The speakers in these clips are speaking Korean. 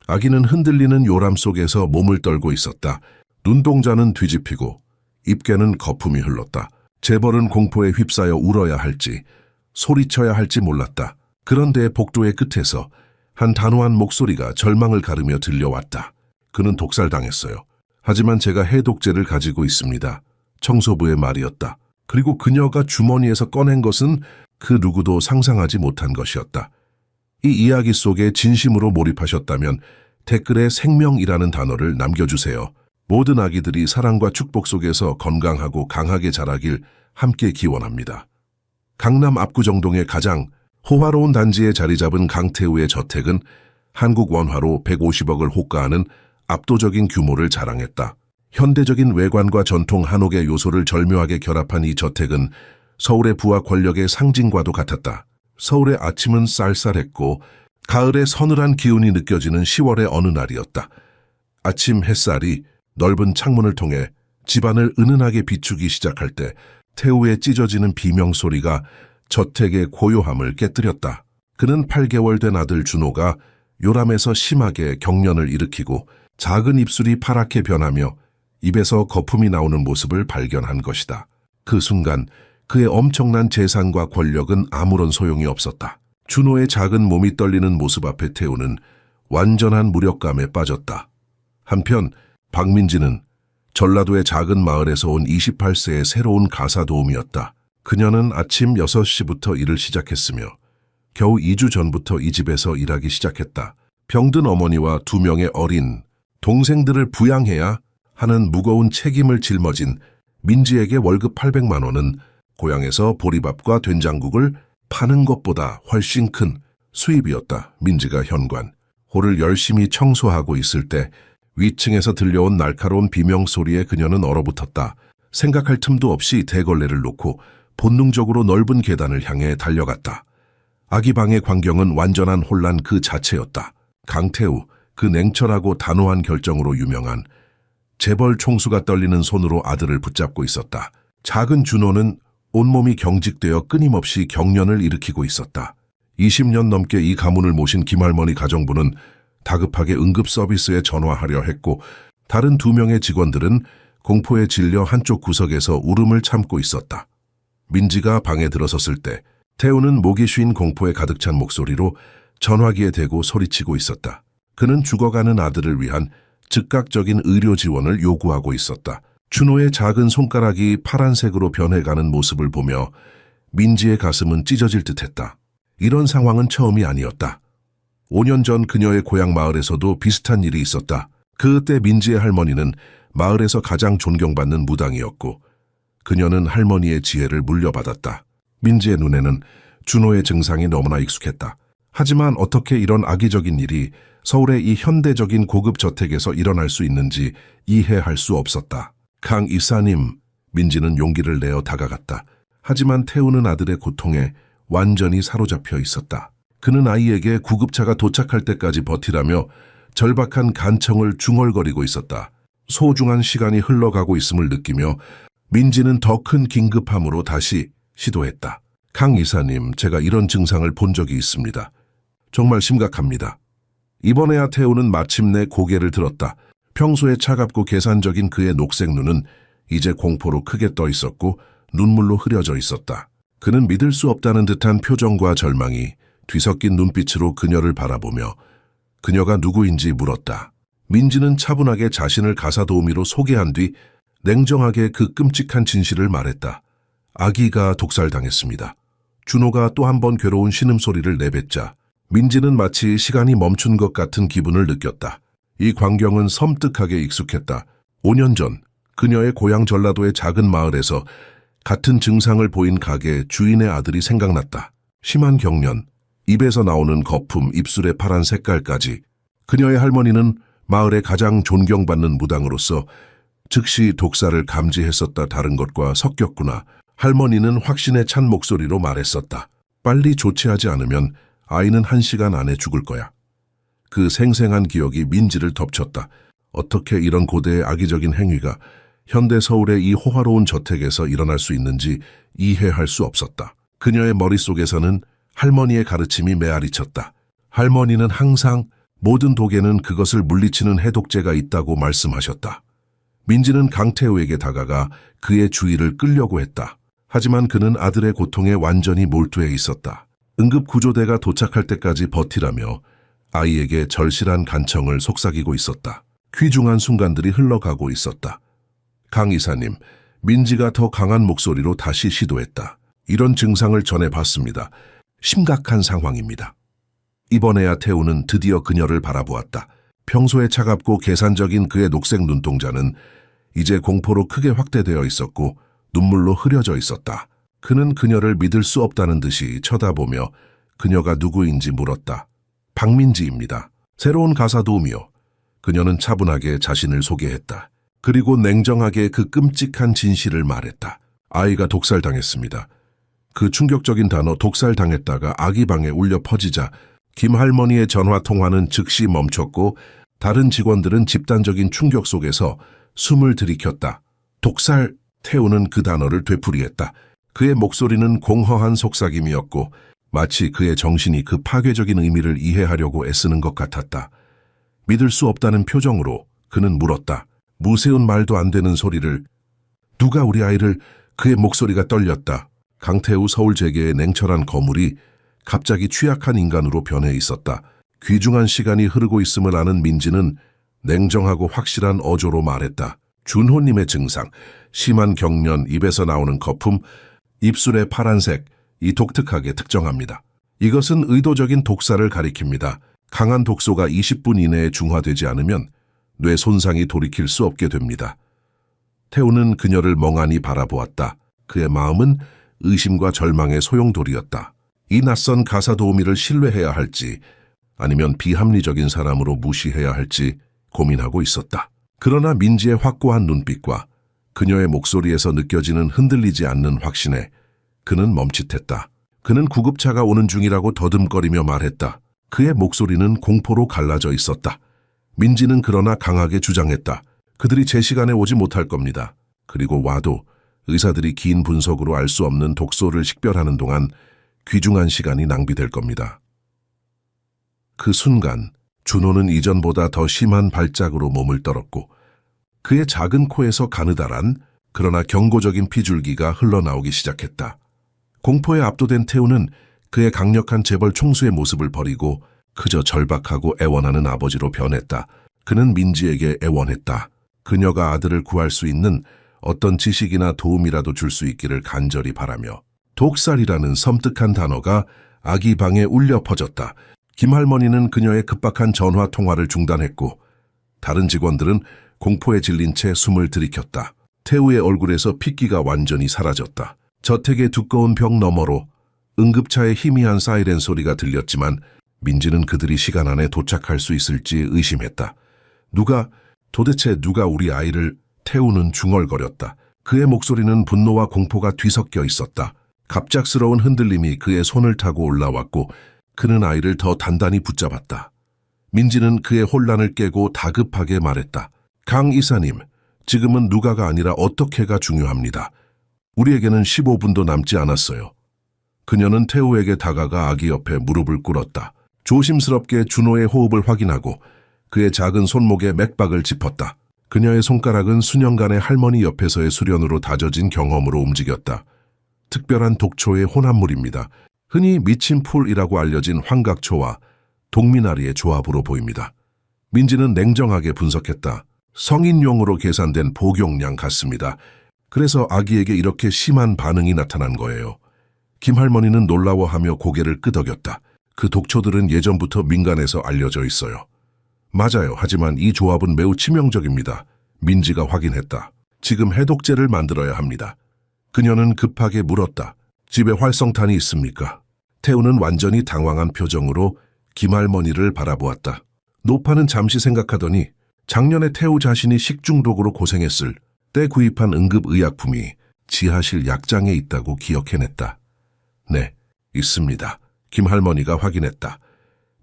아기는 흔들리는 요람 속에서 몸을 떨고 있었다. 눈동자는 뒤집히고 입계는 거품이 흘렀다. 재벌은 공포에 휩싸여 울어야 할지 소리쳐야 할지 몰랐다. 그런데 복도의 끝에서 한 단호한 목소리가 절망을 가르며 들려왔다. 그는 독살당했어요. 하지만 제가 해독제를 가지고 있습니다. 청소부의 말이었다. 그리고 그녀가 주머니에서 꺼낸 것은 그 누구도 상상하지 못한 것이었다. 이 이야기 속에 진심으로 몰입하셨다면 댓글에 생명이라는 단어를 남겨주세요. 모든 아기들이 사랑과 축복 속에서 건강하고 강하게 자라길 함께 기원합니다. 강남 압구정동의 가장 호화로운 단지에 자리 잡은 강태우의 저택은 한국 원화로 150억을 호가하는 압도적인 규모를 자랑했다. 현대적인 외관과 전통 한옥의 요소를 절묘하게 결합한 이 저택은 서울의 부와 권력의 상징과도 같았다. 서울의 아침은 쌀쌀했고 가을의 서늘한 기운이 느껴지는 10월의 어느 날이었다. 아침 햇살이 넓은 창문을 통해 집안을 은은하게 비추기 시작할 때 태우의 찢어지는 비명소리가 저택의 고요함을 깨뜨렸다. 그는 8개월 된 아들 준호가 요람에서 심하게 경련을 일으키고 작은 입술이 파랗게 변하며 입에서 거품이 나오는 모습을 발견한 것이다. 그 순간 그의 엄청난 재산과 권력은 아무런 소용이 없었다. 준호의 작은 몸이 떨리는 모습 앞에 태우는 완전한 무력감에 빠졌다. 한편 박민지는 전라도의 작은 마을에서 온 28세의 새로운 가사 도우미였다. 그녀는 아침 6시부터 일을 시작했으며 겨우 2주 전부터 이 집에서 일하기 시작했다. 병든 어머니와 2명의 어린 동생들을 부양해야 하는 무거운 책임을 짊어진 민지에게 월급 800만 원은 고향에서 보리밥과 된장국을 파는 것보다 훨씬 큰 수입이었다. 민지가 현관 홀을 열심히 청소하고 있을 때 위층에서 들려온 날카로운 비명소리에 그녀는 얼어붙었다. 생각할 틈도 없이 대걸레를 놓고 본능적으로 넓은 계단을 향해 달려갔다. 아기 방의 광경은 완전한 혼란 그 자체였다. 강태우, 그 냉철하고 단호한 결정으로 유명한 재벌 총수가 떨리는 손으로 아들을 붙잡고 있었다. 작은 준호는 온몸이 경직되어 끊임없이 경련을 일으키고 있었다. 20년 넘게 이 가문을 모신 김할머니 가정부는 다급하게 응급 서비스에 전화하려 했고 다른 2명의 직원들은 공포에 질려 한쪽 구석에서 울음을 참고 있었다. 민지가 방에 들어섰을 때 태우는 목이 쉰 공포에 가득 찬 목소리로 전화기에 대고 소리치고 있었다. 그는 죽어가는 아들을 위한 즉각적인 의료 지원을 요구하고 있었다. 준호의 작은 손가락이 파란색으로 변해가는 모습을 보며 민지의 가슴은 찢어질 듯했다. 이런 상황은 처음이 아니었다. 5년 전 그녀의 고향 마을에서도 비슷한 일이 있었다. 그때 민지의 할머니는 마을에서 가장 존경받는 무당이었고 그녀는 할머니의 지혜를 물려받았다. 민지의 눈에는 준호의 증상이 너무나 익숙했다. 하지만 어떻게 이런 악의적인 일이 서울의 이 현대적인 고급 저택에서 일어날 수 있는지 이해할 수 없었다. 강 이사님, 민지는 용기를 내어 다가갔다. 하지만 태우는 아들의 고통에 완전히 사로잡혀 있었다. 그는 아이에게 구급차가 도착할 때까지 버티라며 절박한 간청을 중얼거리고 있었다. 소중한 시간이 흘러가고 있음을 느끼며 민지는 더 큰 긴급함으로 다시 시도했다. 강 이사님, 제가 이런 증상을 본 적이 있습니다. 정말 심각합니다. 이번에야 태우는 마침내 고개를 들었다. 평소에 차갑고 계산적인 그의 녹색 눈은 이제 공포로 크게 떠 있었고 눈물로 흐려져 있었다. 그는 믿을 수 없다는 듯한 표정과 절망이 뒤섞인 눈빛으로 그녀를 바라보며 그녀가 누구인지 물었다. 민지는 차분하게 자신을 가사 도우미로 소개한 뒤 냉정하게 그 끔찍한 진실을 말했다. 아기가 독살당했습니다. 준호가 또 한 번 괴로운 신음소리를 내뱉자 민지는 마치 시간이 멈춘 것 같은 기분을 느꼈다. 이 광경은 섬뜩하게 익숙했다. 5년 전 그녀의 고향 전라도의 작은 마을에서 같은 증상을 보인 가게 주인의 아들이 생각났다. 심한 경련, 입에서 나오는 거품, 입술의 파란 색깔까지. 그녀의 할머니는 마을의 가장 존경받는 무당으로서 즉시 독살을 감지했었다. 다른 것과 섞였구나. 할머니는 확신에 찬 목소리로 말했었다. 빨리 조치하지 않으면 아이는 1시간 안에 죽을 거야. 그 생생한 기억이 민지를 덮쳤다. 어떻게 이런 고대의 악의적인 행위가 현대 서울의 이 호화로운 저택에서 일어날 수 있는지 이해할 수 없었다. 그녀의 머릿속에서는 할머니의 가르침이 메아리쳤다. 할머니는 항상 모든 독에는 그것을 물리치는 해독제가 있다고 말씀하셨다. 민지는 강태우에게 다가가 그의 주의를 끌려고 했다. 하지만 그는 아들의 고통에 완전히 몰두해 있었다. 응급구조대가 도착할 때까지 버티라며 아이에게 절실한 간청을 속삭이고 있었다. 귀중한 순간들이 흘러가고 있었다. 강 이사님, 민지가 더 강한 목소리로 다시 시도했다. 이런 증상을 전해봤습니다. 심각한 상황입니다. 이번에야 태우는 드디어 그녀를 바라보았다. 평소에 차갑고 계산적인 그의 녹색 눈동자는 이제 공포로 크게 확대되어 있었고 눈물로 흐려져 있었다. 그는 그녀를 믿을 수 없다는 듯이 쳐다보며 그녀가 누구인지 물었다. 박민지입니다. 새로운 가사 도우미요. 그녀는 차분하게 자신을 소개했다. 그리고 냉정하게 그 끔찍한 진실을 말했다. 아이가 독살당했습니다. 그 충격적인 단어 독살당했다가 아기 방에 울려 퍼지자 김 할머니의 전화 통화는 즉시 멈췄고 다른 직원들은 집단적인 충격 속에서 숨을 들이켰다. 독살, 태우는 그 단어를 되풀이했다. 그의 목소리는 공허한 속삭임이었고 마치 그의 정신이 그 파괴적인 의미를 이해하려고 애쓰는 것 같았다. 믿을 수 없다는 표정으로 그는 물었다. 무세운 말도 안 되는 소리를. 누가 우리 아이를. 그의 목소리가 떨렸다. 강태우 서울재계의 냉철한 거물이 갑자기 취약한 인간으로 변해 있었다. 귀중한 시간이 흐르고 있음을 아는 민지는 냉정하고 확실한 어조로 말했다. 준호님의 증상, 심한 경련, 입에서 나오는 거품, 입술의 파란색, 이 독특하게 특정합니다. 이것은 의도적인 독살을 가리킵니다. 강한 독소가 20분 이내에 중화되지 않으면 뇌 손상이 돌이킬 수 없게 됩니다. 태우는 그녀를 멍하니 바라보았다. 그의 마음은 의심과 절망의 소용돌이였다. 이 낯선 가사 도우미를 신뢰해야 할지 아니면 비합리적인 사람으로 무시해야 할지 고민하고 있었다. 그러나 민지의 확고한 눈빛과 그녀의 목소리에서 느껴지는 흔들리지 않는 확신에 그는 멈칫했다. 그는 구급차가 오는 중이라고 더듬거리며 말했다. 그의 목소리는 공포로 갈라져 있었다. 민지는 그러나 강하게 주장했다. 그들이 제 시간에 오지 못할 겁니다. 그리고 와도 의사들이 긴 분석으로 알 수 없는 독소를 식별하는 동안 귀중한 시간이 낭비될 겁니다. 그 순간 준호는 이전보다 더 심한 발작으로 몸을 떨었고 그의 작은 코에서 가느다란 그러나 경고적인 피줄기가 흘러나오기 시작했다. 공포에 압도된 태우는 그의 강력한 재벌 총수의 모습을 버리고 그저 절박하고 애원하는 아버지로 변했다. 그는 민지에게 애원했다. 그녀가 아들을 구할 수 있는 어떤 지식이나 도움이라도 줄 수 있기를 간절히 바라며 독살이라는 섬뜩한 단어가 아기 방에 울려 퍼졌다. 김할머니는 그녀의 급박한 전화 통화를 중단했고 다른 직원들은 공포에 질린 채 숨을 들이켰다. 태우의 얼굴에서 핏기가 완전히 사라졌다. 저택의 두꺼운 벽 너머로 응급차의 희미한 사이렌 소리가 들렸지만 민지는 그들이 시간 안에 도착할 수 있을지 의심했다. 도대체 누가 우리 아이를. 태우는 중얼거렸다. 그의 목소리는 분노와 공포가 뒤섞여 있었다. 갑작스러운 흔들림이 그의 손을 타고 올라왔고 그는 아이를 더 단단히 붙잡았다. 민지는 그의 혼란을 깨고 다급하게 말했다. 강 이사님, 지금은 누가가 아니라 어떻게가 중요합니다. 우리에게는 15분도 남지 않았어요. 그녀는 태우에게 다가가 아기 옆에 무릎을 꿇었다. 조심스럽게 준호의 호흡을 확인하고 그의 작은 손목에 맥박을 짚었다. 그녀의 손가락은 수년간의 할머니 옆에서의 수련으로 다져진 경험으로 움직였다. 특별한 독초의 혼합물입니다. 흔히 미친 풀이라고 알려진 황각초와 동미나리의 조합으로 보입니다. 민지는 냉정하게 분석했다. 성인용으로 계산된 복용량 같습니다. 그래서 아기에게 이렇게 심한 반응이 나타난 거예요. 김할머니는 놀라워하며 고개를 끄덕였다. 그 독초들은 예전부터 민간에서 알려져 있어요. 맞아요. 하지만 이 조합은 매우 치명적입니다. 민지가 확인했다. 지금 해독제를 만들어야 합니다. 그녀는 급하게 물었다. 집에 활성탄이 있습니까? 태우는 완전히 당황한 표정으로 김할머니를 바라보았다. 노파는 잠시 생각하더니 작년에 태우 자신이 식중독으로 고생했을 때 구입한 응급의약품이 지하실 약장에 있다고 기억해냈다. 네, 있습니다. 김할머니가 확인했다.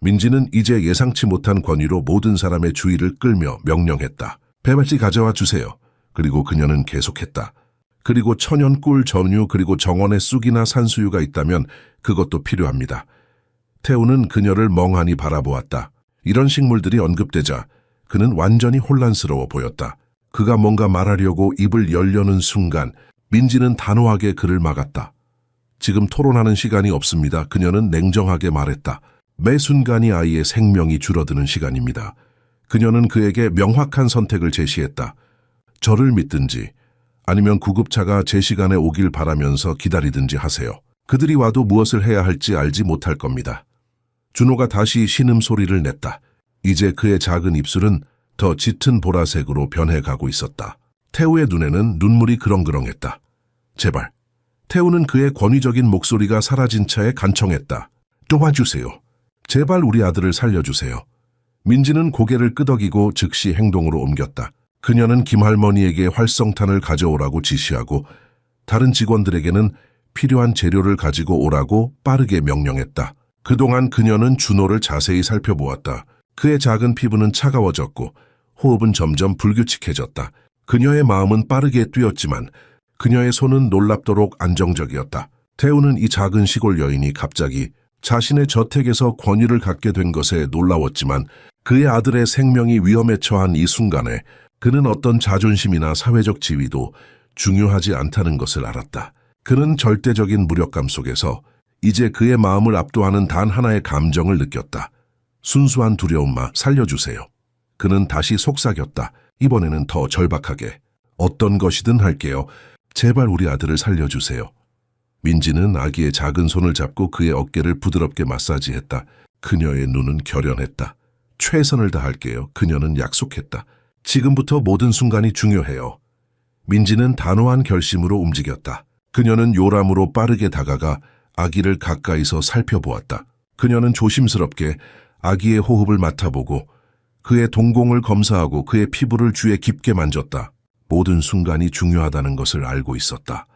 민지는 이제 예상치 못한 권위로 모든 사람의 주의를 끌며 명령했다. 배말지 가져와 주세요. 그리고 그녀는 계속했다. 그리고 천연 꿀 점유 그리고 정원의 쑥이나 산수유가 있다면 그것도 필요합니다. 태우는 그녀를 멍하니 바라보았다. 이런 식물들이 언급되자 그는 완전히 혼란스러워 보였다. 그가 뭔가 말하려고 입을 열려는 순간 민지는 단호하게 그를 막았다. 지금 토론하는 시간이 없습니다. 그녀는 냉정하게 말했다. 매 순간이 아이의 생명이 줄어드는 시간입니다. 그녀는 그에게 명확한 선택을 제시했다. 저를 믿든지 아니면 구급차가 제 시간에 오길 바라면서 기다리든지 하세요. 그들이 와도 무엇을 해야 할지 알지 못할 겁니다. 준호가 다시 신음소리를 냈다. 이제 그의 작은 입술은 더 짙은 보라색으로 변해가고 있었다. 태우의 눈에는 눈물이 그렁그렁했다. 제발. 태우는 그의 권위적인 목소리가 사라진 차에 간청했다. 도와주세요. 제발 우리 아들을 살려주세요. 민지는 고개를 끄덕이고 즉시 행동으로 옮겼다. 그녀는 김할머니에게 활성탄을 가져오라고 지시하고 다른 직원들에게는 필요한 재료를 가지고 오라고 빠르게 명령했다. 그동안 그녀는 준호를 자세히 살펴보았다. 그의 작은 피부는 차가워졌고 호흡은 점점 불규칙해졌다. 그녀의 마음은 빠르게 뛰었지만 그녀의 손은 놀랍도록 안정적이었다. 태우는 이 작은 시골 여인이 갑자기 자신의 저택에서 권위를 갖게 된 것에 놀라웠지만 그의 아들의 생명이 위험에 처한 이 순간에 그는 어떤 자존심이나 사회적 지위도 중요하지 않다는 것을 알았다. 그는 절대적인 무력감 속에서 이제 그의 마음을 압도하는 단 하나의 감정을 느꼈다. 순수한 두려움만 살려주세요. 그는 다시 속삭였다. 이번에는 더 절박하게. 어떤 것이든 할게요. 제발 우리 아들을 살려주세요. 민지는 아기의 작은 손을 잡고 그의 어깨를 부드럽게 마사지했다. 그녀의 눈은 결연했다. 최선을 다할게요. 그녀는 약속했다. 지금부터 모든 순간이 중요해요. 민지는 단호한 결심으로 움직였다. 그녀는 요람으로 빠르게 다가가 아기를 가까이서 살펴보았다. 그녀는 조심스럽게 아기의 호흡을 맡아보고 그의 동공을 검사하고 그의 피부를 쥐에 깊게 만졌다. 모든 순간이 중요하다는 것을 알고 있었다.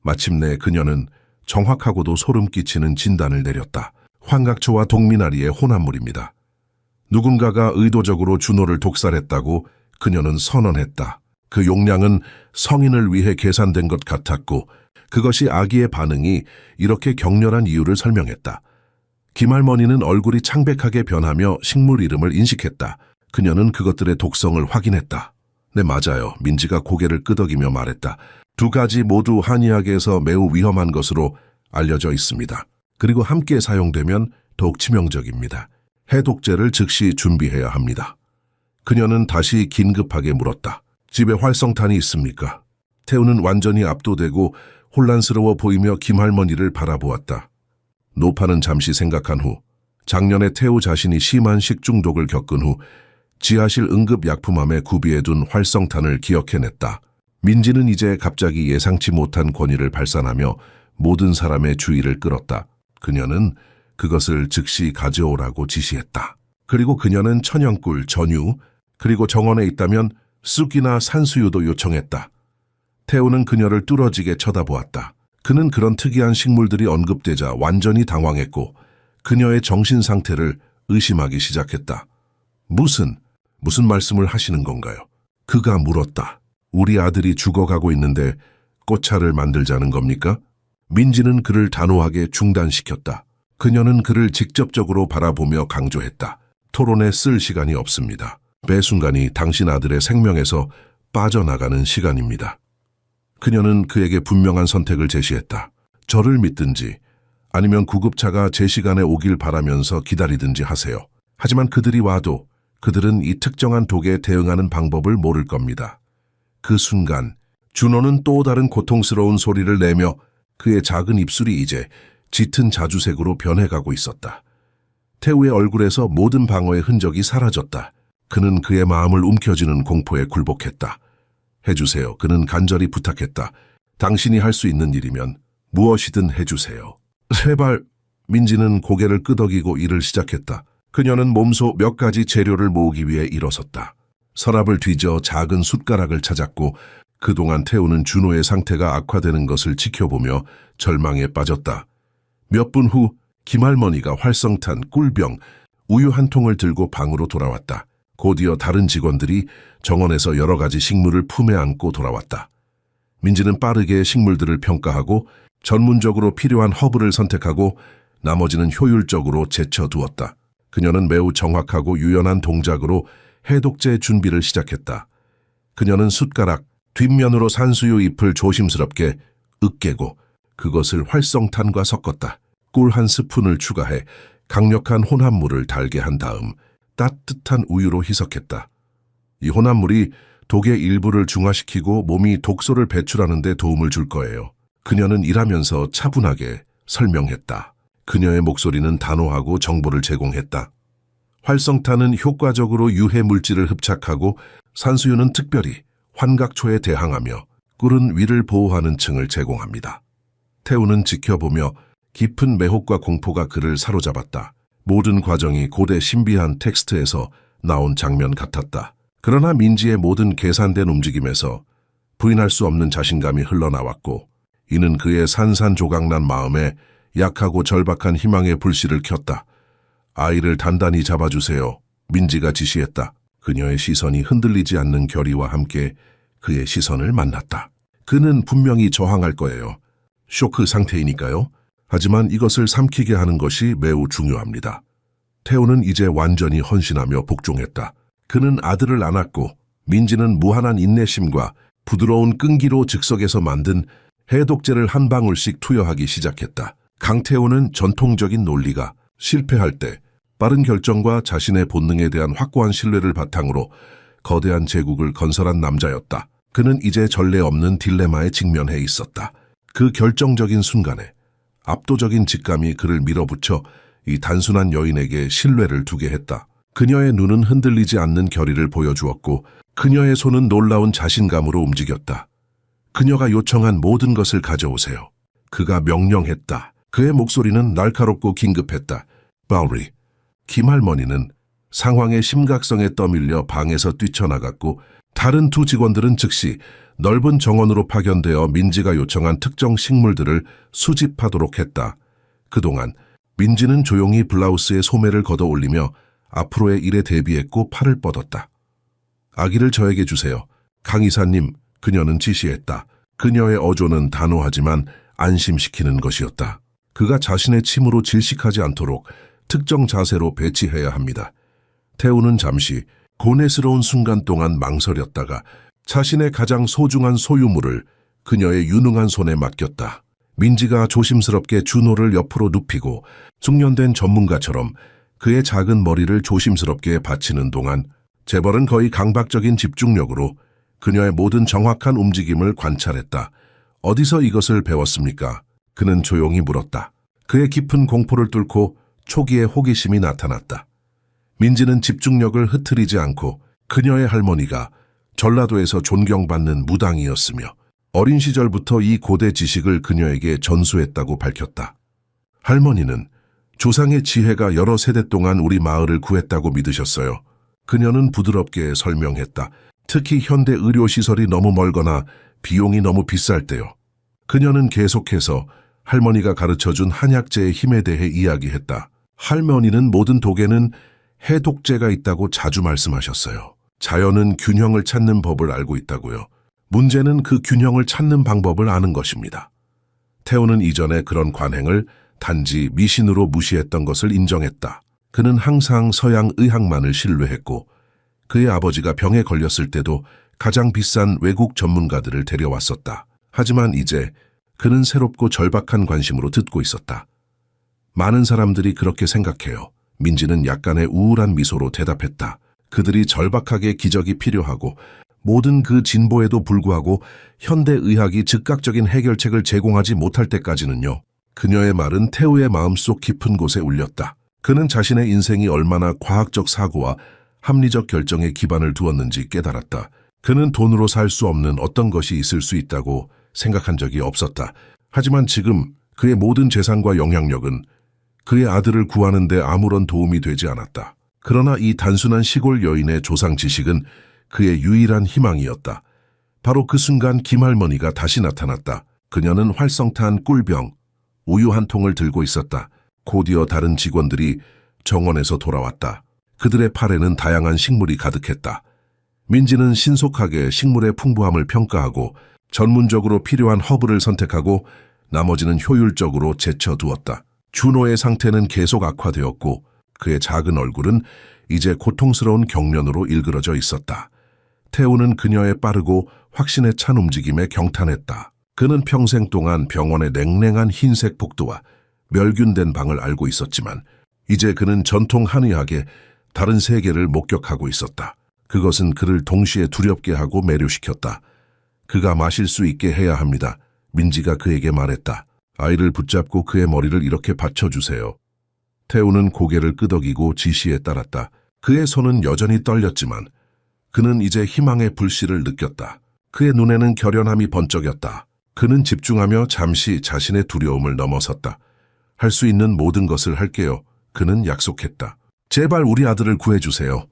마침내 그녀는 정확하고도 소름 끼치는 진단을 내렸다. 환각초와 동미나리의 혼합물입니다. 누군가가 의도적으로 준호를 독살했다고 그녀는 선언했다. 그 용량은 성인을 위해 계산된 것 같았고 그것이 아기의 반응이 이렇게 격렬한 이유를 설명했다. 김할머니는 얼굴이 창백하게 변하며 식물 이름을 인식했다. 그녀는 그것들의 독성을 확인했다. 네, 맞아요. 민지가 고개를 끄덕이며 말했다. 두 가지 모두 한의학에서 매우 위험한 것으로 알려져 있습니다. 그리고 함께 사용되면 더욱 치명적입니다. 해독제를 즉시 준비해야 합니다. 그녀는 다시 긴급하게 물었다. 집에 활성탄이 있습니까? 태우는 완전히 압도되고 혼란스러워 보이며 김할머니를 바라보았다. 노파는 잠시 생각한 후 작년에 태우 자신이 심한 식중독을 겪은 후 지하실 응급약품함에 구비해둔 활성탄을 기억해냈다. 민지는 이제 갑자기 예상치 못한 권위를 발산하며 모든 사람의 주의를 끌었다. 그녀는 그것을 즉시 가져오라고 지시했다. 그리고 그녀는 천연꿀, 전유, 그리고 정원에 있다면 쑥이나 산수유도 요청했다. 태우는 그녀를 뚫어지게 쳐다보았다. 그는 그런 특이한 식물들이 언급되자 완전히 당황했고 그녀의 정신 상태를 의심하기 시작했다. 무슨 말씀을 하시는 건가요? 그가 물었다. 우리 아들이 죽어가고 있는데 꽃차를 만들자는 겁니까? 민지는 그를 단호하게 중단시켰다. 그녀는 그를 직접적으로 바라보며 강조했다. 토론에 쓸 시간이 없습니다. 매 순간이 당신 아들의 생명에서 빠져나가는 시간입니다. 그녀는 그에게 분명한 선택을 제시했다. 저를 믿든지 아니면 구급차가 제 시간에 오길 바라면서 기다리든지 하세요. 하지만 그들이 와도 그들은 이 특정한 독에 대응하는 방법을 모를 겁니다. 그 순간 준호는 또 다른 고통스러운 소리를 내며 그의 작은 입술이 이제 짙은 자주색으로 변해가고 있었다. 태우의 얼굴에서 모든 방어의 흔적이 사라졌다. 그는 그의 마음을 움켜쥐는 공포에 굴복했다. 해주세요. 그는 간절히 부탁했다. 당신이 할 수 있는 일이면 무엇이든 해주세요. 제발. 민지는 고개를 끄덕이고 일을 시작했다. 그녀는 몸소 몇 가지 재료를 모으기 위해 일어섰다. 서랍을 뒤져 작은 숟가락을 찾았고 그동안 태우는 준호의 상태가 악화되는 것을 지켜보며 절망에 빠졌다. 몇 분 후 김할머니가 활성탄, 꿀병, 우유 한 통을 들고 방으로 돌아왔다. 곧이어 다른 직원들이 정원에서 여러 가지 식물을 품에 안고 돌아왔다. 민지는 빠르게 식물들을 평가하고 전문적으로 필요한 허브를 선택하고 나머지는 효율적으로 제쳐두었다. 그녀는 매우 정확하고 유연한 동작으로 해독제 준비를 시작했다. 그녀는 숟가락 뒷면으로 산수유 잎을 조심스럽게 으깨고 그것을 활성탄과 섞었다. 꿀 한 스푼을 추가해 강력한 혼합물을 달게 한 다음 따뜻한 우유로 희석했다. 이 혼합물이 독의 일부를 중화시키고 몸이 독소를 배출하는 데 도움을 줄 거예요. 그녀는 일하면서 차분하게 설명했다. 그녀의 목소리는 단호하고 정보를 제공했다. 활성탄은 효과적으로 유해 물질을 흡착하고 산수유는 특별히 환각초에 대항하며 꿀은 위를 보호하는 층을 제공합니다. 태우는 지켜보며 깊은 매혹과 공포가 그를 사로잡았다. 모든 과정이 고대 신비한 텍스트에서 나온 장면 같았다. 그러나 민지의 모든 계산된 움직임에서 부인할 수 없는 자신감이 흘러나왔고 이는 그의 산산조각난 마음에 약하고 절박한 희망의 불씨를 켰다. 아이를 단단히 잡아주세요. 민지가 지시했다. 그녀의 시선이 흔들리지 않는 결의와 함께 그의 시선을 만났다. 그는 분명히 저항할 거예요. 쇼크 상태이니까요. 하지만 이것을 삼키게 하는 것이 매우 중요합니다. 태호는 이제 완전히 헌신하며 복종했다. 그는 아들을 안았고 민지는 무한한 인내심과 부드러운 끈기로 즉석에서 만든 해독제를 한 방울씩 투여하기 시작했다. 강태호는 전통적인 논리가 실패할 때 빠른 결정과 자신의 본능에 대한 확고한 신뢰를 바탕으로 거대한 제국을 건설한 남자였다. 그는 이제 전례 없는 딜레마에 직면해 있었다. 그 결정적인 순간에 압도적인 직감이 그를 밀어붙여 이 단순한 여인에게 신뢰를 두게 했다. 그녀의 눈은 흔들리지 않는 결의를 보여주었고 그녀의 손은 놀라운 자신감으로 움직였다. 그녀가 요청한 모든 것을 가져오세요. 그가 명령했다. 그의 목소리는 날카롭고 긴급했다. 바우리. 김할머니는 상황의 심각성에 떠밀려 방에서 뛰쳐나갔고 다른 두 직원들은 즉시 넓은 정원으로 파견되어 민지가 요청한 특정 식물들을 수집하도록 했다. 그동안 민지는 조용히 블라우스에 소매를 걷어 올리며 앞으로의 일에 대비했고 팔을 뻗었다. 아기를 저에게 주세요. 강 이사님, 그녀는 지시했다. 그녀의 어조는 단호하지만 안심시키는 것이었다. 그가 자신의 침으로 질식하지 않도록 특정 자세로 배치해야 합니다. 태우는 잠시 고뇌스러운 순간 동안 망설였다가 자신의 가장 소중한 소유물을 그녀의 유능한 손에 맡겼다. 민지가 조심스럽게 준호를 옆으로 눕히고 숙련된 전문가처럼 그의 작은 머리를 조심스럽게 받치는 동안 재벌은 거의 강박적인 집중력으로 그녀의 모든 정확한 움직임을 관찰했다. 어디서 이것을 배웠습니까? 그는 조용히 물었다. 그의 깊은 공포를 뚫고 초기의 호기심이 나타났다. 민지는 집중력을 흐트리지 않고 그녀의 할머니가 전라도에서 존경받는 무당이었으며 어린 시절부터 이 고대 지식을 그녀에게 전수했다고 밝혔다. 할머니는 조상의 지혜가 여러 세대 동안 우리 마을을 구했다고 믿으셨어요. 그녀는 부드럽게 설명했다. 특히 현대 의료시설이 너무 멀거나 비용이 너무 비쌀 때요. 그녀는 계속해서 할머니가 가르쳐준 한약재의 힘에 대해 이야기했다. 할머니는 모든 독에는 해독제가 있다고 자주 말씀하셨어요. 자연은 균형을 찾는 법을 알고 있다고요. 문제는 그 균형을 찾는 방법을 아는 것입니다. 태호는 이전에 그런 관행을 단지 미신으로 무시했던 것을 인정했다. 그는 항상 서양 의학만을 신뢰했고 그의 아버지가 병에 걸렸을 때도 가장 비싼 외국 전문가들을 데려왔었다. 하지만 이제 그는 새롭고 절박한 관심으로 듣고 있었다. 많은 사람들이 그렇게 생각해요. 민지는 약간의 우울한 미소로 대답했다. 그들이 절박하게 기적이 필요하고 모든 그 진보에도 불구하고 현대의학이 즉각적인 해결책을 제공하지 못할 때까지는요. 그녀의 말은 태우의 마음속 깊은 곳에 울렸다. 그는 자신의 인생이 얼마나 과학적 사고와 합리적 결정에 기반을 두었는지 깨달았다. 그는 돈으로 살 수 없는 어떤 것이 있을 수 있다고 생각한 적이 없었다. 하지만 지금 그의 모든 재산과 영향력은 그의 아들을 구하는 데 아무런 도움이 되지 않았다. 그러나 이 단순한 시골 여인의 조상 지식은 그의 유일한 희망이었다. 바로 그 순간 김할머니가 다시 나타났다. 그녀는 활성탄 꿀병, 우유 한 통을 들고 있었다. 곧이어 다른 직원들이 정원에서 돌아왔다. 그들의 팔에는 다양한 식물이 가득했다. 민지는 신속하게 식물의 풍부함을 평가하고 전문적으로 필요한 허브를 선택하고 나머지는 효율적으로 제쳐두었다. 준호의 상태는 계속 악화되었고 그의 작은 얼굴은 이제 고통스러운 경련으로 일그러져 있었다. 태우는 그녀의 빠르고 확신에 찬 움직임에 경탄했다. 그는 평생 동안 병원의 냉랭한 흰색 복도와 멸균된 방을 알고 있었지만 이제 그는 전통 한의학의 다른 세계를 목격하고 있었다. 그것은 그를 동시에 두렵게 하고 매료시켰다. 그가 마실 수 있게 해야 합니다. 민지가 그에게 말했다. 아이를 붙잡고 그의 머리를 이렇게 받쳐주세요. 태우는 고개를 끄덕이고 지시에 따랐다. 그의 손은 여전히 떨렸지만 그는 이제 희망의 불씨를 느꼈다. 그의 눈에는 결연함이 번쩍였다. 그는 집중하며 잠시 자신의 두려움을 넘어섰다. 할 수 있는 모든 것을 할게요. 그는 약속했다. 제발 우리 아들을 구해주세요.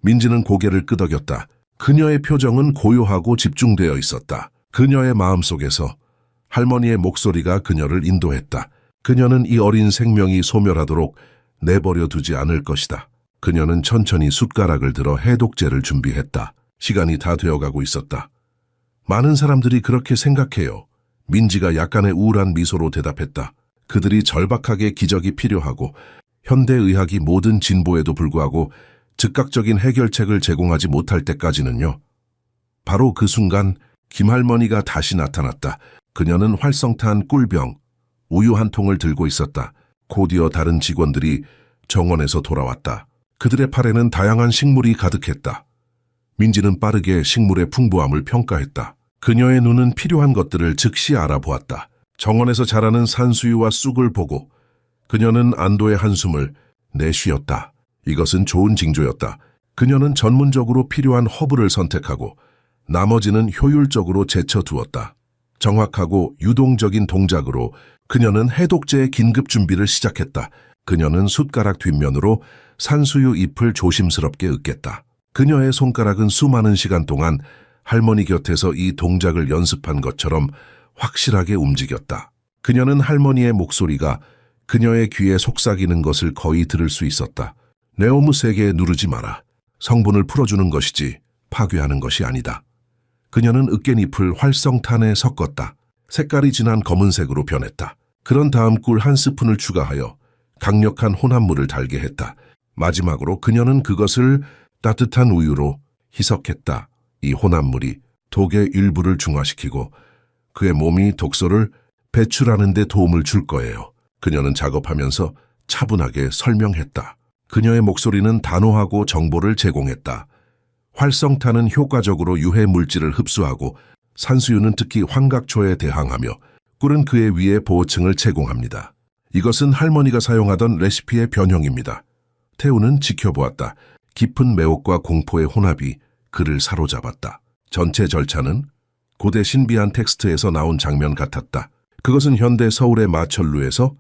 민지는 고개를 끄덕였다. 그녀의 표정은 고요하고 집중되어 있었다. 그녀의 마음속에서 할머니의 목소리가 그녀를 인도했다. 그녀는 이 어린 생명이 소멸하도록 내버려 두지 않을 것이다. 그녀는 천천히 숟가락을 들어 해독제를 준비했다. 시간이 다 되어가고 있었다. 많은 사람들이 그렇게 생각해요. 민지가 약간의 우울한 미소로 대답했다. 그들이 절박하게 기적이 필요하고 현대의학이 모든 진보에도 불구하고 즉각적인 해결책을 제공하지 못할 때까지는요. 바로 그 순간 김할머니가 다시 나타났다. 그녀는 활성탄 꿀병, 우유 한 통을 들고 있었다. 곧이어 다른 직원들이 정원에서 돌아왔다. 그들의 팔에는 다양한 식물이 가득했다. 민지는 빠르게 식물의 풍부함을 평가했다. 그녀의 눈은 필요한 것들을 즉시 알아보았다. 정원에서 자라는 산수유와 쑥을 보고 그녀는 안도의 한숨을 내쉬었다. 이것은 좋은 징조였다. 그녀는 전문적으로 필요한 허브를 선택하고 나머지는 효율적으로 제쳐두었다. 정확하고 유동적인 동작으로 그녀는 해독제의 긴급 준비를 시작했다. 그녀는 숟가락 뒷면으로 산수유 잎을 조심스럽게 읊겠다. 그녀의 손가락은 수많은 시간 동안 할머니 곁에서 이 동작을 연습한 것처럼 확실하게 움직였다. 그녀는 할머니의 목소리가 그녀의 귀에 속삭이는 것을 거의 들을 수 있었다. 너무 세게 누르지 마라. 성분을 풀어주는 것이지 파괴하는 것이 아니다. 그녀는 으깬잎을 활성탄에 섞었다. 색깔이 진한 검은색으로 변했다. 그런 다음 꿀 한 스푼을 추가하여 강력한 혼합물을 달게 했다. 마지막으로 그녀는 그것을 따뜻한 우유로 희석했다. 이 혼합물이 독의 일부를 중화시키고 그의 몸이 독소를 배출하는 데 도움을 줄 거예요. 그녀는 작업하면서 차분하게 설명했다. 그녀의 목소리는 단호하고 정보를 제공했다. 활성탄은 효과적으로 유해 물질을 흡수하고 산수유는 특히 환각초에 대항하며 꿀은 그의 위에 보호층을 제공합니다. 이것은 할머니가 사용하던 레시피의 변형입니다. 태우는 지켜보았다. 깊은 매혹과 공포의 혼합이 그를 사로잡았다. 전체 절차는 고대 신비한 텍스트에서 나온 장면 같았다. 그것은 현대 서울의 마천루에서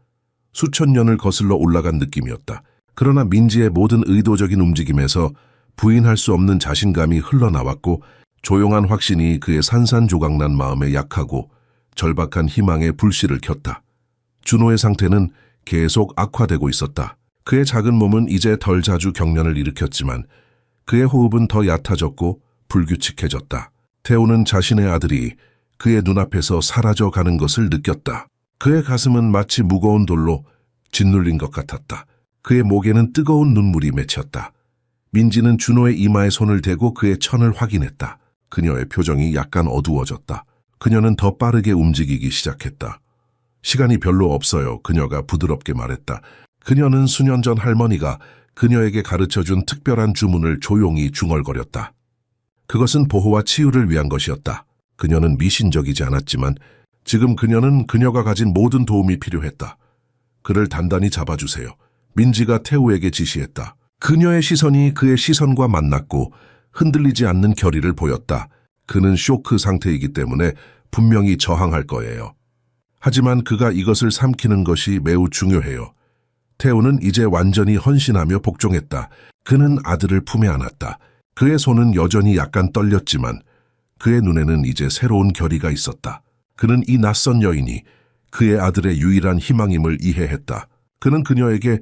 수천 년을 거슬러 올라간 느낌이었다. 그러나 민지의 모든 의도적인 움직임에서 부인할 수 없는 자신감이 흘러나왔고 조용한 확신이 그의 산산조각난 마음에 약하고 절박한 희망의 불씨를 켰다. 준호의 상태는 계속 악화되고 있었다. 그의 작은 몸은 이제 덜 자주 경련을 일으켰지만 그의 호흡은 더 얕아졌고 불규칙해졌다. 태우는 자신의 아들이 그의 눈앞에서 사라져가는 것을 느꼈다. 그의 가슴은 마치 무거운 돌로 짓눌린 것 같았다. 그의 목에는 뜨거운 눈물이 맺혔다. 민지는 준호의 이마에 손을 대고 그의 천을 확인했다. 그녀의 표정이 약간 어두워졌다. 그녀는 더 빠르게 움직이기 시작했다. 시간이 별로 없어요. 그녀가 부드럽게 말했다. 그녀는 수년 전 할머니가 그녀에게 가르쳐준 특별한 주문을 조용히 중얼거렸다. 그것은 보호와 치유를 위한 것이었다. 그녀는 미신적이지 않았지만 지금 그녀는 그녀가 가진 모든 도움이 필요했다. 그를 단단히 잡아주세요. 민지가 태우에게 지시했다. 그녀의 시선이 그의 시선과 만났고 흔들리지 않는 결의를 보였다. 그는 쇼크 상태이기 때문에 분명히 저항할 거예요. 하지만 그가 이것을 삼키는 것이 매우 중요해요. 태우는 이제 완전히 헌신하며 복종했다. 그는 아들을 품에 안았다. 그의 손은 여전히 약간 떨렸지만 그의 눈에는 이제 새로운 결의가 있었다. 그는 이 낯선 여인이 그의 아들의 유일한 희망임을 이해했다. 그는 그녀에게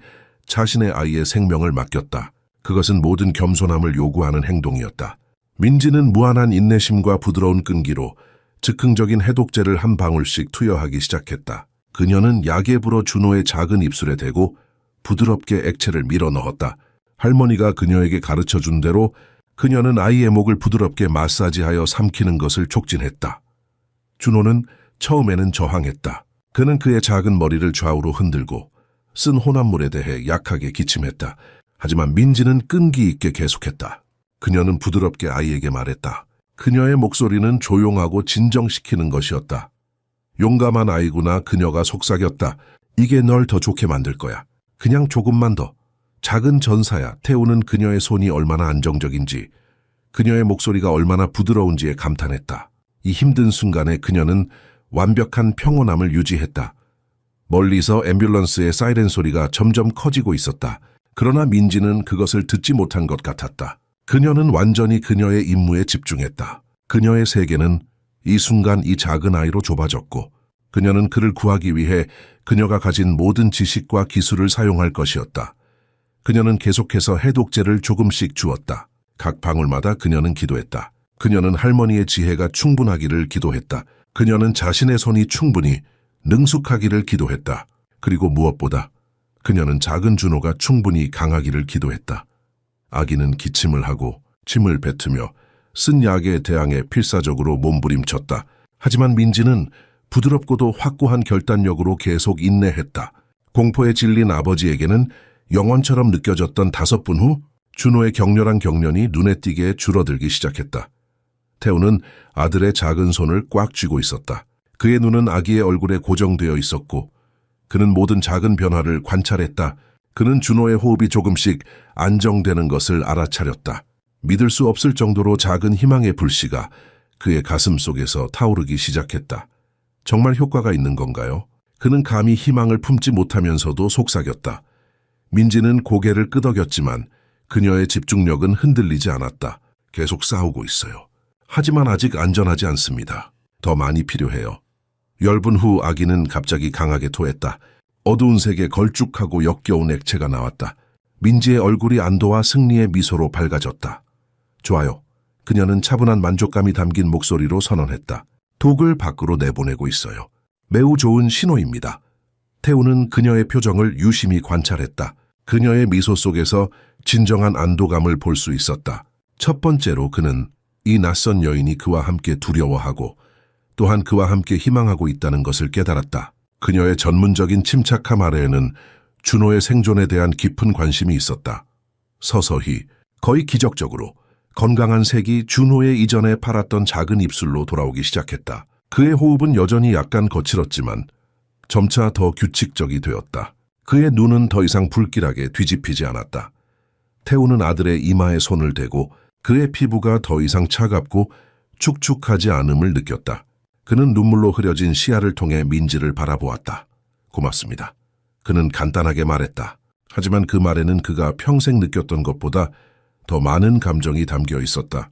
자신의 아이의 생명을 맡겼다. 그것은 모든 겸손함을 요구하는 행동이었다. 민지는 무한한 인내심과 부드러운 끈기로 즉흥적인 해독제를 한 방울씩 투여하기 시작했다. 그녀는 약에 불어 준호의 작은 입술에 대고 부드럽게 액체를 밀어 넣었다. 할머니가 그녀에게 가르쳐준 대로 그녀는 아이의 목을 부드럽게 마사지하여 삼키는 것을 촉진했다. 준호는 처음에는 저항했다. 그는 그의 작은 머리를 좌우로 흔들고 쓴 혼합물에 대해 약하게 기침했다. 하지만 민지는 끈기 있게 계속했다. 그녀는 부드럽게 아이에게 말했다. 그녀의 목소리는 조용하고 진정시키는 것이었다. 용감한 아이구나. 그녀가 속삭였다. 이게 널 더 좋게 만들 거야. 그냥 조금만 더. 작은 전사야. 태우는 그녀의 손이 얼마나 안정적인지, 그녀의 목소리가 얼마나 부드러운지에 감탄했다. 이 힘든 순간에 그녀는 완벽한 평온함을 유지했다. 멀리서 앰뷸런스의 사이렌 소리가 점점 커지고 있었다. 그러나 민지는 그것을 듣지 못한 것 같았다. 그녀는 완전히 그녀의 임무에 집중했다. 그녀의 세계는 이 순간 이 작은 아이로 좁아졌고, 그녀는 그를 구하기 위해 그녀가 가진 모든 지식과 기술을 사용할 것이었다. 그녀는 계속해서 해독제를 조금씩 주었다. 각 방울마다 그녀는 기도했다. 그녀는 할머니의 지혜가 충분하기를 기도했다. 그녀는 자신의 손이 충분히 능숙하기를 기도했다. 그리고 무엇보다 그녀는 작은 준호가 충분히 강하기를 기도했다. 아기는 기침을 하고 침을 뱉으며 쓴 약에 대항해 필사적으로 몸부림쳤다. 하지만 민지는 부드럽고도 확고한 결단력으로 계속 인내했다. 공포에 질린 아버지에게는 영원처럼 느껴졌던 5분 후 준호의 격렬한 경련이 눈에 띄게 줄어들기 시작했다. 태우는 아들의 작은 손을 꽉 쥐고 있었다. 그의 눈은 아기의 얼굴에 고정되어 있었고 그는 모든 작은 변화를 관찰했다. 그는 준호의 호흡이 조금씩 안정되는 것을 알아차렸다. 믿을 수 없을 정도로 작은 희망의 불씨가 그의 가슴 속에서 타오르기 시작했다. 정말 효과가 있는 건가요? 그는 감히 희망을 품지 못하면서도 속삭였다. 민지는 고개를 끄덕였지만 그녀의 집중력은 흔들리지 않았다. 계속 싸우고 있어요. 하지만 아직 안전하지 않습니다. 더 많이 필요해요. 열분 후 아기는 갑자기 강하게 토했다. 어두운 색의 걸쭉하고 역겨운 액체가 나왔다. 민지의 얼굴이 안도와 승리의 미소로 밝아졌다. 좋아요. 그녀는 차분한 만족감이 담긴 목소리로 선언했다. 독을 밖으로 내보내고 있어요. 매우 좋은 신호입니다. 태우는 그녀의 표정을 유심히 관찰했다. 그녀의 미소 속에서 진정한 안도감을 볼 수 있었다. 첫 번째로 그는 이 낯선 여인이 그와 함께 두려워하고 또한 그와 함께 희망하고 있다는 것을 깨달았다. 그녀의 전문적인 침착함 아래에는 준호의 생존에 대한 깊은 관심이 있었다. 서서히, 거의 기적적으로 건강한 색이 준호의 이전에 팔았던 작은 입술로 돌아오기 시작했다. 그의 호흡은 여전히 약간 거칠었지만 점차 더 규칙적이 되었다. 그의 눈은 더 이상 불길하게 뒤집히지 않았다. 태우는 아들의 이마에 손을 대고 그의 피부가 더 이상 차갑고 축축하지 않음을 느꼈다. 그는 눈물로 흐려진 시야를 통해 민지를 바라보았다. 고맙습니다. 그는 간단하게 말했다. 하지만 그 말에는 그가 평생 느꼈던 것보다 더 많은 감정이 담겨 있었다.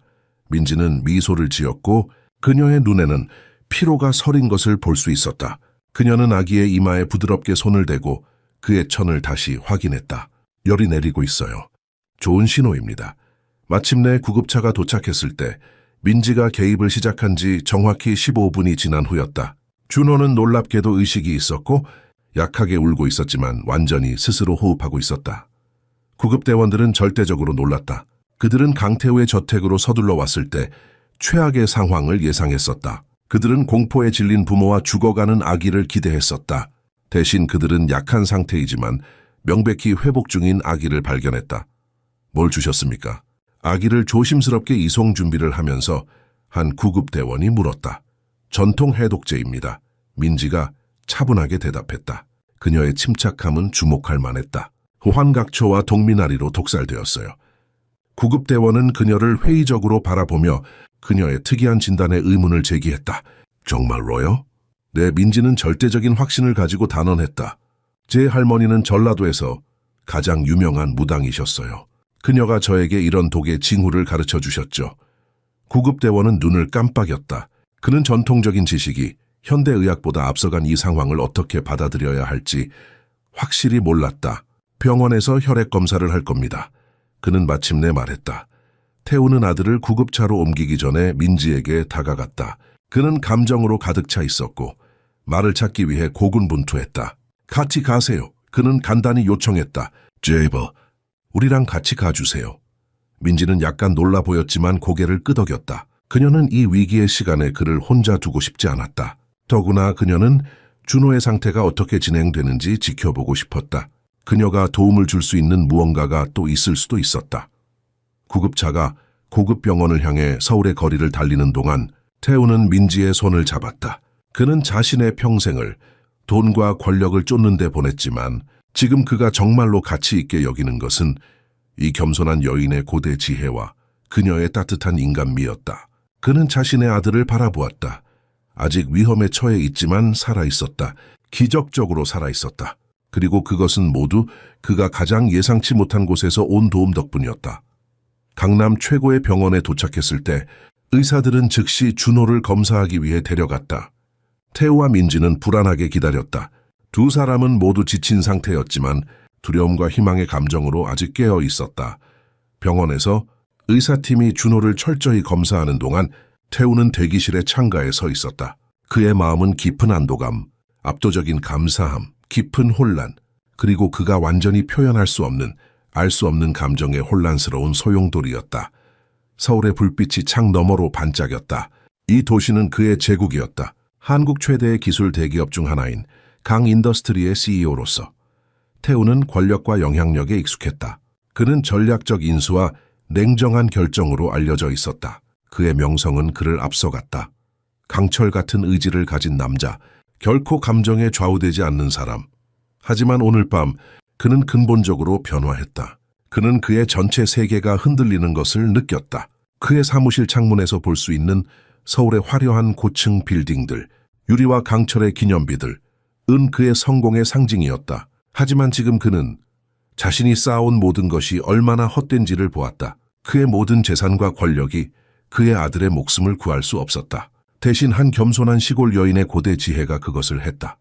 민지는 미소를 지었고 그녀의 눈에는 피로가 서린 것을 볼 수 있었다. 그녀는 아기의 이마에 부드럽게 손을 대고 그의 천을 다시 확인했다. 열이 내리고 있어요. 좋은 신호입니다. 마침내 구급차가 도착했을 때 민지가 개입을 시작한 지 정확히 15분이 지난 후였다. 준호는 놀랍게도 의식이 있었고 약하게 울고 있었지만 완전히 스스로 호흡하고 있었다. 구급대원들은 절대적으로 놀랐다. 그들은 강태우의 저택으로 서둘러 왔을 때 최악의 상황을 예상했었다. 그들은 공포에 질린 부모와 죽어가는 아기를 기대했었다. 대신 그들은 약한 상태이지만 명백히 회복 중인 아기를 발견했다. 뭘 주셨습니까? 아기를 조심스럽게 이송 준비를 하면서 한 구급대원이 물었다. 전통 해독제입니다. 민지가 차분하게 대답했다. 그녀의 침착함은 주목할 만했다. 환각초와 동미나리로 독살되었어요. 구급대원은 그녀를 회의적으로 바라보며 그녀의 특이한 진단에 의문을 제기했다. 정말로요? 네, 민지는 절대적인 확신을 가지고 단언했다. 제 할머니는 전라도에서 가장 유명한 무당이셨어요. 그녀가 저에게 이런 독의 징후를 가르쳐 주셨죠. 구급대원은 눈을 깜빡였다. 그는 전통적인 지식이 현대의학보다 앞서간 이 상황을 어떻게 받아들여야 할지 확실히 몰랐다. 병원에서 혈액 검사를 할 겁니다. 그는 마침내 말했다. 태우는 아들을 구급차로 옮기기 전에 민지에게 다가갔다. 그는 감정으로 가득 차 있었고 말을 찾기 위해 고군분투했다. 같이 가세요. 그는 간단히 요청했다. 제이버, 우리랑 같이 가주세요. 민지는 약간 놀라 보였지만 고개를 끄덕였다. 그녀는 이 위기의 시간에 그를 혼자 두고 싶지 않았다. 더구나 그녀는 준호의 상태가 어떻게 진행되는지 지켜보고 싶었다. 그녀가 도움을 줄 수 있는 무언가가 또 있을 수도 있었다. 구급차가 고급 병원을 향해 서울의 거리를 달리는 동안 태우는 민지의 손을 잡았다. 그는 자신의 평생을 돈과 권력을 쫓는 데 보냈지만 지금 그가 정말로 가치 있게 여기는 것은 이 겸손한 여인의 고대 지혜와 그녀의 따뜻한 인간미였다. 그는 자신의 아들을 바라보았다. 아직 위험에 처해 있지만 살아있었다. 기적적으로 살아있었다. 그리고 그것은 모두 그가 가장 예상치 못한 곳에서 온 도움 덕분이었다. 강남 최고의 병원에 도착했을 때 의사들은 즉시 준호를 검사하기 위해 데려갔다. 태우와 민지는 불안하게 기다렸다. 두 사람은 모두 지친 상태였지만 두려움과 희망의 감정으로 아직 깨어 있었다. 병원에서 의사팀이 준호를 철저히 검사하는 동안 태우는 대기실의 창가에 서 있었다. 그의 마음은 깊은 안도감, 압도적인 감사함, 깊은 혼란, 그리고 그가 완전히 표현할 수 없는, 알 수 없는 감정의 혼란스러운 소용돌이였다. 서울의 불빛이 창 너머로 반짝였다. 이 도시는 그의 제국이었다. 한국 최대의 기술 대기업 중 하나인 강인더스트리의 CEO로서 태우는 권력과 영향력에 익숙했다. 그는 전략적 인수와 냉정한 결정으로 알려져 있었다. 그의 명성은 그를 앞서갔다. 강철 같은 의지를 가진 남자, 결코 감정에 좌우되지 않는 사람. 하지만 오늘 밤 그는 근본적으로 변화했다. 그는 그의 전체 세계가 흔들리는 것을 느꼈다. 그의 사무실 창문에서 볼 수 있는 서울의 화려한 고층 빌딩들, 유리와 강철의 기념비들, 은 그의 성공의 상징이었다. 하지만 지금 그는 자신이 쌓아온 모든 것이 얼마나 헛된지를 보았다. 그의 모든 재산과 권력이 그의 아들의 목숨을 구할 수 없었다. 대신 한 겸손한 시골 여인의 고대 지혜가 그것을 했다.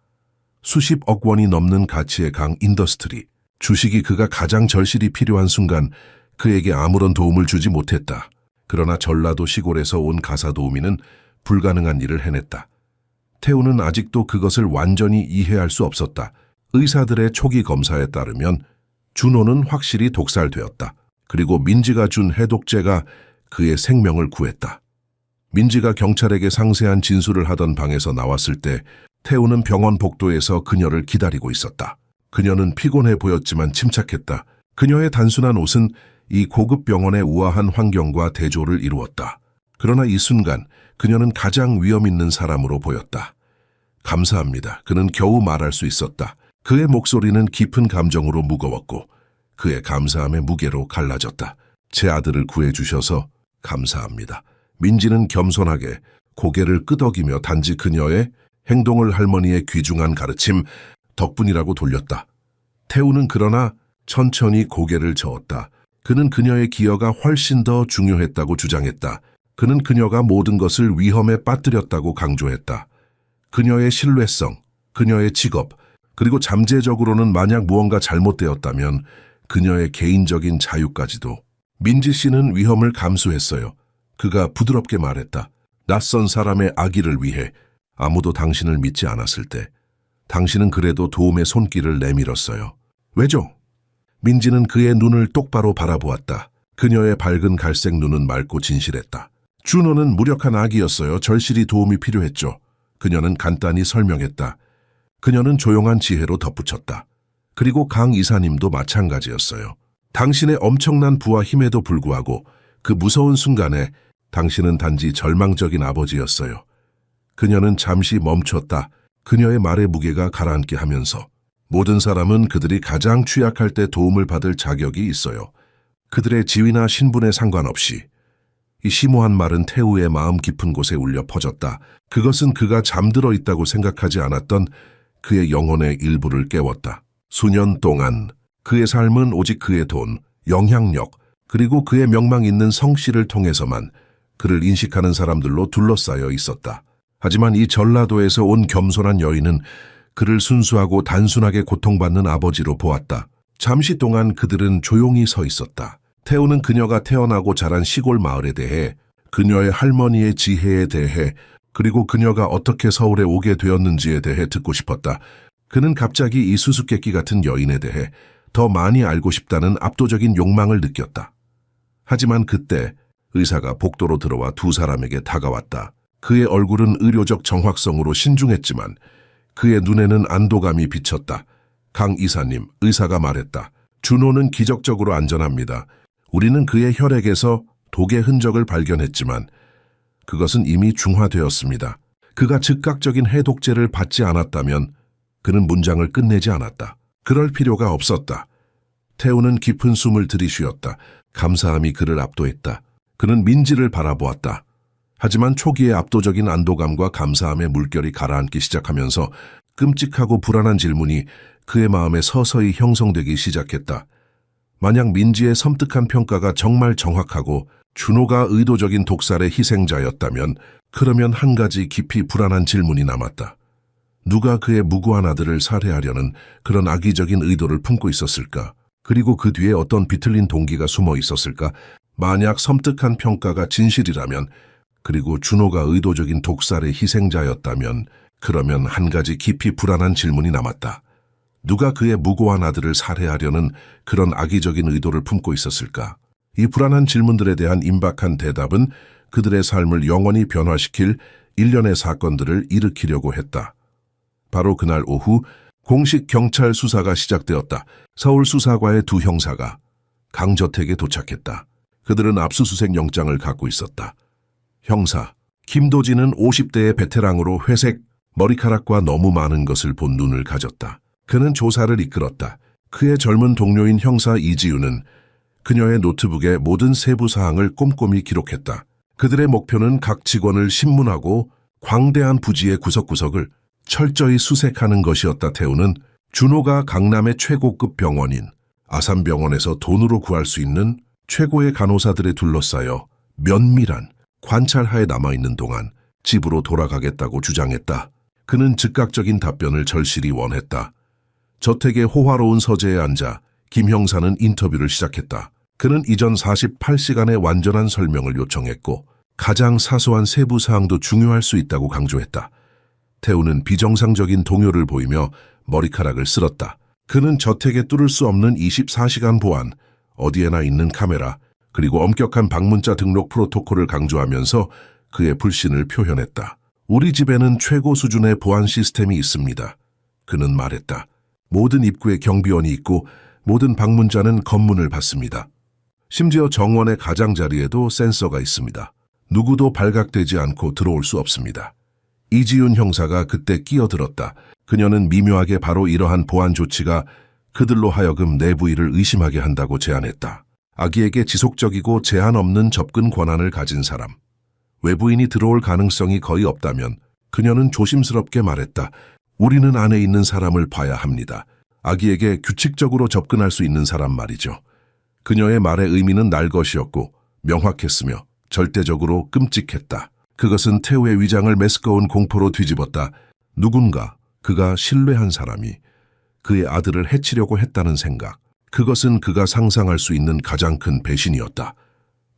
수십억 원이 넘는 가치의 강 인더스트리, 주식이 그가 가장 절실히 필요한 순간 그에게 아무런 도움을 주지 못했다. 그러나 전라도 시골에서 온 가사도우미는 불가능한 일을 해냈다. 태우는 아직도 그것을 완전히 이해할 수 없었다. 의사들의 초기 검사에 따르면 준호는 확실히 독살되었다. 그리고 민지가 준 해독제가 그의 생명을 구했다. 민지가 경찰에게 상세한 진술을 하던 방에서 나왔을 때 태우는 병원 복도에서 그녀를 기다리고 있었다. 그녀는 피곤해 보였지만 침착했다. 그녀의 단순한 옷은 이 고급 병원의 우아한 환경과 대조를 이루었다. 그러나 이 순간 그녀는 가장 위험 있는 사람으로 보였다. 감사합니다. 그는 겨우 말할 수 있었다. 그의 목소리는 깊은 감정으로 무거웠고 그의 감사함의 무게로 갈라졌다. 제 아들을 구해주셔서 감사합니다. 민지는 겸손하게 고개를 끄덕이며 단지 그녀의 행동을 할머니의 귀중한 가르침 덕분이라고 돌렸다. 태우는 그러나 천천히 고개를 저었다. 그는 그녀의 기여가 훨씬 더 중요했다고 주장했다. 그는 그녀가 모든 것을 위험에 빠뜨렸다고 강조했다. 그녀의 신뢰성, 그녀의 직업, 그리고 잠재적으로는 만약 무언가 잘못되었다면 그녀의 개인적인 자유까지도. 민지 씨는 위험을 감수했어요. 그가 부드럽게 말했다. 낯선 사람의 악의를 위해 아무도 당신을 믿지 않았을 때 당신은 그래도 도움의 손길을 내밀었어요. 왜죠? 민지는 그의 눈을 똑바로 바라보았다. 그녀의 밝은 갈색 눈은 맑고 진실했다. 준호는 무력한 악이었어요. 절실히 도움이 필요했죠. 그녀는 간단히 설명했다. 그녀는 조용한 지혜로 덧붙였다. 그리고 강 이사님도 마찬가지였어요. 당신의 엄청난 부와 힘에도 불구하고 그 무서운 순간에 당신은 단지 절망적인 아버지였어요. 그녀는 잠시 멈췄다. 그녀의 말의 무게가 가라앉게 하면서 모든 사람은 그들이 가장 취약할 때 도움을 받을 자격이 있어요. 그들의 지위나 신분에 상관없이. 이 심오한 말은 태우의 마음 깊은 곳에 울려 퍼졌다. 그것은 그가 잠들어 있다고 생각하지 않았던 그의 영혼의 일부를 깨웠다. 수년 동안 그의 삶은 오직 그의 돈, 영향력, 그리고 그의 명망 있는 성씨를 통해서만 그를 인식하는 사람들로 둘러싸여 있었다. 하지만 이 전라도에서 온 겸손한 여인은 그를 순수하고 단순하게 고통받는 아버지로 보았다. 잠시 동안 그들은 조용히 서 있었다. 태우는 그녀가 태어나고 자란 시골 마을에 대해, 그녀의 할머니의 지혜에 대해, 그리고 그녀가 어떻게 서울에 오게 되었는지에 대해 듣고 싶었다. 그는 갑자기 이 수수께끼 같은 여인에 대해 더 많이 알고 싶다는 압도적인 욕망을 느꼈다. 하지만 그때 의사가 복도로 들어와 두 사람에게 다가왔다. 그의 얼굴은 의료적 정확성으로 신중했지만 그의 눈에는 안도감이 비쳤다. 강 이사님, 의사가 말했다. 준호는 기적적으로 안전합니다. 우리는 그의 혈액에서 독의 흔적을 발견했지만 그것은 이미 중화되었습니다. 그가 즉각적인 해독제를 받지 않았다면 그는 문장을 끝내지 않았다. 그럴 필요가 없었다. 태우는 깊은 숨을 들이쉬었다. 감사함이 그를 압도했다. 그는 민지를 바라보았다. 하지만 초기의 압도적인 안도감과 감사함의 물결이 가라앉기 시작하면서 끔찍하고 불안한 질문이 그의 마음에 서서히 형성되기 시작했다. 만약 민지의 섬뜩한 평가가 정말 정확하고 준호가 의도적인 독살의 희생자였다면 그러면 한 가지 깊이 불안한 질문이 남았다. 누가 그의 무고한 아들을 살해하려는 그런 악의적인 의도를 품고 있었을까? 그리고 그 뒤에 어떤 비틀린 동기가 숨어 있었을까? 만약 섬뜩한 평가가 진실이라면, 그리고 준호가 의도적인 독살의 희생자였다면, 그러면 한 가지 깊이 불안한 질문이 남았다. 누가 그의 무고한 아들을 살해하려는 그런 악의적인 의도를 품고 있었을까? 이 불안한 질문들에 대한 임박한 대답은 그들의 삶을 영원히 변화시킬 일련의 사건들을 일으키려고 했다. 바로 그날 오후 공식 경찰 수사가 시작되었다. 서울 수사과의 두 형사가 강저택에 도착했다. 그들은 압수수색 영장을 갖고 있었다. 형사, 김도진은 50대의 베테랑으로 회색 머리카락과 너무 많은 것을 본 눈을 가졌다. 그는 조사를 이끌었다. 그의 젊은 동료인 형사 이지우는 그녀의 노트북에 모든 세부 사항을 꼼꼼히 기록했다. 그들의 목표는 각 직원을 신문하고 광대한 부지의 구석구석을 철저히 수색하는 것이었다. 태우는 준호가 강남의 최고급 병원인 아산병원에서 돈으로 구할 수 있는 최고의 간호사들에 둘러싸여 면밀한 관찰하에 남아있는 동안 집으로 돌아가겠다고 주장했다. 그는 즉각적인 답변을 절실히 원했다. 저택의 호화로운 서재에 앉아 김 형사는 인터뷰를 시작했다. 그는 이전 48시간의 완전한 설명을 요청했고 가장 사소한 세부 사항도 중요할 수 있다고 강조했다. 태우는 비정상적인 동요를 보이며 머리카락을 쓸었다. 그는 저택에 뚫을 수 없는 24시간 보안, 어디에나 있는 카메라, 그리고 엄격한 방문자 등록 프로토콜을 강조하면서 그의 불신을 표현했다. 우리 집에는 최고 수준의 보안 시스템이 있습니다. 그는 말했다. 모든 입구에 경비원이 있고 모든 방문자는 검문을 받습니다. 심지어 정원의 가장자리에도 센서가 있습니다. 누구도 발각되지 않고 들어올 수 없습니다. 이지윤 형사가 그때 끼어들었다. 그녀는 미묘하게 바로 이러한 보안 조치가 그들로 하여금 내부일을 의심하게 한다고 제안했다. 아기에게 지속적이고 제한 없는 접근 권한을 가진 사람. 외부인이 들어올 가능성이 거의 없다면 그녀는 조심스럽게 말했다. 우리는 안에 있는 사람을 봐야 합니다. 아기에게 규칙적으로 접근할 수 있는 사람 말이죠. 그녀의 말의 의미는 날 것이었고 명확했으며 절대적으로 끔찍했다. 그것은 태우의 위장을 메스꺼운 공포로 뒤집었다. 누군가, 그가 신뢰한 사람이 그의 아들을 해치려고 했다는 생각. 그것은 그가 상상할 수 있는 가장 큰 배신이었다.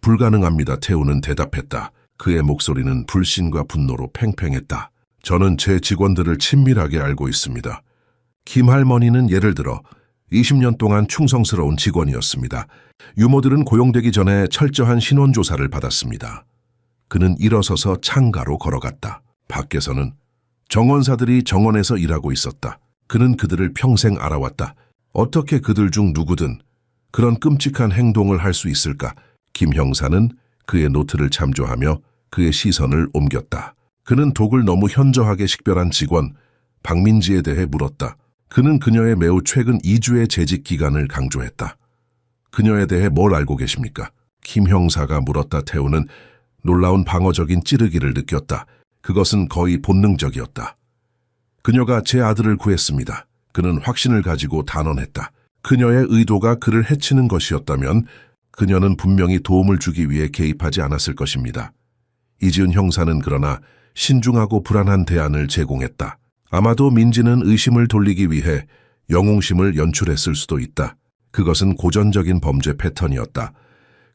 불가능합니다. 태우는 대답했다. 그의 목소리는 불신과 분노로 팽팽했다. 저는 제 직원들을 친밀하게 알고 있습니다. 김 할머니는 예를 들어 20년 동안 충성스러운 직원이었습니다. 유모들은 고용되기 전에 철저한 신원조사를 받았습니다. 그는 일어서서 창가로 걸어갔다. 밖에서는 정원사들이 정원에서 일하고 있었다. 그는 그들을 평생 알아왔다. 어떻게 그들 중 누구든 그런 끔찍한 행동을 할 수 있을까? 김 형사는 그의 노트를 참조하며 그의 시선을 옮겼다. 그는 독을 너무 현저하게 식별한 직원 박민지에 대해 물었다. 그는 그녀의 매우 최근 2주의 재직 기간을 강조했다. 그녀에 대해 뭘 알고 계십니까? 김 형사가 물었다. 태우는 놀라운 방어적인 찌르기를 느꼈다. 그것은 거의 본능적이었다. 그녀가 제 아들을 구했습니다. 그는 확신을 가지고 단언했다. 그녀의 의도가 그를 해치는 것이었다면 그녀는 분명히 도움을 주기 위해 개입하지 않았을 것입니다. 이지은 형사는 그러나 신중하고 불안한 대안을 제공했다. 아마도 민지는 의심을 돌리기 위해 영웅심을 연출했을 수도 있다. 그것은 고전적인 범죄 패턴이었다.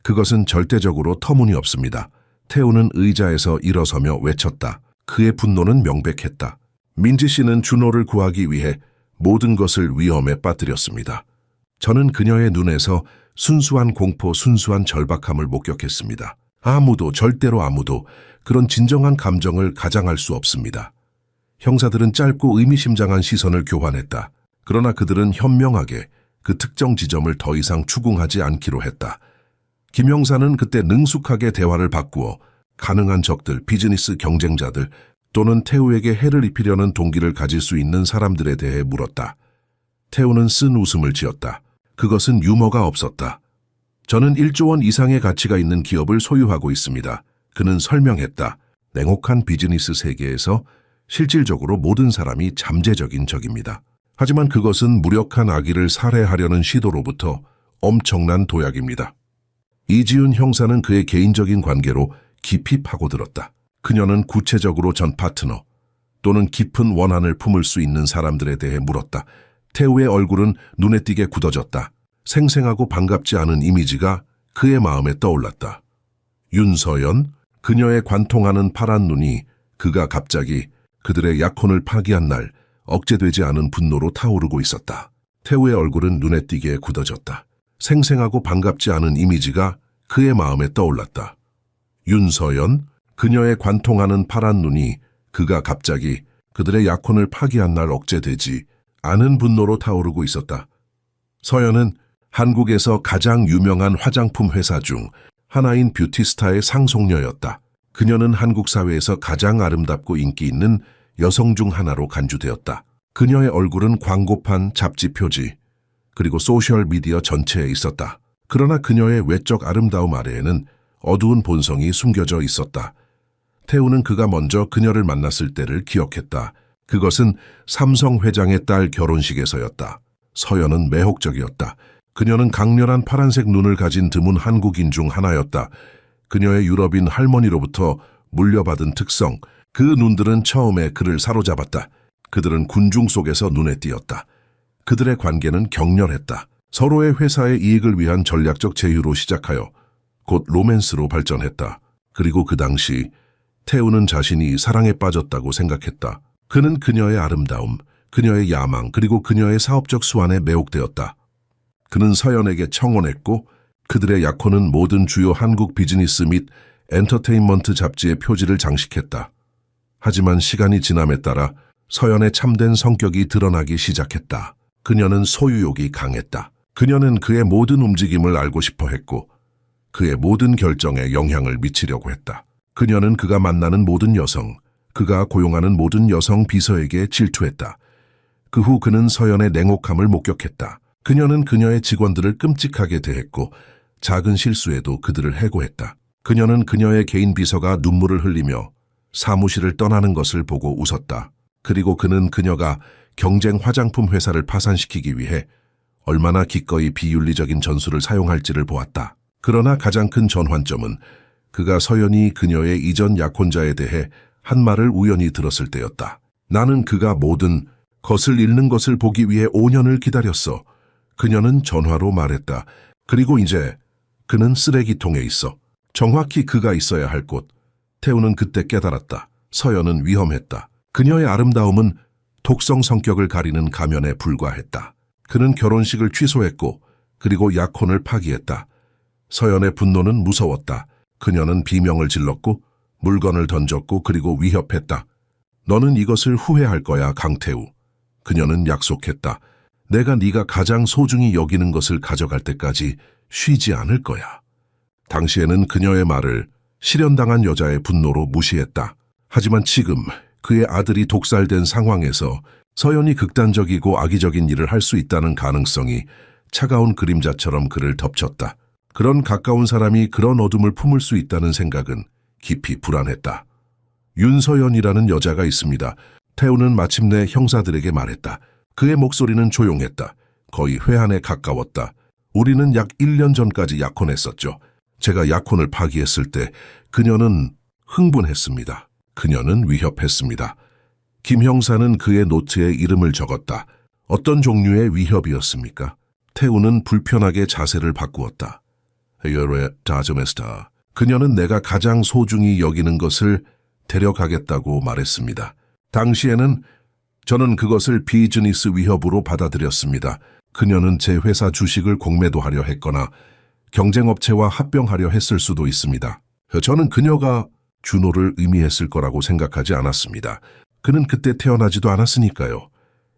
그것은 절대적으로 터무니없습니다. 태우는 의자에서 일어서며 외쳤다. 그의 분노는 명백했다. 민지 씨는 준호를 구하기 위해 모든 것을 위험에 빠뜨렸습니다. 저는 그녀의 눈에서 순수한 공포, 순수한 절박함을 목격했습니다. 아무도, 절대로 아무도 그런 진정한 감정을 가장할 수 없습니다. 형사들은 짧고 의미심장한 시선을 교환했다. 그러나 그들은 현명하게 그 특정 지점을 더 이상 추궁하지 않기로 했다. 김 형사는 그때 능숙하게 대화를 바꾸어 가능한 적들, 비즈니스 경쟁자들 또는 태우에게 해를 입히려는 동기를 가질 수 있는 사람들에 대해 물었다. 태우는 쓴 웃음을 지었다. 그것은 유머가 없었다. 저는 1조 원 이상의 가치가 있는 기업을 소유하고 있습니다. 그는 설명했다. 냉혹한 비즈니스 세계에서 실질적으로 모든 사람이 잠재적인 적입니다. 하지만 그것은 무력한 아기를 살해하려는 시도로부터 엄청난 도약입니다. 이지훈 형사는 그의 개인적인 관계로 깊이 파고들었다. 그녀는 구체적으로 전 파트너 또는 깊은 원한을 품을 수 있는 사람들에 대해 물었다. 태우의 얼굴은 눈에 띄게 굳어졌다. 생생하고 반갑지 않은 이미지가 그의 마음에 떠올랐다. 윤서연, 그녀의 관통하는 파란 눈이 그가 갑자기 그들의 약혼을 파기한 날 억제되지 않은 분노로 타오르고 있었다. 태우의 얼굴은 눈에 띄게 굳어졌다. 생생하고 반갑지 않은 이미지가 그의 마음에 떠올랐다. 윤서연, 그녀의 관통하는 파란 눈이 그가 갑자기 그들의 약혼을 파기한 날 억제되지 않은 분노로 타오르고 있었다. 서연은 한국에서 가장 유명한 화장품 회사 중 하나인 뷰티스타의 상속녀였다. 그녀는 한국 사회에서 가장 아름답고 인기 있는 여성 중 하나로 간주되었다. 그녀의 얼굴은 광고판, 잡지 표지, 그리고 소셜미디어 전체에 있었다. 그러나 그녀의 외적 아름다움 아래에는 어두운 본성이 숨겨져 있었다. 태우는 그가 먼저 그녀를 만났을 때를 기억했다. 그것은 삼성 회장의 딸 결혼식에서였다. 서연은 매혹적이었다. 그녀는 강렬한 파란색 눈을 가진 드문 한국인 중 하나였다. 그녀의 유럽인 할머니로부터 물려받은 특성, 그 눈들은 처음에 그를 사로잡았다. 그들은 군중 속에서 눈에 띄었다. 그들의 관계는 격렬했다. 서로의 회사의 이익을 위한 전략적 제휴로 시작하여 곧 로맨스로 발전했다. 그리고 그 당시 태우는 자신이 사랑에 빠졌다고 생각했다. 그는 그녀의 아름다움, 그녀의 야망, 그리고 그녀의 사업적 수완에 매혹되었다. 그는 서연에게 청혼했고 그들의 약혼은 모든 주요 한국 비즈니스 및 엔터테인먼트 잡지의 표지를 장식했다. 하지만 시간이 지남에 따라 서연의 참된 성격이 드러나기 시작했다. 그녀는 소유욕이 강했다. 그녀는 그의 모든 움직임을 알고 싶어 했고 그의 모든 결정에 영향을 미치려고 했다. 그녀는 그가 만나는 모든 여성, 그가 고용하는 모든 여성 비서에게 질투했다. 그 후 그는 서연의 냉혹함을 목격했다. 그녀는 그녀의 직원들을 끔찍하게 대했고 작은 실수에도 그들을 해고했다. 그녀는 그녀의 개인 비서가 눈물을 흘리며 사무실을 떠나는 것을 보고 웃었다. 그리고 그는 그녀가 경쟁 화장품 회사를 파산시키기 위해 얼마나 기꺼이 비윤리적인 전술을 사용할지를 보았다. 그러나 가장 큰 전환점은 그가 서연이 그녀의 이전 약혼자에 대해 한 말을 우연히 들었을 때였다. 나는 그가 모든 것을 잃는 것을 보기 위해 5년을 기다렸어. 그녀는 전화로 말했다. 그리고 이제 그는 쓰레기통에 있어. 정확히 그가 있어야 할 곳. 태우는 그때 깨달았다. 서연은 위험했다. 그녀의 아름다움은 독성 성격을 가리는 가면에 불과했다. 그는 결혼식을 취소했고 그리고 약혼을 파기했다. 서연의 분노는 무서웠다. 그녀는 비명을 질렀고 물건을 던졌고 그리고 위협했다. 너는 이것을 후회할 거야, 강태우. 그녀는 약속했다. 내가 네가 가장 소중히 여기는 것을 가져갈 때까지 쉬지 않을 거야. 당시에는 그녀의 말을 실현당한 여자의 분노로 무시했다. 하지만 지금 그의 아들이 독살된 상황에서 서연이 극단적이고 악의적인 일을 할 수 있다는 가능성이 차가운 그림자처럼 그를 덮쳤다. 그런 가까운 사람이 그런 어둠을 품을 수 있다는 생각은 깊이 불안했다. 윤서연이라는 여자가 있습니다. 태우는 마침내 형사들에게 말했다. 그의 목소리는 조용했다. 거의 회한에 가까웠다. 우리는 약 1년 전까지 약혼했었죠. 제가 약혼을 파기했을 때 그녀는 흥분했습니다. 그녀는 위협했습니다. 김 형사는 그의 노트에 이름을 적었다. 어떤 종류의 위협이었습니까? 태우는 불편하게 자세를 바꾸었다. 그녀는 내가 가장 소중히 여기는 것을 데려가겠다고 말했습니다. 당시에는 저는 그것을 비즈니스 위협으로 받아들였습니다. 그녀는 제 회사 주식을 공매도 하려 했거나 경쟁업체와 합병하려 했을 수도 있습니다. 저는 그녀가 준호를 의미했을 거라고 생각하지 않았습니다. 그는 그때 태어나지도 않았으니까요.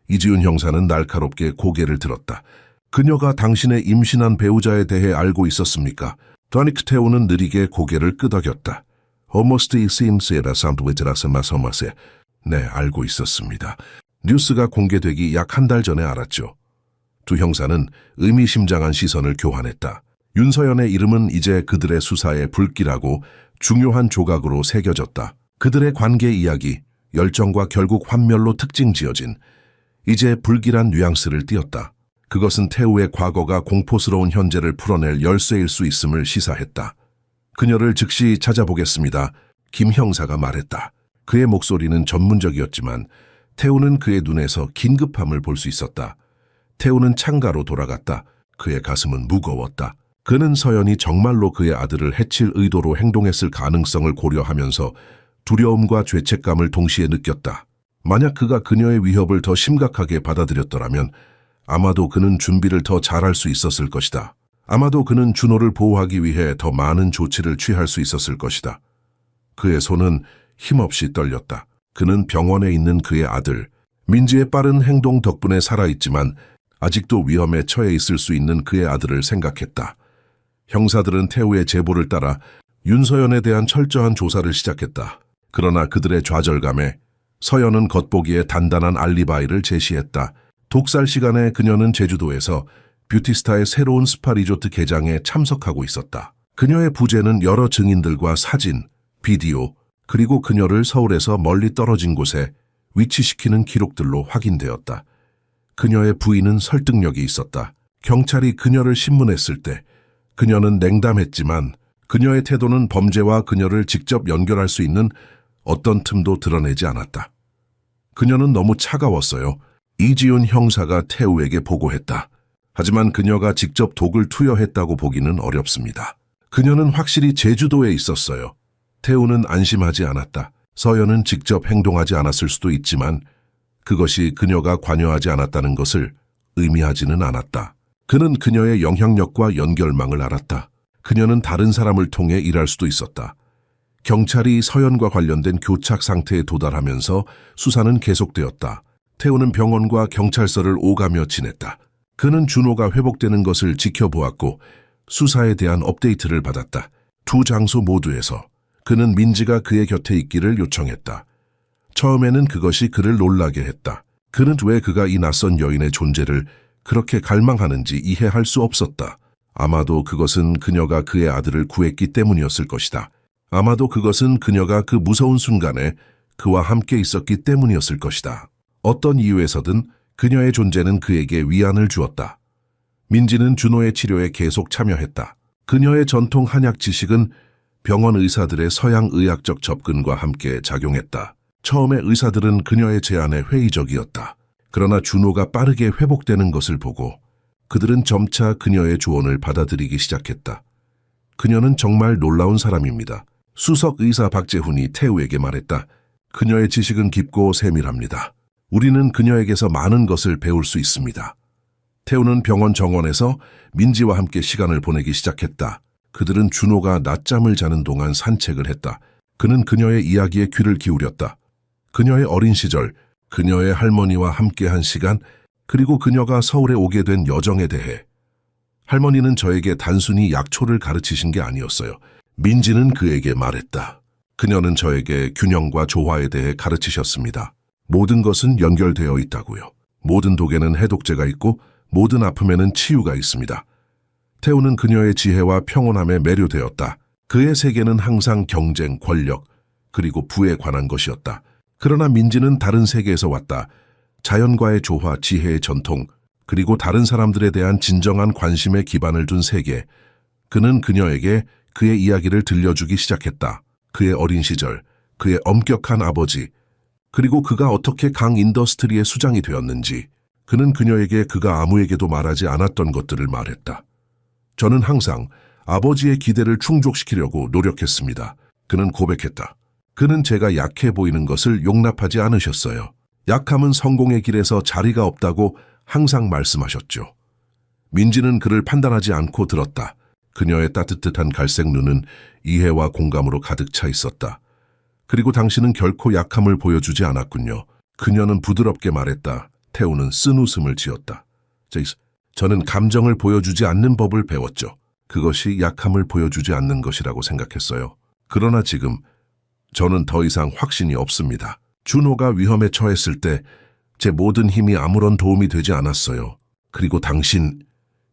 이지훈 형사는 날카롭게 고개를 들었다. 그녀가 당신의 임신한 배우자에 대해 알고 있었습니까? 더니크 태우는 느리게 고개를 끄덕였다. Almost seems it something with 네, 알고 있었습니다. 뉴스가 공개되기 약 한 달 전에 알았죠. 두 형사는 의미심장한 시선을 교환했다. 윤서연의 이름은 이제 그들의 수사의 불길하고 중요한 조각으로 새겨졌다. 그들의 관계 이야기, 열정과 결국 환멸로 특징 지어진 이제 불길한 뉘앙스를 띄었다. 그것은 태우의 과거가 공포스러운 현재를 풀어낼 열쇠일 수 있음을 시사했다. 그녀를 즉시 찾아보겠습니다. 김 형사가 말했다. 그의 목소리는 전문적이었지만 태우는 그의 눈에서 긴급함을 볼 수 있었다. 태우는 창가로 돌아갔다. 그의 가슴은 무거웠다. 그는 서연이 정말로 그의 아들을 해칠 의도로 행동했을 가능성을 고려하면서 두려움과 죄책감을 동시에 느꼈다. 만약 그가 그녀의 위협을 더 심각하게 받아들였더라면 아마도 그는 준비를 더 잘할 수 있었을 것이다. 아마도 그는 준호를 보호하기 위해 더 많은 조치를 취할 수 있었을 것이다. 그의 손은 힘없이 떨렸다. 그는 병원에 있는 그의 아들, 민지의 빠른 행동 덕분에 살아있지만 아직도 위험에 처해 있을 수 있는 그의 아들을 생각했다. 형사들은 태우의 제보를 따라 윤서연에 대한 철저한 조사를 시작했다. 그러나 그들의 좌절감에 서연은 겉보기에 단단한 알리바이를 제시했다. 독살 시간에 그녀는 제주도에서 뷰티스타의 새로운 스파 리조트 개장에 참석하고 있었다. 그녀의 부재는 여러 증인들과 사진, 비디오, 그리고 그녀를 서울에서 멀리 떨어진 곳에 위치시키는 기록들로 확인되었다. 그녀의 부인은 설득력이 있었다. 경찰이 그녀를 신문했을 때 그녀는 냉담했지만 그녀의 태도는 범죄와 그녀를 직접 연결할 수 있는 어떤 틈도 드러내지 않았다. 그녀는 너무 차가웠어요. 이지훈 형사가 태우에게 보고했다. 하지만 그녀가 직접 독을 투여했다고 보기는 어렵습니다. 그녀는 확실히 제주도에 있었어요. 태우는 안심하지 않았다. 서연은 직접 행동하지 않았을 수도 있지만 그것이 그녀가 관여하지 않았다는 것을 의미하지는 않았다. 그는 그녀의 영향력과 연결망을 알았다. 그녀는 다른 사람을 통해 일할 수도 있었다. 경찰이 서연과 관련된 교착 상태에 도달하면서 수사는 계속되었다. 태우는 병원과 경찰서를 오가며 지냈다. 그는 준호가 회복되는 것을 지켜보았고 수사에 대한 업데이트를 받았다. 두 장소 모두에서 그는 민지가 그의 곁에 있기를 요청했다. 처음에는 그것이 그를 놀라게 했다. 그는 왜 그가 이 낯선 여인의 존재를 그렇게 갈망하는지 이해할 수 없었다. 아마도 그것은 그녀가 그의 아들을 구했기 때문이었을 것이다. 아마도 그것은 그녀가 그 무서운 순간에 그와 함께 있었기 때문이었을 것이다. 어떤 이유에서든 그녀의 존재는 그에게 위안을 주었다. 민지는 준호의 치료에 계속 참여했다. 그녀의 전통 한약 지식은 병원 의사들의 서양 의학적 접근과 함께 작용했다. 처음에 의사들은 그녀의 제안에 회의적이었다. 그러나 준호가 빠르게 회복되는 것을 보고 그들은 점차 그녀의 조언을 받아들이기 시작했다. 그녀는 정말 놀라운 사람입니다. 수석 의사 박재훈이 태우에게 말했다. 그녀의 지식은 깊고 세밀합니다. 우리는 그녀에게서 많은 것을 배울 수 있습니다. 태우는 병원 정원에서 민지와 함께 시간을 보내기 시작했다. 그들은 준호가 낮잠을 자는 동안 산책을 했다. 그는 그녀의 이야기에 귀를 기울였다. 그녀의 어린 시절, 그녀의 할머니와 함께한 시간, 그리고 그녀가 서울에 오게 된 여정에 대해. 할머니는 저에게 단순히 약초를 가르치신 게 아니었어요. 민지는 그에게 말했다. 그녀는 저에게 균형과 조화에 대해 가르치셨습니다. 모든 것은 연결되어 있다고요. 모든 독에는 해독제가 있고 모든 아픔에는 치유가 있습니다. 태우는 그녀의 지혜와 평온함에 매료되었다. 그의 세계는 항상 경쟁, 권력, 그리고 부에 관한 것이었다. 그러나 민지는 다른 세계에서 왔다. 자연과의 조화, 지혜의 전통, 그리고 다른 사람들에 대한 진정한 관심에 기반을 둔 세계. 그는 그녀에게 그의 이야기를 들려주기 시작했다. 그의 어린 시절, 그의 엄격한 아버지, 그리고 그가 어떻게 강 인더스트리의 수장이 되었는지. 그는 그녀에게 그가 아무에게도 말하지 않았던 것들을 말했다. 저는 항상 아버지의 기대를 충족시키려고 노력했습니다. 그는 고백했다. 그는 제가 약해 보이는 것을 용납하지 않으셨어요. 약함은 성공의 길에서 자리가 없다고 항상 말씀하셨죠. 민지는 그를 판단하지 않고 들었다. 그녀의 따뜻한 갈색 눈은 이해와 공감으로 가득 차 있었다. 그리고 당신은 결코 약함을 보여주지 않았군요. 그녀는 부드럽게 말했다. 태우는 쓴 웃음을 지었다. 저는 감정을 보여주지 않는 법을 배웠죠. 그것이 약함을 보여주지 않는 것이라고 생각했어요. 그러나 지금 저는 더 이상 확신이 없습니다. 준호가 위험에 처했을 때 제 모든 힘이 아무런 도움이 되지 않았어요. 그리고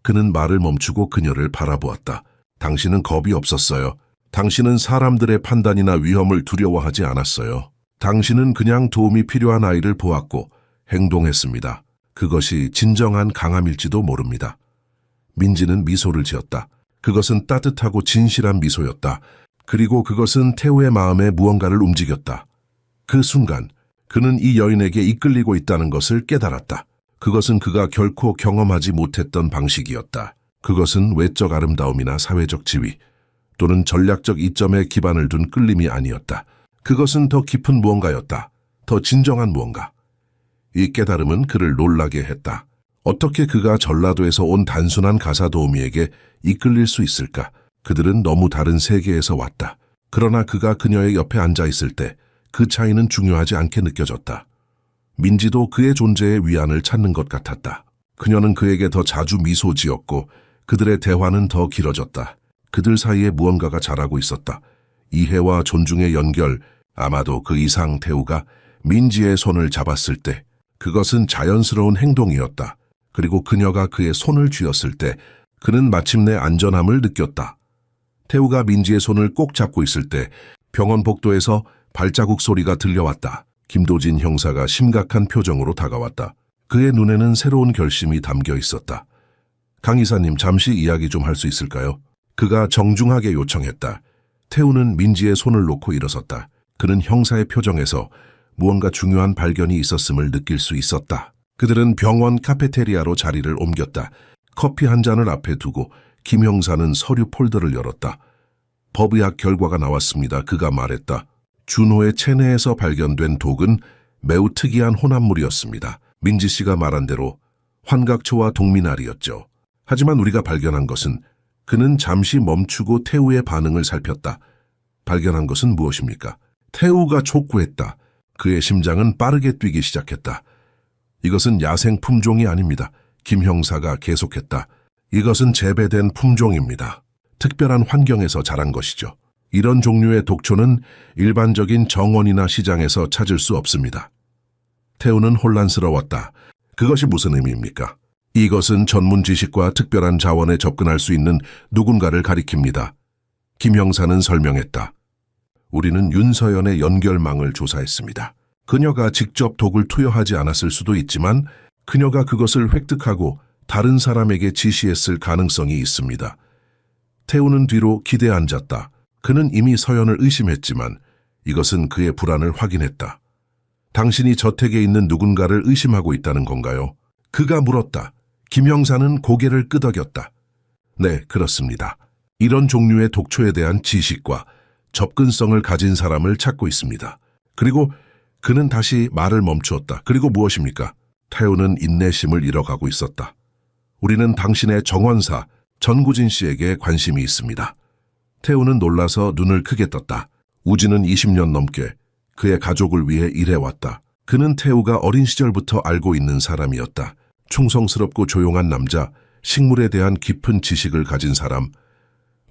그는 말을 멈추고 그녀를 바라보았다. 당신은 겁이 없었어요. 당신은 사람들의 판단이나 위험을 두려워하지 않았어요. 당신은 그냥 도움이 필요한 아이를 보았고 행동했습니다. 그것이 진정한 강함일지도 모릅니다. 민지는 미소를 지었다. 그것은 따뜻하고 진실한 미소였다. 그리고 그것은 태우의 마음에 무언가를 움직였다. 그 순간 그는 이 여인에게 이끌리고 있다는 것을 깨달았다. 그것은 그가 결코 경험하지 못했던 방식이었다. 그것은 외적 아름다움이나 사회적 지위 또는 전략적 이점에 기반을 둔 끌림이 아니었다. 그것은 더 깊은 무언가였다. 더 진정한 무언가. 이 깨달음은 그를 놀라게 했다. 어떻게 그가 전라도에서 온 단순한 가사 도우미에게 이끌릴 수 있을까? 그들은 너무 다른 세계에서 왔다. 그러나 그가 그녀의 옆에 앉아 있을 때 그 차이는 중요하지 않게 느껴졌다. 민지도 그의 존재의 위안을 찾는 것 같았다. 그녀는 그에게 더 자주 미소 지었고 그들의 대화는 더 길어졌다. 그들 사이에 무언가가 자라고 있었다. 이해와 존중의 연결, 아마도 그 이상 태우가 민지의 손을 잡았을 때 그것은 자연스러운 행동이었다. 그리고 그녀가 그의 손을 쥐었을 때 그는 마침내 안전함을 느꼈다. 태우가 민지의 손을 꼭 잡고 있을 때 병원 복도에서 발자국 소리가 들려왔다. 김도진 형사가 심각한 표정으로 다가왔다. 그의 눈에는 새로운 결심이 담겨 있었다. 강 이사님, 잠시 이야기 좀 할 수 있을까요? 그가 정중하게 요청했다. 태우는 민지의 손을 놓고 일어섰다. 그는 형사의 표정에서 무언가 중요한 발견이 있었음을 느낄 수 있었다. 그들은 병원 카페테리아로 자리를 옮겼다. 커피 한 잔을 앞에 두고 김 형사는 서류 폴더를 열었다. 법의학 결과가 나왔습니다. 그가 말했다. 준호의 체내에서 발견된 독은 매우 특이한 혼합물이었습니다. 민지 씨가 말한 대로 환각초와 동미나리였죠. 하지만 우리가 발견한 것은 그는 잠시 멈추고 태우의 반응을 살폈다. 발견한 것은 무엇입니까? 태우가 촉구했다. 그의 심장은 빠르게 뛰기 시작했다. 이것은 야생 품종이 아닙니다. 김 형사가 계속했다. 이것은 재배된 품종입니다. 특별한 환경에서 자란 것이죠. 이런 종류의 독초는 일반적인 정원이나 시장에서 찾을 수 없습니다. 태우는 혼란스러웠다. 그것이 무슨 의미입니까? 이것은 전문 지식과 특별한 자원에 접근할 수 있는 누군가를 가리킵니다. 김 형사는 설명했다. 우리는 윤서연의 연결망을 조사했습니다. 그녀가 직접 독을 투여하지 않았을 수도 있지만 그녀가 그것을 획득하고 다른 사람에게 지시했을 가능성이 있습니다. 태우는 뒤로 기대에 앉았다. 그는 이미 서연을 의심했지만 이것은 그의 불안을 확인했다. 당신이 저택에 있는 누군가를 의심하고 있다는 건가요? 그가 물었다. 김 형사는 고개를 끄덕였다. 네, 그렇습니다. 이런 종류의 독초에 대한 지식과 접근성을 가진 사람을 찾고 있습니다. 그리고 그는 다시 말을 멈추었다. 그리고 무엇입니까? 태우는 인내심을 잃어가고 있었다. 우리는 당신의 정원사 전구진 씨에게 관심이 있습니다. 태우는 놀라서 눈을 크게 떴다. 우진은 20년 넘게 그의 가족을 위해 일해왔다. 그는 태우가 어린 시절부터 알고 있는 사람이었다. 충성스럽고 조용한 남자, 식물에 대한 깊은 지식을 가진 사람.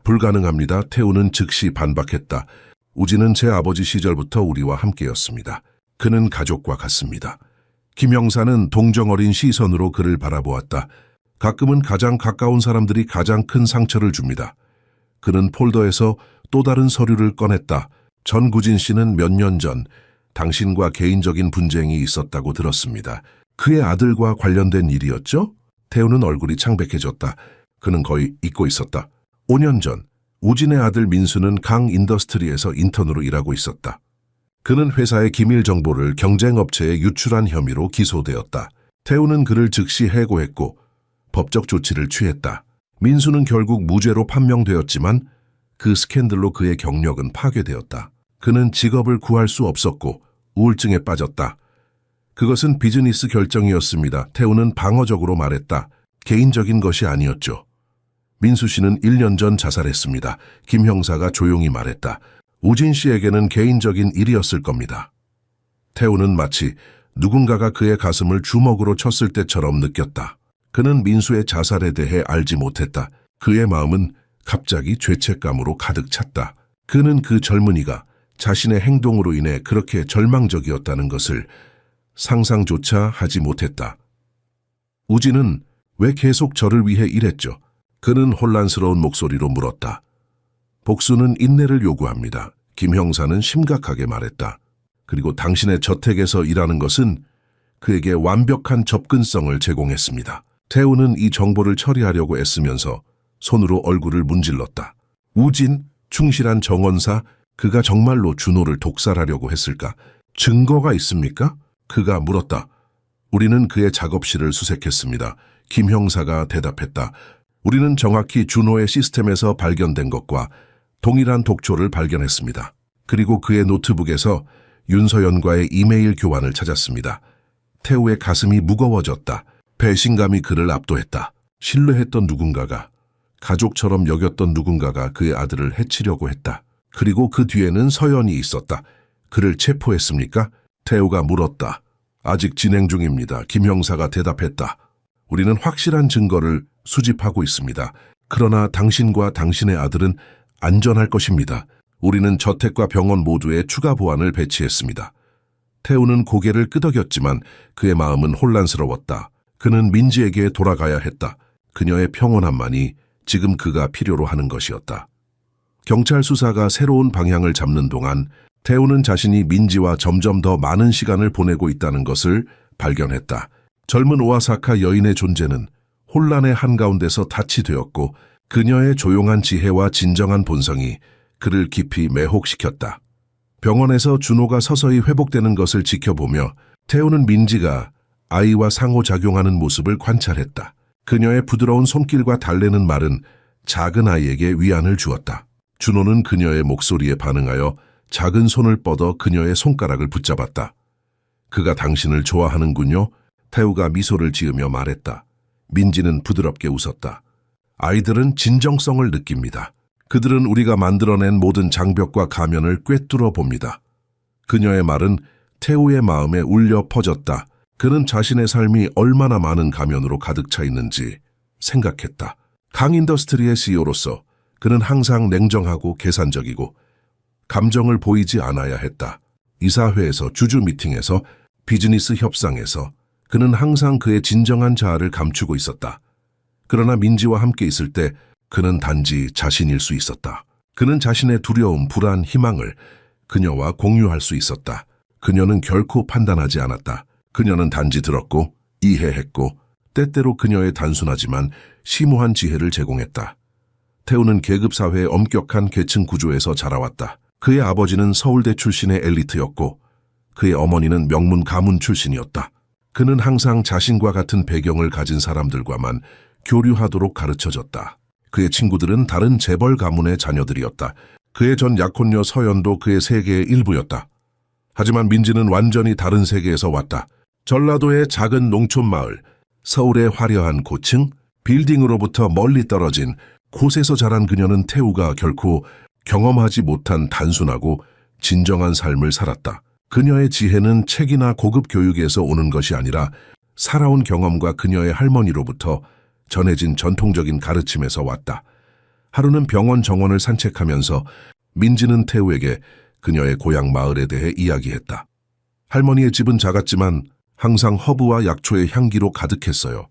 불가능합니다. 태우는 즉시 반박했다. 우진은 제 아버지 시절부터 우리와 함께였습니다. 그는 가족과 같습니다. 김 형사는 동정어린 시선으로 그를 바라보았다. 가끔은 가장 가까운 사람들이 가장 큰 상처를 줍니다. 그는 폴더에서 또 다른 서류를 꺼냈다. 전구진 씨는 몇 년 전 당신과 개인적인 분쟁이 있었다고 들었습니다. 그의 아들과 관련된 일이었죠? 태우는 얼굴이 창백해졌다. 그는 거의 잊고 있었다. 5년 전 우진의 아들 민수는 강 인더스트리에서 인턴으로 일하고 있었다. 그는 회사의 기밀 정보를 경쟁업체에 유출한 혐의로 기소되었다. 태우는 그를 즉시 해고했고 법적 조치를 취했다. 민수는 결국 무죄로 판명되었지만 그 스캔들로 그의 경력은 파괴되었다. 그는 직업을 구할 수 없었고 우울증에 빠졌다. 그것은 비즈니스 결정이었습니다. 태우는 방어적으로 말했다. 개인적인 것이 아니었죠. 민수 씨는 1년 전 자살했습니다. 김 형사가 조용히 말했다. 우진 씨에게는 개인적인 일이었을 겁니다. 태우는 마치 누군가가 그의 가슴을 주먹으로 쳤을 때처럼 느꼈다. 그는 민수의 자살에 대해 알지 못했다. 그의 마음은 갑자기 죄책감으로 가득 찼다. 그는 그 젊은이가 자신의 행동으로 인해 그렇게 절망적이었다는 것을 상상조차 하지 못했다. 우진은 왜 계속 저를 위해 일했죠? 그는 혼란스러운 목소리로 물었다. 복수는 인내를 요구합니다. 김 형사는 심각하게 말했다. 그리고 당신의 저택에서 일하는 것은 그에게 완벽한 접근성을 제공했습니다. 태우는 이 정보를 처리하려고 애쓰면서 손으로 얼굴을 문질렀다. 우진, 충실한 정원사, 그가 정말로 준호를 독살하려고 했을까? 증거가 있습니까? 그가 물었다. 우리는 그의 작업실을 수색했습니다. 김 형사가 대답했다. 우리는 정확히 준호의 시스템에서 발견된 것과 동일한 독초를 발견했습니다. 그리고 그의 노트북에서 윤서연과의 이메일 교환을 찾았습니다. 태우의 가슴이 무거워졌다. 배신감이 그를 압도했다. 신뢰했던 누군가가, 가족처럼 여겼던 누군가가 그의 아들을 해치려고 했다. 그리고 그 뒤에는 서연이 있었다. 그를 체포했습니까? 태우가 물었다. 아직 진행 중입니다. 김 형사가 대답했다. 우리는 확실한 증거를 수집하고 있습니다. 그러나 당신과 당신의 아들은 안전할 것입니다. 우리는 저택과 병원 모두에 추가 보안을 배치했습니다. 태우는 고개를 끄덕였지만 그의 마음은 혼란스러웠다. 그는 민지에게 돌아가야 했다. 그녀의 평온함만이 지금 그가 필요로 하는 것이었다. 경찰 수사가 새로운 방향을 잡는 동안 태우는 자신이 민지와 점점 더 많은 시간을 보내고 있다는 것을 발견했다. 젊은 오아사카 여인의 존재는 혼란의 한가운데서 닻이 되었고 그녀의 조용한 지혜와 진정한 본성이 그를 깊이 매혹시켰다. 병원에서 준호가 서서히 회복되는 것을 지켜보며 태우는 민지가 아이와 상호작용하는 모습을 관찰했다. 그녀의 부드러운 손길과 달래는 말은 작은 아이에게 위안을 주었다. 준호는 그녀의 목소리에 반응하여 작은 손을 뻗어 그녀의 손가락을 붙잡았다. 그가 당신을 좋아하는군요. 태우가 미소를 지으며 말했다. 민지는 부드럽게 웃었다. 아이들은 진정성을 느낍니다. 그들은 우리가 만들어낸 모든 장벽과 가면을 꿰뚫어 봅니다. 그녀의 말은 태우의 마음에 울려 퍼졌다. 그는 자신의 삶이 얼마나 많은 가면으로 가득 차 있는지 생각했다. 강인더스트리의 CEO로서 그는 항상 냉정하고 계산적이고 감정을 보이지 않아야 했다. 이사회에서, 주주 미팅에서, 비즈니스 협상에서 그는 항상 그의 진정한 자아를 감추고 있었다. 그러나 민지와 함께 있을 때 그는 단지 자신일 수 있었다. 그는 자신의 두려움, 불안, 희망을 그녀와 공유할 수 있었다. 그녀는 결코 판단하지 않았다. 그녀는 단지 들었고 이해했고 때때로 그녀의 단순하지만 심오한 지혜를 제공했다. 태우는 계급사회의 엄격한 계층 구조에서 자라왔다. 그의 아버지는 서울대 출신의 엘리트였고 그의 어머니는 명문 가문 출신이었다. 그는 항상 자신과 같은 배경을 가진 사람들과만 교류하도록 가르쳐졌다. 그의 친구들은 다른 재벌 가문의 자녀들이었다. 그의 전 약혼녀 서연도 그의 세계의 일부였다. 하지만 민지는 완전히 다른 세계에서 왔다. 전라도의 작은 농촌 마을, 서울의 화려한 고층, 빌딩으로부터 멀리 떨어진 곳에서 자란 그녀는 태우가 결코 경험하지 못한 단순하고 진정한 삶을 살았다. 그녀의 지혜는 책이나 고급 교육에서 오는 것이 아니라 살아온 경험과 그녀의 할머니로부터 전해진 전통적인 가르침에서 왔다. 하루는 병원 정원을 산책하면서 민지는 태우에게 그녀의 고향 마을에 대해 이야기했다. 할머니의 집은 작았지만 항상 허브와 약초의 향기로 가득했어요.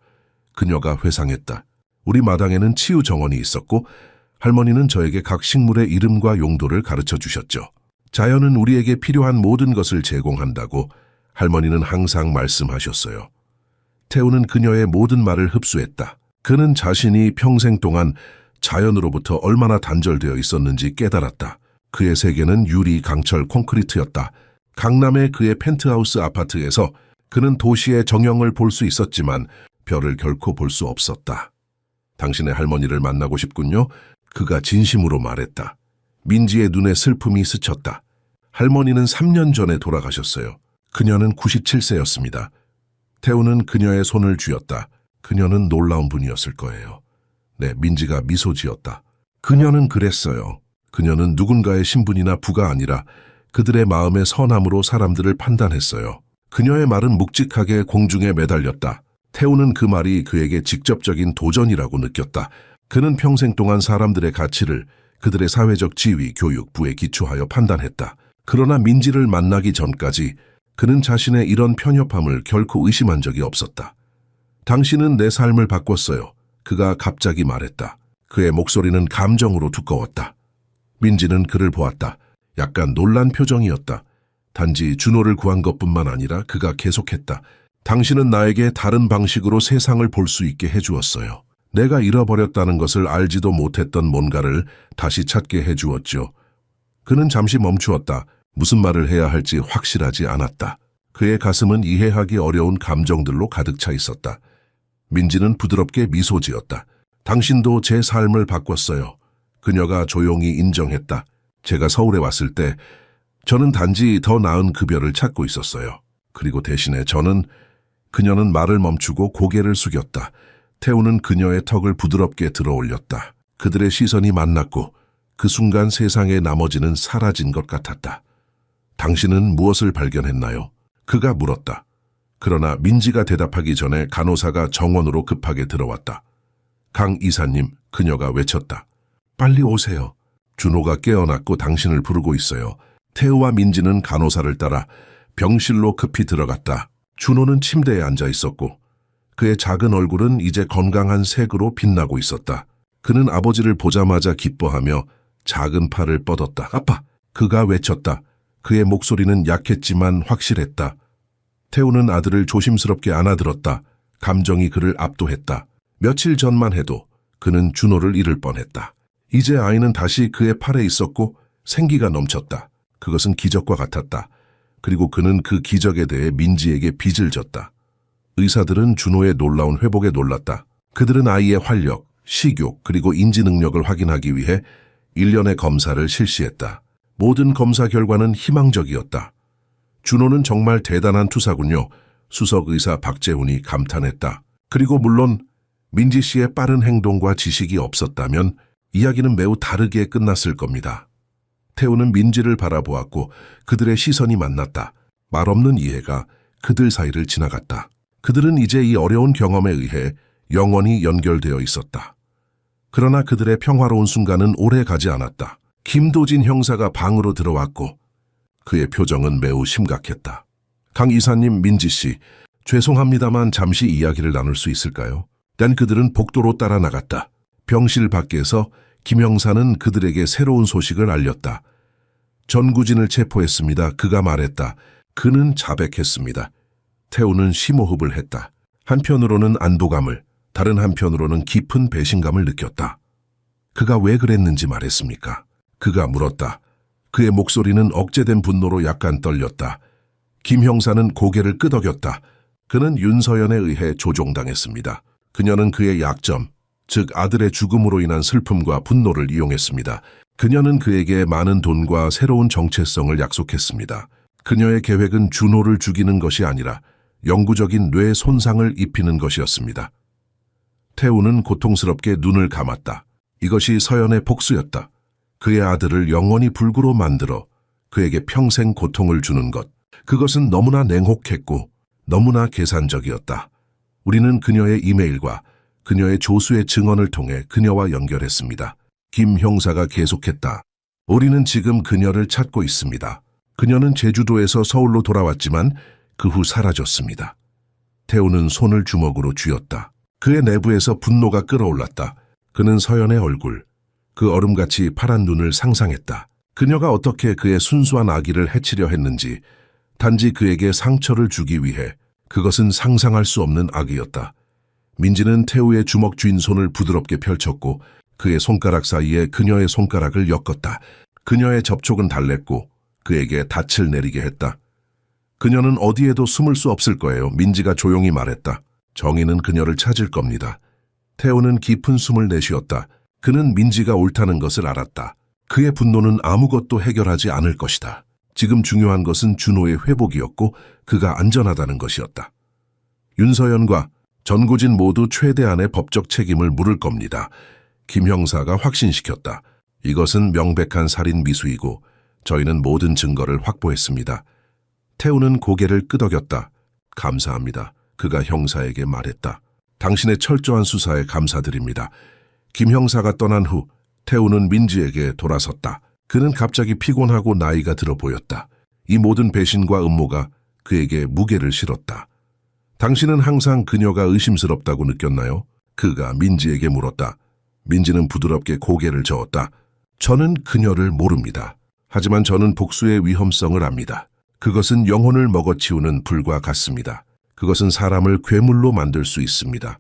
그녀가 회상했다. 우리 마당에는 치유 정원이 있었고 할머니는 저에게 각 식물의 이름과 용도를 가르쳐 주셨죠. 자연은 우리에게 필요한 모든 것을 제공한다고 할머니는 항상 말씀하셨어요. 태우는 그녀의 모든 말을 흡수했다. 그는 자신이 평생 동안 자연으로부터 얼마나 단절되어 있었는지 깨달았다. 그의 세계는 유리, 강철, 콘크리트였다. 강남의 그의 펜트하우스 아파트에서 그는 도시의 정형을 볼 수 있었지만 별을 결코 볼 수 없었다. 당신의 할머니를 만나고 싶군요. 그가 진심으로 말했다. 민지의 눈에 슬픔이 스쳤다. 할머니는 3년 전에 돌아가셨어요. 그녀는 97세였습니다. 태우는 그녀의 손을 쥐었다. 그녀는 놀라운 분이었을 거예요. 네, 민지가 미소 지었다. 그녀는 그랬어요. 그녀는 누군가의 신분이나 부가 아니라 그들의 마음의 선함으로 사람들을 판단했어요. 그녀의 말은 묵직하게 공중에 매달렸다. 태우는 그 말이 그에게 직접적인 도전이라고 느꼈다. 그는 평생 동안 사람들의 가치를 그들의 사회적 지위, 교육, 부에 기초하여 판단했다. 그러나 민지를 만나기 전까지 그는 자신의 이런 편협함을 결코 의심한 적이 없었다. 당신은 내 삶을 바꿨어요. 그가 갑자기 말했다. 그의 목소리는 감정으로 두꺼웠다. 민지는 그를 보았다. 약간 놀란 표정이었다. 단지 준호를 구한 것뿐만 아니라 그가 계속했다. 당신은 나에게 다른 방식으로 세상을 볼 수 있게 해주었어요. 내가 잃어버렸다는 것을 알지도 못했던 뭔가를 다시 찾게 해주었죠. 그는 잠시 멈추었다. 무슨 말을 해야 할지 확실하지 않았다. 그의 가슴은 이해하기 어려운 감정들로 가득 차 있었다. 민지는 부드럽게 미소 지었다. 당신도 제 삶을 바꿨어요. 그녀가 조용히 인정했다. 제가 서울에 왔을 때 저는 단지 더 나은 급여를 찾고 있었어요. 그리고 대신에 그녀는 말을 멈추고 고개를 숙였다. 태우는 그녀의 턱을 부드럽게 들어올렸다. 그들의 시선이 만났고 그 순간 세상의 나머지는 사라진 것 같았다. 당신은 무엇을 발견했나요? 그가 물었다. 그러나 민지가 대답하기 전에 간호사가 정원으로 급하게 들어왔다. 강 이사님, 그녀가 외쳤다. 빨리 오세요. 준호가 깨어났고 당신을 부르고 있어요. 태우와 민지는 간호사를 따라 병실로 급히 들어갔다. 준호는 침대에 앉아 있었고 그의 작은 얼굴은 이제 건강한 색으로 빛나고 있었다. 그는 아버지를 보자마자 기뻐하며 작은 팔을 뻗었다. 아빠! 그가 외쳤다. 그의 목소리는 약했지만 확실했다. 태우는 아들을 조심스럽게 안아들었다. 감정이 그를 압도했다. 며칠 전만 해도 그는 준호를 잃을 뻔했다. 이제 아이는 다시 그의 팔에 있었고 생기가 넘쳤다. 그것은 기적과 같았다. 그리고 그는 그 기적에 대해 민지에게 빚을 졌다. 의사들은 준호의 놀라운 회복에 놀랐다. 그들은 아이의 활력, 식욕, 그리고 인지 능력을 확인하기 위해 일련의 검사를 실시했다. 모든 검사 결과는 희망적이었다. 준호는 정말 대단한 투사군요. 수석의사 박재훈이 감탄했다. 그리고 물론 민지 씨의 빠른 행동과 지식이 없었다면 이야기는 매우 다르게 끝났을 겁니다. 태우는 민지를 바라보았고 그들의 시선이 만났다. 말없는 이해가 그들 사이를 지나갔다. 그들은 이제 이 어려운 경험에 의해 영원히 연결되어 있었다. 그러나 그들의 평화로운 순간은 오래 가지 않았다. 김도진 형사가 방으로 들어왔고 그의 표정은 매우 심각했다. 강 이사님, 민지 씨, 죄송합니다만 잠시 이야기를 나눌 수 있을까요? 난 그들은 복도로 따라 나갔다. 병실 밖에서 김 형사는 그들에게 새로운 소식을 알렸다. 전구진을 체포했습니다. 그가 말했다. 그는 자백했습니다. 태우는 심호흡을 했다. 한편으로는 안도감을, 다른 한편으로는 깊은 배신감을 느꼈다. 그가 왜 그랬는지 말했습니까? 그가 물었다. 그의 목소리는 억제된 분노로 약간 떨렸다. 김 형사는 고개를 끄덕였다. 그는 윤서연에 의해 조종당했습니다. 그녀는 그의 약점, 즉 아들의 죽음으로 인한 슬픔과 분노를 이용했습니다. 그녀는 그에게 많은 돈과 새로운 정체성을 약속했습니다. 그녀의 계획은 준호를 죽이는 것이 아니라 영구적인 뇌 손상을 입히는 것이었습니다. 태우는 고통스럽게 눈을 감았다. 이것이 서연의 복수였다. 그의 아들을 영원히 불구로 만들어 그에게 평생 고통을 주는 것. 그것은 너무나 냉혹했고 너무나 계산적이었다. 우리는 그녀의 이메일과 그녀의 조수의 증언을 통해 그녀와 연결했습니다. 김 형사가 계속했다. 우리는 지금 그녀를 찾고 있습니다. 그녀는 제주도에서 서울로 돌아왔지만 그 후 사라졌습니다. 태우는 손을 주먹으로 쥐었다. 그의 내부에서 분노가 끓어올랐다. 그는 서연의 얼굴, 그 얼음같이 파란 눈을 상상했다. 그녀가 어떻게 그의 순수한 아기를 해치려 했는지, 단지 그에게 상처를 주기 위해. 그것은 상상할 수 없는 악이었다. 민지는 태우의 주먹 쥔 손을 부드럽게 펼쳤고 그의 손가락 사이에 그녀의 손가락을 엮었다. 그녀의 접촉은 달랬고 그에게 닻을 내리게 했다. 그녀는 어디에도 숨을 수 없을 거예요. 민지가 조용히 말했다. 정의는 그녀를 찾을 겁니다. 태우는 깊은 숨을 내쉬었다. 그는 민지가 옳다는 것을 알았다. 그의 분노는 아무것도 해결하지 않을 것이다. 지금 중요한 것은 준호의 회복이었고 그가 안전하다는 것이었다. 윤서연과 전구진 모두 최대한의 법적 책임을 물을 겁니다. 김 형사가 확신시켰다. 이것은 명백한 살인 미수이고 저희는 모든 증거를 확보했습니다. 태우는 고개를 끄덕였다. 감사합니다. 그가 형사에게 말했다. 당신의 철저한 수사에 감사드립니다. 김 형사가 떠난 후 태우는 민지에게 돌아섰다. 그는 갑자기 피곤하고 나이가 들어 보였다. 이 모든 배신과 음모가 그에게 무게를 실었다. 당신은 항상 그녀가 의심스럽다고 느꼈나요? 그가 민지에게 물었다. 민지는 부드럽게 고개를 저었다. 저는 그녀를 모릅니다. 하지만 저는 복수의 위험성을 압니다. 그것은 영혼을 먹어치우는 불과 같습니다. 그것은 사람을 괴물로 만들 수 있습니다.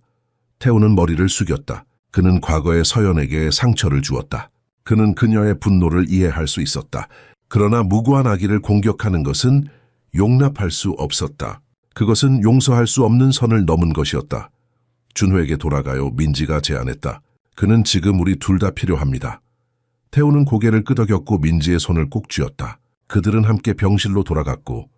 태우는 머리를 숙였다. 그는 과거의 서연에게 상처를 주었다. 그는 그녀의 분노를 이해할 수 있었다. 그러나 무고한 아기를 공격하는 것은 용납할 수 없었다. 그것은 용서할 수 없는 선을 넘은 것이었다. 준호에게 돌아가요. 민지가 제안했다. 그는 지금 우리 둘 다 필요합니다. 태우는 고개를 끄덕였고 민지의 손을 꼭 쥐었다. 그들은 함께 병실로 돌아갔고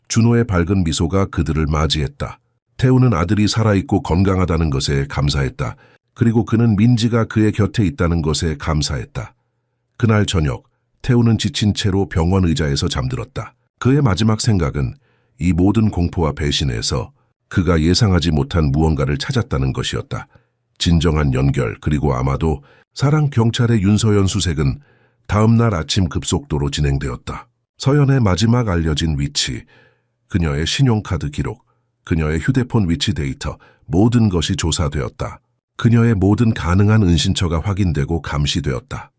준호의 밝은 미소가 그들을 맞이했다. 태우는 아들이 살아있고 건강하다는 것에 감사했다. 그리고 그는 민지가 그의 곁에 있다는 것에 감사했다. 그날 저녁 태우는 지친 채로 병원 의자에서 잠들었다. 그의 마지막 생각은 이 모든 공포와 배신에서 그가 예상하지 못한 무언가를 찾았다는 것이었다. 진정한 연결, 그리고 아마도 사랑 경찰의 윤서연 수색은 다음 날 아침 급속도로 진행되었다. 서연의 마지막 알려진 위치, 그녀의 신용카드 기록, 그녀의 휴대폰 위치 데이터, 모든 것이 조사되었다. 그녀의 모든 가능한 은신처가 확인되고 감시되었다.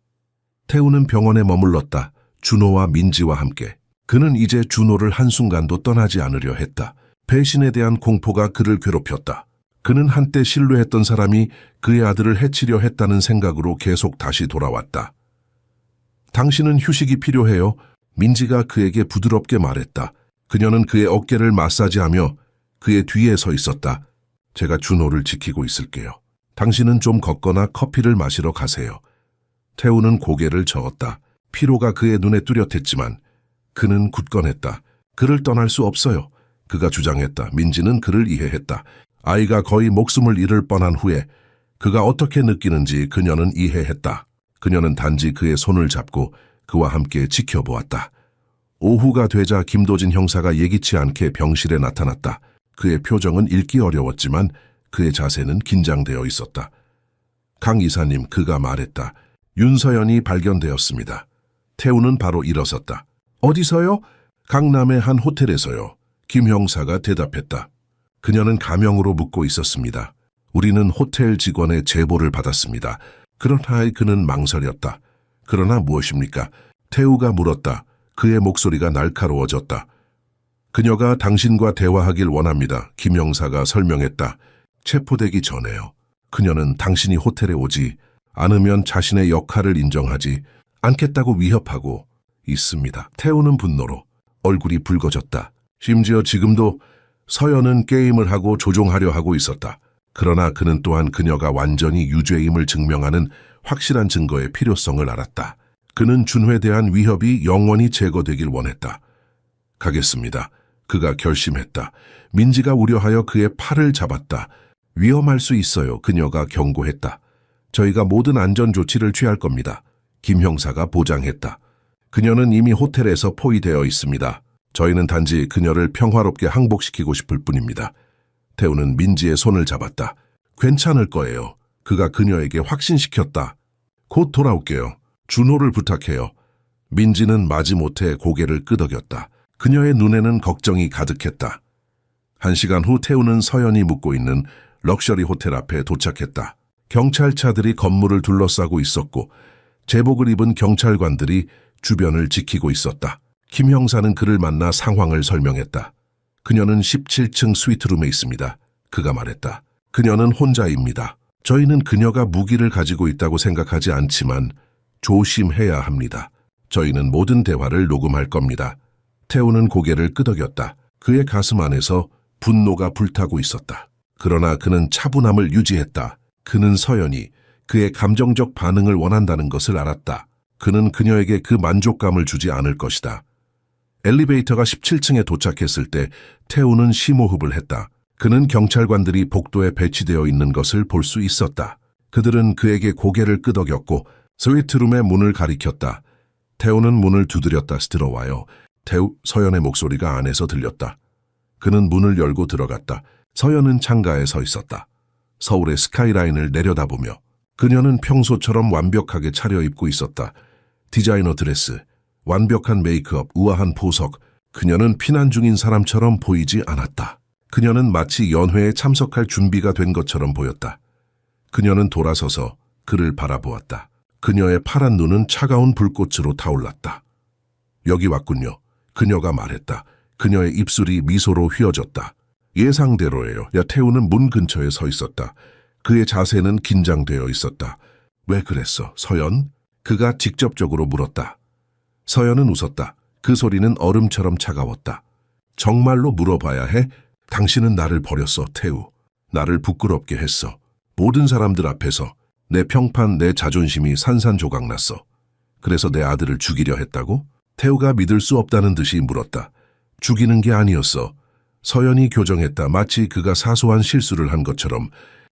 태우는 병원에 머물렀다. 준호와 민지와 함께. 그는 이제 준호를 한순간도 떠나지 않으려 했다. 배신에 대한 공포가 그를 괴롭혔다. 그는 한때 신뢰했던 사람이 그의 아들을 해치려 했다는 생각으로 계속 다시 돌아왔다. 당신은 휴식이 필요해요. 민지가 그에게 부드럽게 말했다. 그녀는 그의 어깨를 마사지하며 그의 뒤에 서 있었다. 제가 준호를 지키고 있을게요. 당신은 좀 걷거나 커피를 마시러 가세요. 태우는 고개를 저었다. 피로가 그의 눈에 뚜렷했지만 그는 굳건했다. 그를 떠날 수 없어요. 그가 주장했다. 민지는 그를 이해했다. 아이가 거의 목숨을 잃을 뻔한 후에 그가 어떻게 느끼는지 그녀는 이해했다. 그녀는 단지 그의 손을 잡고 그와 함께 지켜보았다. 오후가 되자 김도진 형사가 예기치 않게 병실에 나타났다. 그의 표정은 읽기 어려웠지만 그의 자세는 긴장되어 있었다. 강 이사님, 그가 말했다. 윤서연이 발견되었습니다. 태우는 바로 일어섰다. 어디서요? 강남의 한 호텔에서요. 김 형사가 대답했다. 그녀는 가명으로 묻고 있었습니다. 우리는 호텔 직원의 제보를 받았습니다. 그러나 그는 망설였다. 그러나 무엇입니까? 태우가 물었다. 그의 목소리가 날카로워졌다. 그녀가 당신과 대화하길 원합니다. 김 형사가 설명했다. 체포되기 전에요. 그녀는 당신이 호텔에 오지 않으면 자신의 역할을 인정하지 않겠다고 위협하고 있습니다. 태우는 분노로 얼굴이 붉어졌다. 심지어 지금도 서연은 게임을 하고 조종하려 하고 있었다. 그러나 그는 또한 그녀가 완전히 유죄임을 증명하는 확실한 증거의 필요성을 알았다. 그는 준호에 대한 위협이 영원히 제거되길 원했다. 가겠습니다. 그가 결심했다. 민지가 우려하여 그의 팔을 잡았다. 위험할 수 있어요. 그녀가 경고했다. 저희가 모든 안전 조치를 취할 겁니다. 김 형사가 보장했다. 그녀는 이미 호텔에서 포위되어 있습니다. 저희는 단지 그녀를 평화롭게 항복시키고 싶을 뿐입니다. 태우는 민지의 손을 잡았다. 괜찮을 거예요. 그가 그녀에게 확신시켰다. 곧 돌아올게요. 준호를 부탁해요. 민지는 마지못해 고개를 끄덕였다. 그녀의 눈에는 걱정이 가득했다. 1시간 후 태우는 서연이 묵고 있는 럭셔리 호텔 앞에 도착했다. 경찰차들이 건물을 둘러싸고 있었고 제복을 입은 경찰관들이 주변을 지키고 있었다. 김 형사는 그를 만나 상황을 설명했다. 그녀는 17층 스위트룸에 있습니다. 그가 말했다. 그녀는 혼자입니다. 저희는 그녀가 무기를 가지고 있다고 생각하지 않지만 조심해야 합니다. 저희는 모든 대화를 녹음할 겁니다. 태우는 고개를 끄덕였다. 그의 가슴 안에서 분노가 불타고 있었다. 그러나 그는 차분함을 유지했다. 그는 서연이 그의 감정적 반응을 원한다는 것을 알았다. 그는 그녀에게 그 만족감을 주지 않을 것이다. 엘리베이터가 17층에 도착했을 때 태우는 심호흡을 했다. 그는 경찰관들이 복도에 배치되어 있는 것을 볼 수 있었다. 그들은 그에게 고개를 끄덕였고 스위트룸의 문을 가리켰다. 태우는 문을 두드렸다. 들어와요. 태우, 서연의 목소리가 안에서 들렸다. 그는 문을 열고 들어갔다. 서연은 창가에 서 있었다. 서울의 스카이라인을 내려다보며 그녀는 평소처럼 완벽하게 차려입고 있었다. 디자이너 드레스, 완벽한 메이크업, 우아한 보석. 그녀는 피난 중인 사람처럼 보이지 않았다. 그녀는 마치 연회에 참석할 준비가 된 것처럼 보였다. 그녀는 돌아서서 그를 바라보았다. 그녀의 파란 눈은 차가운 불꽃으로 타올랐다. 여기 왔군요. 그녀가 말했다. 그녀의 입술이 미소로 휘어졌다. 예상대로예요. 태우는 문 근처에 서 있었다. 그의 자세는 긴장되어 있었다. 왜 그랬어, 서연? 그가 직접적으로 물었다. 서연은 웃었다. 그 소리는 얼음처럼 차가웠다. 정말로 물어봐야 해? 당신은 나를 버렸어, 태우. 나를 부끄럽게 했어. 모든 사람들 앞에서 내 평판, 내 자존심이 산산조각났어. 그래서 내 아들을 죽이려 했다고? 태우가 믿을 수 없다는 듯이 물었다. 죽이는 게 아니었어. 서연이 교정했다. 마치 그가 사소한 실수를 한 것처럼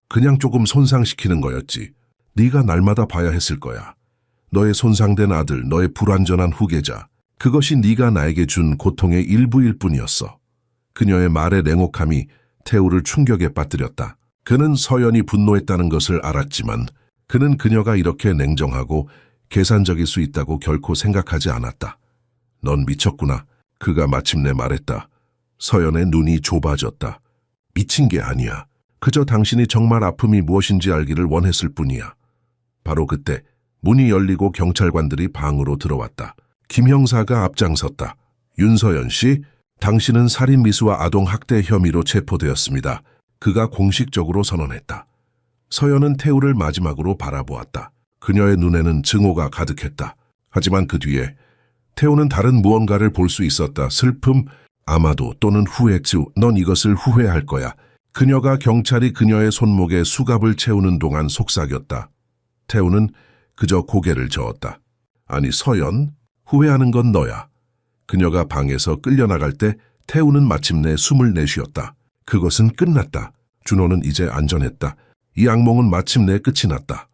그냥 조금 손상시키는 거였지. 네가 날마다 봐야 했을 거야. 너의 손상된 아들, 너의 불완전한 후계자. 그것이 네가 나에게 준 고통의 일부일 뿐이었어. 그녀의 말의 냉혹함이 태우를 충격에 빠뜨렸다. 그는 서연이 분노했다는 것을 알았지만 그는 그녀가 이렇게 냉정하고 계산적일 수 있다고 결코 생각하지 않았다. 넌 미쳤구나. 그가 마침내 말했다. 서연의 눈이 좁아졌다. 미친 게 아니야. 그저 당신이 정말 아픔이 무엇인지 알기를 원했을 뿐이야. 바로 그때 문이 열리고 경찰관들이 방으로 들어왔다. 김 형사가 앞장섰다. 윤서연 씨, 당신은 살인미수와 아동학대 혐의로 체포되었습니다. 그가 공식적으로 선언했다. 서연은 태우를 마지막으로 바라보았다. 그녀의 눈에는 증오가 가득했다. 하지만 그 뒤에 태우는 다른 무언가를 볼 수 있었다. 슬픔, 아마도 또는 후회. 넌 이것을 후회할 거야. 그녀가 경찰이 그녀의 손목에 수갑을 채우는 동안 속삭였다. 태우는 그저 고개를 저었다. 아니, 서연, 후회하는 건 너야. 그녀가 방에서 끌려나갈 때 태우는 마침내 숨을 내쉬었다. 그것은 끝났다. 준호는 이제 안전했다. 이 악몽은 마침내 끝이 났다.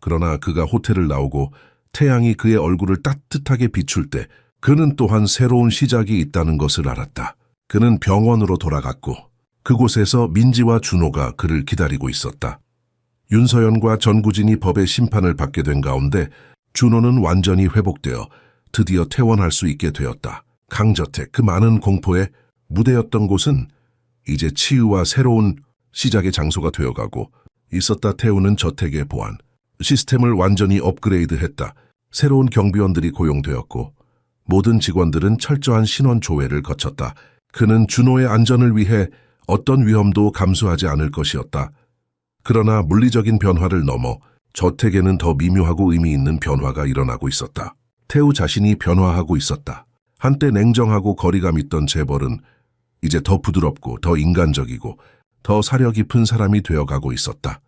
그러나 그가 호텔을 나오고 태양이 그의 얼굴을 따뜻하게 비출 때 그는 또한 새로운 시작이 있다는 것을 알았다. 그는 병원으로 돌아갔고 그곳에서 민지와 준호가 그를 기다리고 있었다. 윤서연과 전구진이 법의 심판을 받게 된 가운데 준호는 완전히 회복되어 드디어 퇴원할 수 있게 되었다. 강저택, 그 많은 공포의 무대였던 곳은 이제 치유와 새로운 시작의 장소가 되어가고 있었다. 태우는 저택의 보안 시스템을 완전히 업그레이드했다. 새로운 경비원들이 고용되었고 모든 직원들은 철저한 신원 조회를 거쳤다. 그는 준호의 안전을 위해 어떤 위험도 감수하지 않을 것이었다. 그러나 물리적인 변화를 넘어 저택에는 더 미묘하고 의미 있는 변화가 일어나고 있었다. 태우 자신이 변화하고 있었다. 한때 냉정하고 거리감 있던 재벌은 이제 더 부드럽고 더 인간적이고 더 사려 깊은 사람이 되어가고 있었다.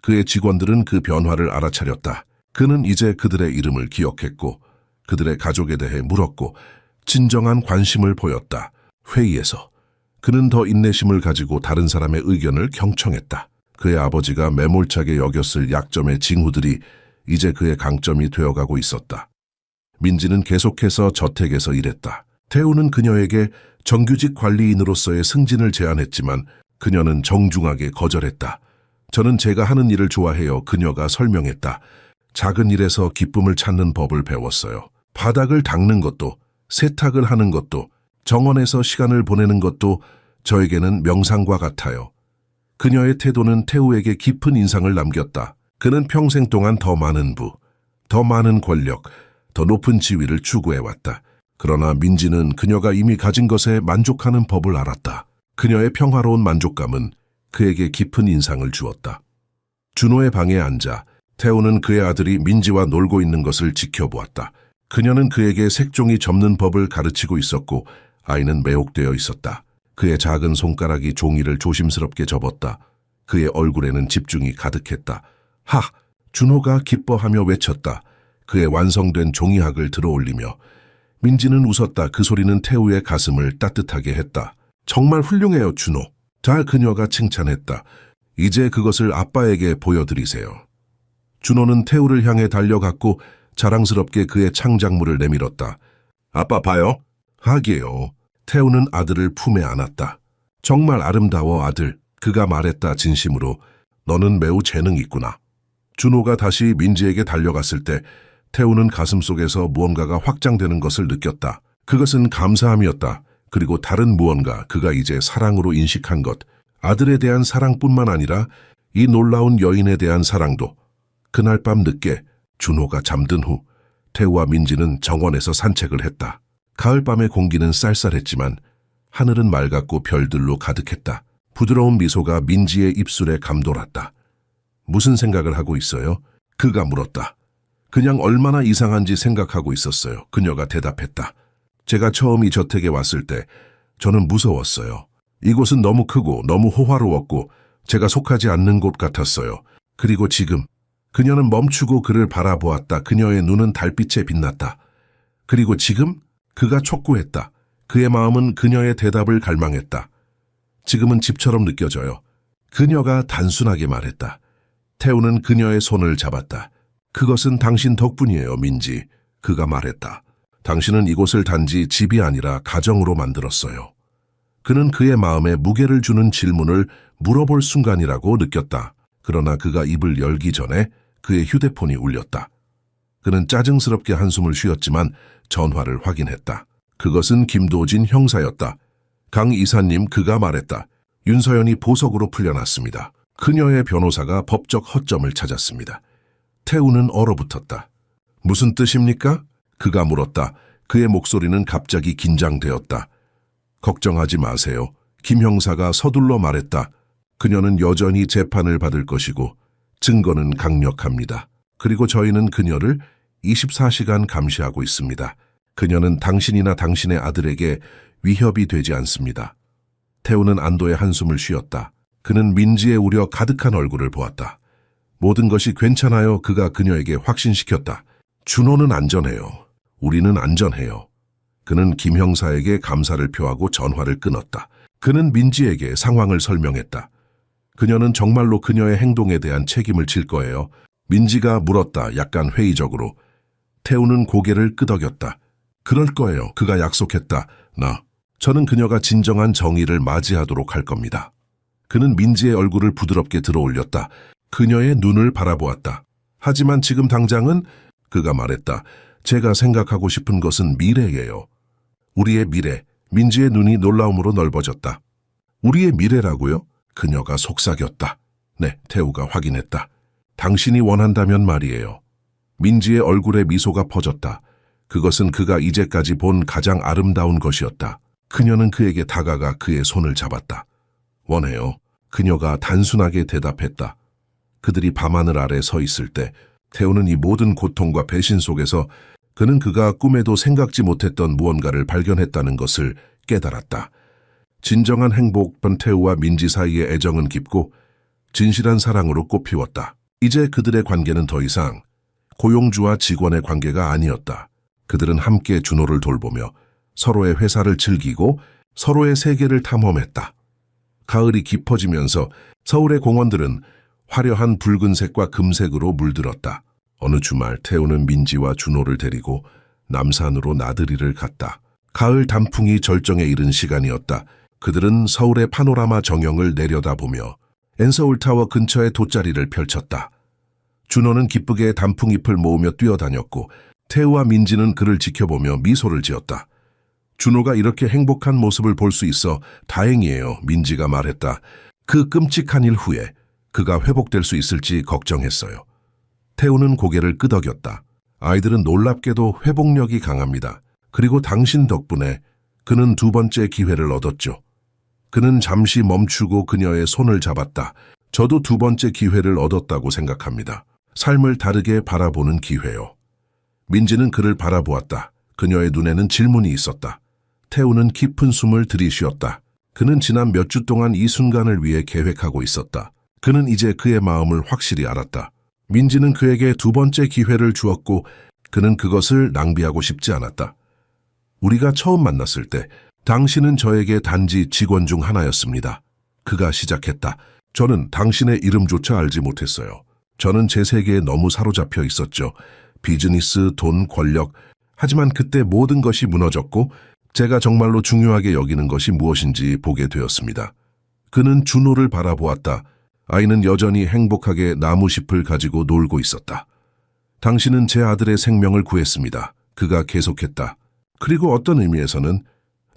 그의 직원들은 그 변화를 알아차렸다. 그는 이제 그들의 이름을 기억했고 그들의 가족에 대해 물었고 진정한 관심을 보였다. 회의에서 그는 더 인내심을 가지고 다른 사람의 의견을 경청했다. 그의 아버지가 매몰차게 여겼을 약점의 징후들이 이제 그의 강점이 되어가고 있었다. 민지는 계속해서 저택에서 일했다. 태우는 그녀에게 정규직 관리인으로서의 승진을 제안했지만 그녀는 정중하게 거절했다. 저는 제가 하는 일을 좋아해요. 그녀가 설명했다. 작은 일에서 기쁨을 찾는 법을 배웠어요. 바닥을 닦는 것도, 세탁을 하는 것도, 정원에서 시간을 보내는 것도 저에게는 명상과 같아요. 그녀의 태도는 태우에게 깊은 인상을 남겼다. 그는 평생 동안 더 많은 부, 더 많은 권력, 더 높은 지위를 추구해왔다. 그러나 민지는 그녀가 이미 가진 것에 만족하는 법을 알았다. 그녀의 평화로운 만족감은 그에게 깊은 인상을 주었다. 준호의 방에 앉아 태우는 그의 아들이 민지와 놀고 있는 것을 지켜보았다. 그녀는 그에게 색종이 접는 법을 가르치고 있었고 아이는 매혹되어 있었다. 그의 작은 손가락이 종이를 조심스럽게 접었다. 그의 얼굴에는 집중이 가득했다. 하! 준호가 기뻐하며 외쳤다. 그의 완성된 종이학을 들어올리며 민지는 웃었다. 그 소리는 태우의 가슴을 따뜻하게 했다. 정말 훌륭해요, 준호. 자, 그녀가 칭찬했다. 이제 그것을 아빠에게 보여드리세요. 준호는 태우를 향해 달려갔고 자랑스럽게 그의 창작물을 내밀었다. 아빠 봐요. 하게요. 태우는 아들을 품에 안았다. 정말 아름다워, 아들. 그가 말했다, 진심으로. 너는 매우 재능이 있구나. 준호가 다시 민지에게 달려갔을 때 태우는 가슴속에서 무언가가 확장되는 것을 느꼈다. 그것은 감사함이었다. 그리고 다른 무언가, 그가 이제 사랑으로 인식한 것. 아들에 대한 사랑뿐만 아니라 이 놀라운 여인에 대한 사랑도. 그날 밤 늦게 준호가 잠든 후 태우와 민지는 정원에서 산책을 했다. 가을밤의 공기는 쌀쌀했지만 하늘은 맑았고 별들로 가득했다. 부드러운 미소가 민지의 입술에 감돌았다. 무슨 생각을 하고 있어요? 그가 물었다. 그냥 얼마나 이상한지 생각하고 있었어요. 그녀가 대답했다. 제가 처음 이 저택에 왔을 때 저는 무서웠어요. 이곳은 너무 크고 너무 호화로웠고 제가 속하지 않는 곳 같았어요. 그리고 지금 그녀는 멈추고 그를 바라보았다. 그녀의 눈은 달빛에 빛났다. 그리고 지금 그가 촉구했다. 그의 마음은 그녀의 대답을 갈망했다. 지금은 집처럼 느껴져요. 그녀가 단순하게 말했다. 태우는 그녀의 손을 잡았다. 그것은 당신 덕분이에요, 민지. 그가 말했다. 당신은 이곳을 단지 집이 아니라 가정으로 만들었어요. 그는 그의 마음에 무게를 주는 질문을 물어볼 순간이라고 느꼈다. 그러나 그가 입을 열기 전에 그의 휴대폰이 울렸다. 그는 짜증스럽게 한숨을 쉬었지만 전화를 확인했다. 그것은 김도진 형사였다. 강 이사님, 그가 말했다. 윤서연이 보석으로 풀려났습니다. 그녀의 변호사가 법적 허점을 찾았습니다. 태우는 얼어붙었다. 무슨 뜻입니까? 그가 물었다. 그의 목소리는 갑자기 긴장되었다. 걱정하지 마세요. 김 형사가 서둘러 말했다. 그녀는 여전히 재판을 받을 것이고 증거는 강력합니다. 그리고 저희는 그녀를 24시간 감시하고 있습니다. 그녀는 당신이나 당신의 아들에게 위협이 되지 않습니다. 태우는 안도의 한숨을 쉬었다. 그는 민지의 우려 가득한 얼굴을 보았다. 모든 것이 괜찮아요. 그가 그녀에게 확신시켰다. 준호는 안전해요. 우리는 안전해요. 그는 김 형사에게 감사를 표하고 전화를 끊었다. 그는 민지에게 상황을 설명했다. 그녀는 정말로 그녀의 행동에 대한 책임을 질 거예요. 민지가 물었다. 약간 회의적으로. 태우는 고개를 끄덕였다. 그럴 거예요. 그가 약속했다. 저는 그녀가 진정한 정의를 맞이하도록 할 겁니다. 그는 민지의 얼굴을 부드럽게 들어올렸다. 그녀의 눈을 바라보았다. 하지만 지금 당장은 그가 말했다. 제가 생각하고 싶은 것은 미래예요. 우리의 미래. 민지의 눈이 놀라움으로 넓어졌다. 우리의 미래라고요? 그녀가 속삭였다. 네, 태우가 확인했다. 당신이 원한다면 말이에요. 민지의 얼굴에 미소가 퍼졌다. 그것은 그가 이제까지 본 가장 아름다운 것이었다. 그녀는 그에게 다가가 그의 손을 잡았다. 원해요. 그녀가 단순하게 대답했다. 그들이 밤하늘 아래 서 있을 때 태우는 이 모든 고통과 배신 속에서 그는 그가 꿈에도 생각지 못했던 무언가를 발견했다는 것을 깨달았다. 진정한 행복은 태우와 민지 사이의 애정은 깊고 진실한 사랑으로 꽃피웠다. 이제 그들의 관계는 더 이상 고용주와 직원의 관계가 아니었다. 그들은 함께 준호를 돌보며 서로의 회사를 즐기고 서로의 세계를 탐험했다. 가을이 깊어지면서 서울의 공원들은 화려한 붉은색과 금색으로 물들었다. 어느 주말 태우는 민지와 준호를 데리고 남산으로 나들이를 갔다. 가을 단풍이 절정에 이른 시간이었다. 그들은 서울의 파노라마 정형을 내려다보며 엔서울타워 근처의 돗자리를 펼쳤다. 준호는 기쁘게 단풍잎을 모으며 뛰어다녔고 태우와 민지는 그를 지켜보며 미소를 지었다. 준호가 이렇게 행복한 모습을 볼 수 있어 다행이에요. 민지가 말했다. 그 끔찍한 일 후에 그가 회복될 수 있을지 걱정했어요. 태우는 고개를 끄덕였다. 아이들은 놀랍게도 회복력이 강합니다. 그리고 당신 덕분에 그는 두 번째 기회를 얻었죠. 그는 잠시 멈추고 그녀의 손을 잡았다. 저도 두 번째 기회를 얻었다고 생각합니다. 삶을 다르게 바라보는 기회요. 민지는 그를 바라보았다. 그녀의 눈에는 질문이 있었다. 태우는 깊은 숨을 들이쉬었다. 그는 지난 몇 주 동안 이 순간을 위해 계획하고 있었다. 그는 이제 그의 마음을 확실히 알았다. 민지는 그에게 두 번째 기회를 주었고 그는 그것을 낭비하고 싶지 않았다. 우리가 처음 만났을 때 당신은 저에게 단지 직원 중 하나였습니다. 그가 시작했다. 저는 당신의 이름조차 알지 못했어요. 저는 제 세계에 너무 사로잡혀 있었죠. 비즈니스, 돈, 권력. 하지만 그때 모든 것이 무너졌고 제가 정말로 중요하게 여기는 것이 무엇인지 보게 되었습니다. 그는 준호를 바라보았다. 아이는 여전히 행복하게 나무숲을 가지고 놀고 있었다. 당신은 제 아들의 생명을 구했습니다. 그가 계속했다. 그리고 어떤 의미에서는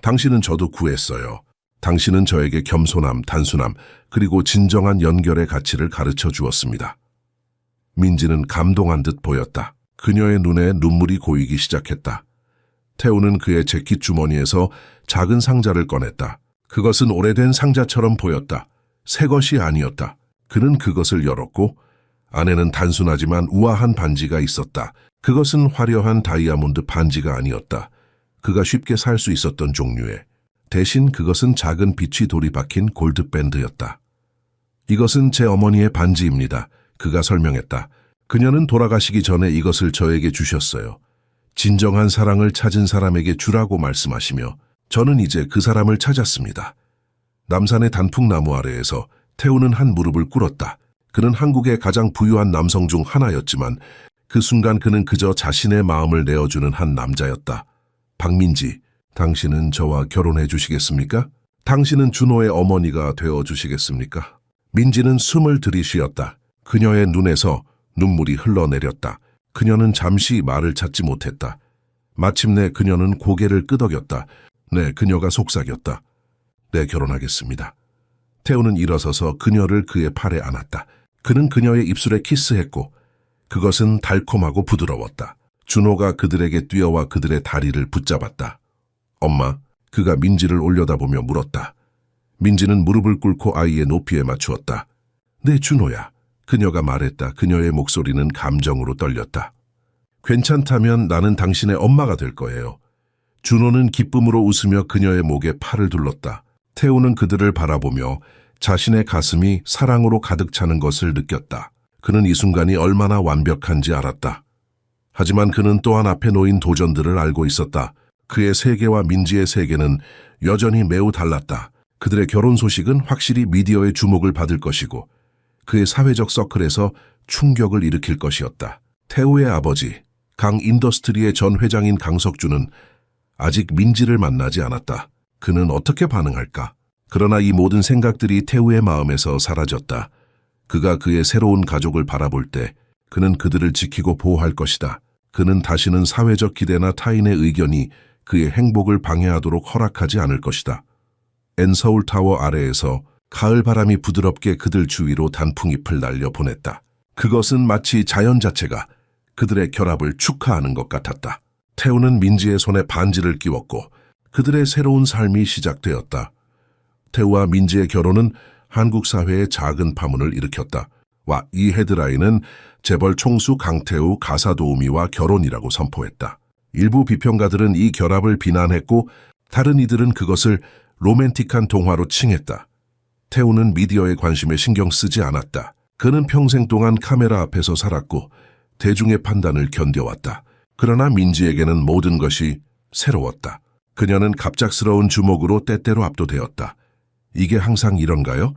당신은 저도 구했어요. 당신은 저에게 겸손함, 단순함, 그리고 진정한 연결의 가치를 가르쳐 주었습니다. 민지는 감동한 듯 보였다. 그녀의 눈에 눈물이 고이기 시작했다. 태우는 그의 재킷 주머니에서 작은 상자를 꺼냈다. 그것은 오래된 상자처럼 보였다. 새 것이 아니었다. 그는 그것을 열었고 안에는 단순하지만 우아한 반지가 있었다. 그것은 화려한 다이아몬드 반지가 아니었다. 그가 쉽게 살 수 있었던 종류의. 대신 그것은 작은 빛이 돌이 박힌 골드밴드였다. 이것은 제 어머니의 반지입니다. 그가 설명했다. 그녀는 돌아가시기 전에 이것을 저에게 주셨어요. 진정한 사랑을 찾은 사람에게 주라고 말씀하시며 저는 이제 그 사람을 찾았습니다. 남산의 단풍나무 아래에서 태우는 한 무릎을 꿇었다. 그는 한국의 가장 부유한 남성 중 하나였지만 그 순간 그는 그저 자신의 마음을 내어주는 한 남자였다. 박민지, 당신은 저와 결혼해 주시겠습니까? 당신은 준호의 어머니가 되어 주시겠습니까? 민지는 숨을 들이쉬었다. 그녀의 눈에서 눈물이 흘러내렸다. 그녀는 잠시 말을 찾지 못했다. 마침내 그녀는 고개를 끄덕였다. 네, 그녀가 속삭였다. 네, 결혼하겠습니다. 태우는 일어서서 그녀를 그의 팔에 안았다. 그는 그녀의 입술에 키스했고 그것은 달콤하고 부드러웠다. 준호가 그들에게 뛰어와 그들의 다리를 붙잡았다. 엄마, 그가 민지를 올려다보며 물었다. 민지는 무릎을 꿇고 아이의 높이에 맞추었다. 네, 준호야. 그녀가 말했다. 그녀의 목소리는 감정으로 떨렸다. 괜찮다면 나는 당신의 엄마가 될 거예요. 준호는 기쁨으로 웃으며 그녀의 목에 팔을 둘렀다. 태우는 그들을 바라보며 자신의 가슴이 사랑으로 가득 차는 것을 느꼈다. 그는 이 순간이 얼마나 완벽한지 알았다. 하지만 그는 또한 앞에 놓인 도전들을 알고 있었다. 그의 세계와 민지의 세계는 여전히 매우 달랐다. 그들의 결혼 소식은 확실히 미디어의 주목을 받을 것이고 그의 사회적 서클에서 충격을 일으킬 것이었다. 태우의 아버지, 강 인더스트리의 전 회장인 강석주는 아직 민지를 만나지 않았다. 그는 어떻게 반응할까? 그러나 이 모든 생각들이 태우의 마음에서 사라졌다. 그가 그의 새로운 가족을 바라볼 때 그는 그들을 지키고 보호할 것이다. 그는 다시는 사회적 기대나 타인의 의견이 그의 행복을 방해하도록 허락하지 않을 것이다. 엔서울타워 아래에서 가을 바람이 부드럽게 그들 주위로 단풍잎을 날려 보냈다. 그것은 마치 자연 자체가 그들의 결합을 축하하는 것 같았다. 태우는 민지의 손에 반지를 끼웠고 그들의 새로운 삶이 시작되었다. 태우와 민지의 결혼은 한국 사회에 작은 파문을 일으켰다. 와, 이 헤드라인은 재벌 총수 강태우 가사도우미와 결혼이라고 선포했다. 일부 비평가들은 이 결합을 비난했고 다른 이들은 그것을 로맨틱한 동화로 칭했다. 태우는 미디어의 관심에 신경 쓰지 않았다. 그는 평생 동안 카메라 앞에서 살았고 대중의 판단을 견뎌왔다. 그러나 민지에게는 모든 것이 새로웠다. 그녀는 갑작스러운 주목으로 때때로 압도되었다. 이게 항상 이런가요?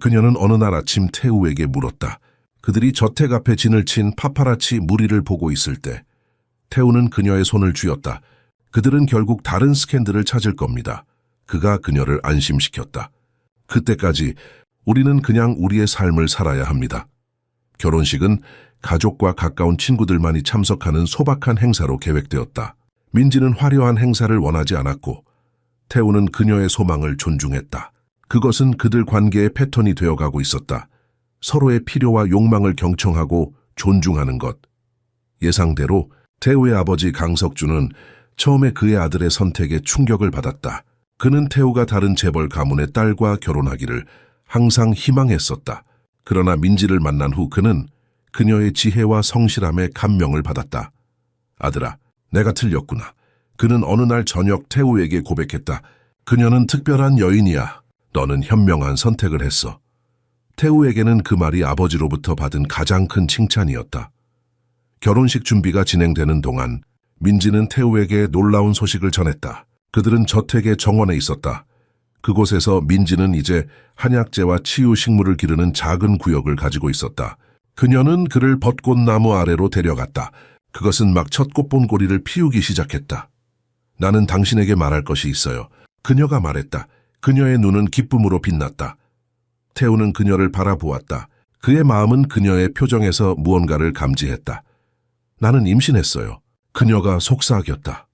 그녀는 어느 날 아침 태우에게 물었다. 그들이 저택 앞에 진을 친 파파라치 무리를 보고 있을 때 태우는 그녀의 손을 쥐었다. 그들은 결국 다른 스캔들을 찾을 겁니다. 그가 그녀를 안심시켰다. 그때까지 우리는 그냥 우리의 삶을 살아야 합니다. 결혼식은 가족과 가까운 친구들만이 참석하는 소박한 행사로 계획되었다. 민지는 화려한 행사를 원하지 않았고 태우는 그녀의 소망을 존중했다. 그것은 그들 관계의 패턴이 되어가고 있었다. 서로의 필요와 욕망을 경청하고 존중하는 것. 예상대로 태우의 아버지 강석주는 처음에 그의 아들의 선택에 충격을 받았다. 그는 태우가 다른 재벌 가문의 딸과 결혼하기를 항상 희망했었다. 그러나 민지를 만난 후 그는 그녀의 지혜와 성실함에 감명을 받았다. 아들아, 내가 틀렸구나. 그는 어느 날 저녁 태우에게 고백했다. 그녀는 특별한 여인이야. 너는 현명한 선택을 했어. 태우에게는 그 말이 아버지로부터 받은 가장 큰 칭찬이었다. 결혼식 준비가 진행되는 동안 민지는 태우에게 놀라운 소식을 전했다. 그들은 저택의 정원에 있었다. 그곳에서 민지는 이제 한약재와 치유식물을 기르는 작은 구역을 가지고 있었다. 그녀는 그를 벚꽃나무 아래로 데려갔다. 그것은 막 첫 꽃본고리를 피우기 시작했다. 나는 당신에게 말할 것이 있어요. 그녀가 말했다. 그녀의 눈은 기쁨으로 빛났다. 태우는 그녀를 바라보았다. 그의 마음은 그녀의 표정에서 무언가를 감지했다. 나는 임신했어요. 그녀가 속삭였다.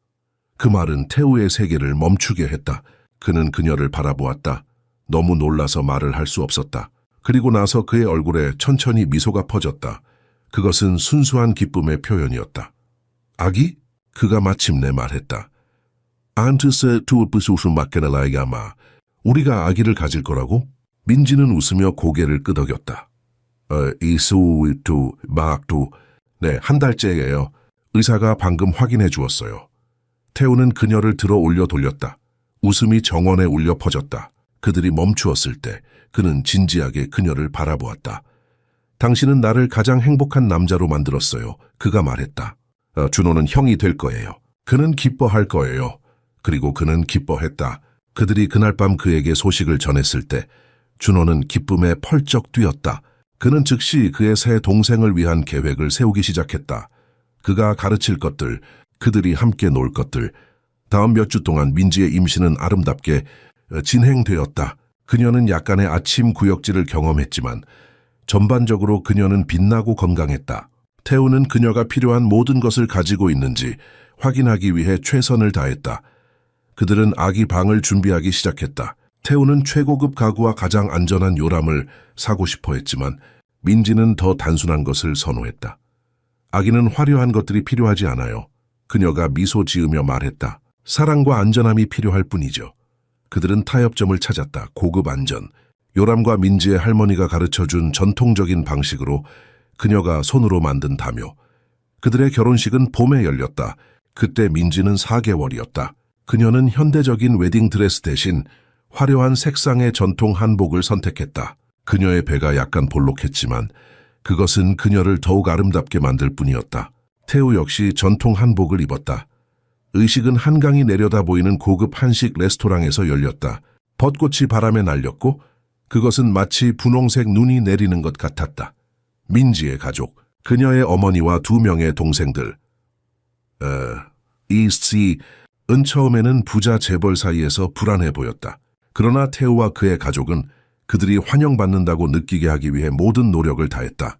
그 말은 태우의 세계를 멈추게 했다. 그는 그녀를 바라보았다. 너무 놀라서 말을 할 수 없었다. 그리고 나서 그의 얼굴에 천천히 미소가 퍼졌다. 그것은 순수한 기쁨의 표현이었다. 아기? 그가 마침내 말했다. 안트세 투우프수수 마케나라이가마. 우리가 아기를 가질 거라고? 민지는 웃으며 고개를 끄덕였다. 이수투 마악투. 네, 한 달째예요. 의사가 방금 확인해 주었어요. 태우는 그녀를 들어 올려 돌렸다. 웃음이 정원에 울려 퍼졌다. 그들이 멈추었을 때 그는 진지하게 그녀를 바라보았다. 당신은 나를 가장 행복한 남자로 만들었어요. 그가 말했다. 준호는 형이 될 거예요. 그는 기뻐할 거예요. 그리고 그는 기뻐했다. 그들이 그날 밤 그에게 소식을 전했을 때 준호는 기쁨에 펄쩍 뛰었다. 그는 즉시 그의 새 동생을 위한 계획을 세우기 시작했다. 그가 가르칠 것들, 그들이 함께 놀 것들. 다음 몇 주 동안 민지의 임신은 아름답게 진행되었다. 그녀는 약간의 아침 구역질을 경험했지만 전반적으로 그녀는 빛나고 건강했다. 태우는 그녀가 필요한 모든 것을 가지고 있는지 확인하기 위해 최선을 다했다. 그들은 아기 방을 준비하기 시작했다. 태우는 최고급 가구와 가장 안전한 요람을 사고 싶어 했지만 민지는 더 단순한 것을 선호했다. 아기는 화려한 것들이 필요하지 않아요. 그녀가 미소 지으며 말했다. 사랑과 안전함이 필요할 뿐이죠. 그들은 타협점을 찾았다. 고급 안전. 요람과 민지의 할머니가 가르쳐준 전통적인 방식으로 그녀가 손으로 만든 다묘. 그들의 결혼식은 봄에 열렸다. 그때 민지는 4개월이었다. 그녀는 현대적인 웨딩드레스 대신 화려한 색상의 전통 한복을 선택했다. 그녀의 배가 약간 볼록했지만 그것은 그녀를 더욱 아름답게 만들 뿐이었다. 태우 역시 전통 한복을 입었다. 의식은 한강이 내려다 보이는 고급 한식 레스토랑에서 열렸다. 벚꽃이 바람에 날렸고 그것은 마치 분홍색 눈이 내리는 것 같았다. 민지의 가족, 그녀의 어머니와 2명의 동생들. 이씨은 처음에는 부자 재벌 사이에서 불안해 보였다. 그러나 태우와 그의 가족은 그들이 환영받는다고 느끼게 하기 위해 모든 노력을 다했다.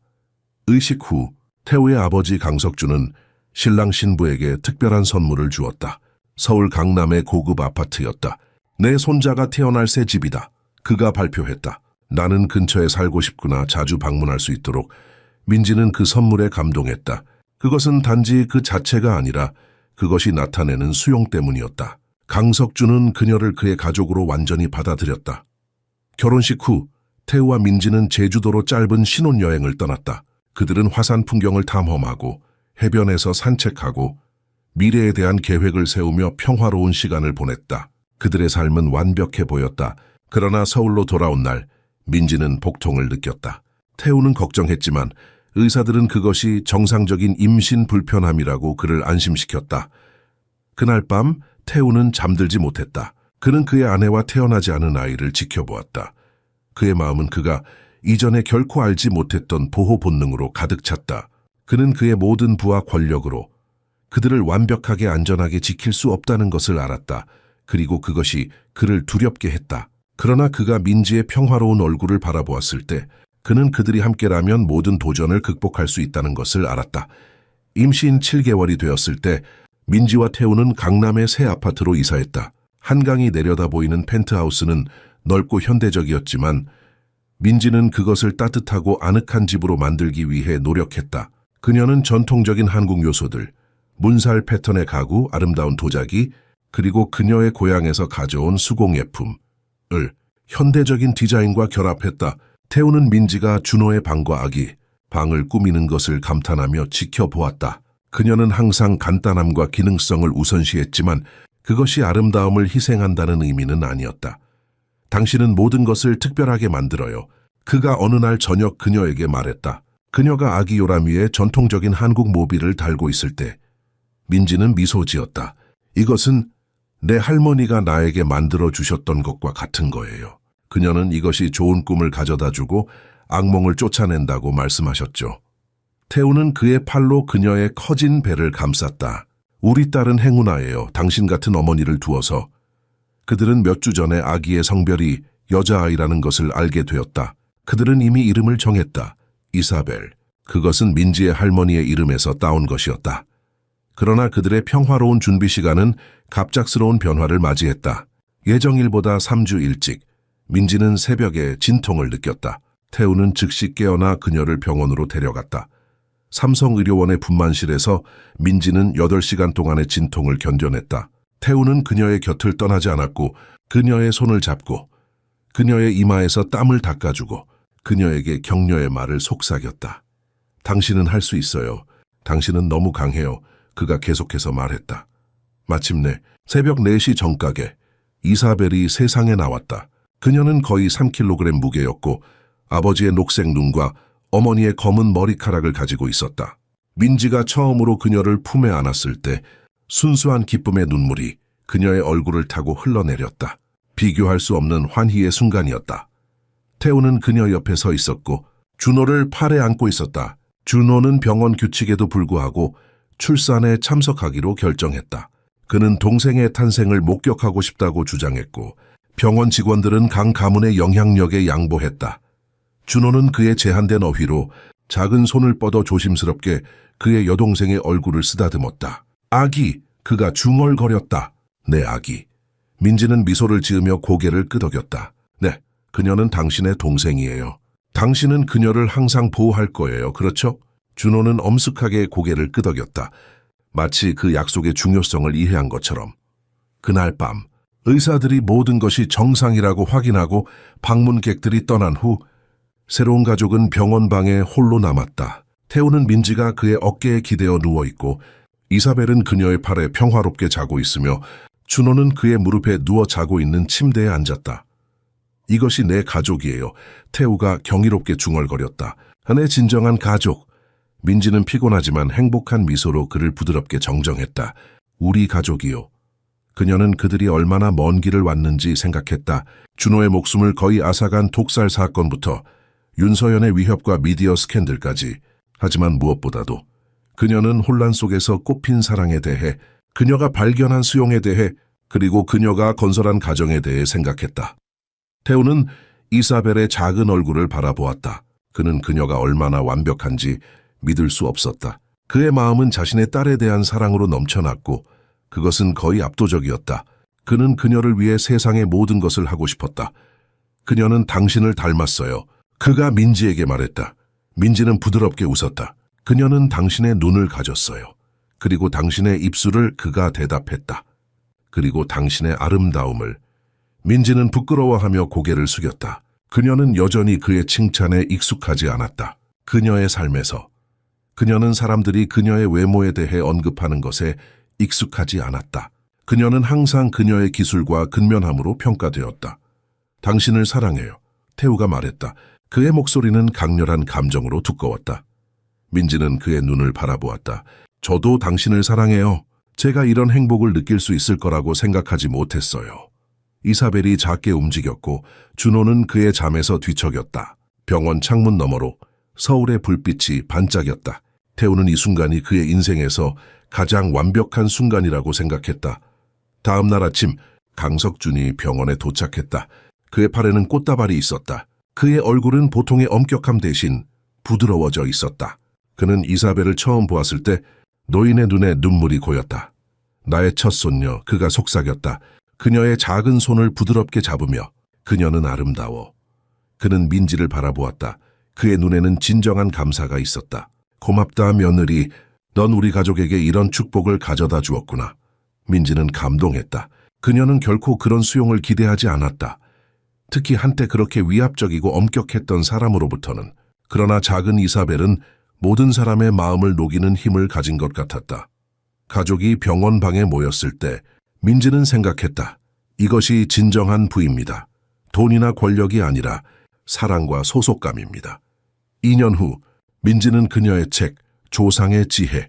의식 후 태우의 아버지 강석주는 신랑 신부에게 특별한 선물을 주었다. 서울 강남의 고급 아파트였다. 내 손자가 태어날 새 집이다. 그가 발표했다. 나는 근처에 살고 싶구나. 자주 방문할 수 있도록. 민지는 그 선물에 감동했다. 그것은 단지 그 자체가 아니라 그것이 나타내는 수용 때문이었다. 강석주는 그녀를 그의 가족으로 완전히 받아들였다. 결혼식 후 태우와 민지는 제주도로 짧은 신혼여행을 떠났다. 그들은 화산 풍경을 탐험하고 해변에서 산책하고 미래에 대한 계획을 세우며 평화로운 시간을 보냈다. 그들의 삶은 완벽해 보였다. 그러나 서울로 돌아온 날 민지는 복통을 느꼈다. 태우는 걱정했지만 의사들은 그것이 정상적인 임신 불편함이라고 그를 안심시켰다. 그날 밤 태우는 잠들지 못했다. 그는 그의 아내와 태어나지 않은 아이를 지켜보았다. 그의 마음은 그가 이전에 결코 알지 못했던 보호 본능으로 가득 찼다. 그는 그의 모든 부와 권력으로 그들을 완벽하게 안전하게 지킬 수 없다는 것을 알았다. 그리고 그것이 그를 두렵게 했다. 그러나 그가 민지의 평화로운 얼굴을 바라보았을 때 그는 그들이 함께라면 모든 도전을 극복할 수 있다는 것을 알았다. 임신 7개월이 되었을 때 민지와 태우는 강남의 새 아파트로 이사했다. 한강이 내려다 보이는 펜트하우스는 넓고 현대적이었지만 민지는 그것을 따뜻하고 아늑한 집으로 만들기 위해 노력했다. 그녀는 전통적인 한국 요소들, 문살 패턴의 가구, 아름다운 도자기, 그리고 그녀의 고향에서 가져온 수공예품을 현대적인 디자인과 결합했다. 태우는 민지가 준호의 방과 아기, 방을 꾸미는 것을 감탄하며 지켜보았다. 그녀는 항상 간단함과 기능성을 우선시했지만 그것이 아름다움을 희생한다는 의미는 아니었다. 당신은 모든 것을 특별하게 만들어요. 그가 어느 날 저녁 그녀에게 말했다. 그녀가 아기 요람 위에 전통적인 한국 모비를 달고 있을 때 민지는 미소 지었다. 이것은 내 할머니가 나에게 만들어 주셨던 것과 같은 거예요. 그녀는 이것이 좋은 꿈을 가져다 주고 악몽을 쫓아낸다고 말씀하셨죠. 태우는 그의 팔로 그녀의 커진 배를 감쌌다. 우리 딸은 행운아예요. 당신 같은 어머니를 두어서. 그들은 몇 주 전에 아기의 성별이 여자아이라는 것을 알게 되었다. 그들은 이미 이름을 정했다. 이사벨. 그것은 민지의 할머니의 이름에서 따온 것이었다. 그러나 그들의 평화로운 준비 시간은 갑작스러운 변화를 맞이했다. 예정일보다 3주 일찍 민지는 새벽에 진통을 느꼈다. 태우는 즉시 깨어나 그녀를 병원으로 데려갔다. 삼성의료원의 분만실에서 민지는 8시간 동안의 진통을 견뎌냈다. 태우는 그녀의 곁을 떠나지 않았고 그녀의 손을 잡고 그녀의 이마에서 땀을 닦아주고 그녀에게 격려의 말을 속삭였다. 당신은 할 수 있어요. 당신은 너무 강해요. 그가 계속해서 말했다. 마침내 새벽 4시 정각에 이사벨이 세상에 나왔다. 그녀는 거의 3kg 무게였고 아버지의 녹색 눈과 어머니의 검은 머리카락을 가지고 있었다. 민지가 처음으로 그녀를 품에 안았을 때 순수한 기쁨의 눈물이 그녀의 얼굴을 타고 흘러내렸다. 비교할 수 없는 환희의 순간이었다. 태우는 그녀 옆에 서 있었고 준호를 팔에 안고 있었다. 준호는 병원 규칙에도 불구하고 출산에 참석하기로 결정했다. 그는 동생의 탄생을 목격하고 싶다고 주장했고 병원 직원들은 강 가문의 영향력에 양보했다. 준호는 그의 제한된 어휘로 작은 손을 뻗어 조심스럽게 그의 여동생의 얼굴을 쓰다듬었다. 아기, 그가 중얼거렸다. 내 아기. 민지는 미소를 지으며 고개를 끄덕였다. 네, 그녀는 당신의 동생이에요. 당신은 그녀를 항상 보호할 거예요. 그렇죠? 준호는 엄숙하게 고개를 끄덕였다. 마치 그 약속의 중요성을 이해한 것처럼. 그날 밤, 의사들이 모든 것이 정상이라고 확인하고 방문객들이 떠난 후 새로운 가족은 병원 방에 홀로 남았다. 태우는 민지가 그의 어깨에 기대어 누워있고 이사벨은 그녀의 팔에 평화롭게 자고 있으며 준호는 그의 무릎에 누워 자고 있는 침대에 앉았다. 이것이 내 가족이에요. 태우가 경이롭게 중얼거렸다. 내 진정한 가족. 민지는 피곤하지만 행복한 미소로 그를 부드럽게 정정했다. 우리 가족이요. 그녀는 그들이 얼마나 먼 길을 왔는지 생각했다. 준호의 목숨을 거의 앗아간 독살 사건부터 윤서연의 위협과 미디어 스캔들까지. 하지만 무엇보다도 그녀는 혼란 속에서 꽃핀 사랑에 대해, 그녀가 발견한 수용에 대해, 그리고 그녀가 건설한 가정에 대해 생각했다. 태우는 이사벨의 작은 얼굴을 바라보았다. 그는 그녀가 얼마나 완벽한지 믿을 수 없었다. 그의 마음은 자신의 딸에 대한 사랑으로 넘쳐났고 그것은 거의 압도적이었다. 그는 그녀를 위해 세상의 모든 것을 하고 싶었다. 그녀는 당신을 닮았어요. 그가 민지에게 말했다. 민지는 부드럽게 웃었다. 그녀는 당신의 눈을 가졌어요. 그리고 당신의 입술을 그가 대답했다. 그리고 당신의 아름다움을. 민지는 부끄러워하며 고개를 숙였다. 그녀는 여전히 그의 칭찬에 익숙하지 않았다. 그녀의 삶에서. 그녀는 사람들이 그녀의 외모에 대해 언급하는 것에 익숙하지 않았다. 그녀는 항상 그녀의 기술과 근면함으로 평가되었다. 당신을 사랑해요. 태우가 말했다. 그의 목소리는 강렬한 감정으로 두꺼웠다. 민지는 그의 눈을 바라보았다. 저도 당신을 사랑해요. 제가 이런 행복을 느낄 수 있을 거라고 생각하지 못했어요. 이사벨이 작게 움직였고 준호는 그의 잠에서 뒤척였다. 병원 창문 너머로 서울의 불빛이 반짝였다. 태우는 이 순간이 그의 인생에서 가장 완벽한 순간이라고 생각했다. 다음 날 아침 강석준이 병원에 도착했다. 그의 팔에는 꽃다발이 있었다. 그의 얼굴은 보통의 엄격함 대신 부드러워져 있었다. 그는 이사벨을 처음 보았을 때 노인의 눈에 눈물이 고였다. 나의 첫 손녀, 그가 속삭였다. 그녀의 작은 손을 부드럽게 잡으며 그녀는 아름다워. 그는 민지를 바라보았다. 그의 눈에는 진정한 감사가 있었다. 고맙다, 며느리. 넌 우리 가족에게 이런 축복을 가져다 주었구나. 민지는 감동했다. 그녀는 결코 그런 수용을 기대하지 않았다. 특히 한때 그렇게 위압적이고 엄격했던 사람으로부터는. 그러나 작은 이사벨은 모든 사람의 마음을 녹이는 힘을 가진 것 같았다. 가족이 병원 방에 모였을 때 민지는 생각했다. 이것이 진정한 부입니다. 돈이나 권력이 아니라 사랑과 소속감입니다. 2년 후 민지는 그녀의 책 조상의 지혜,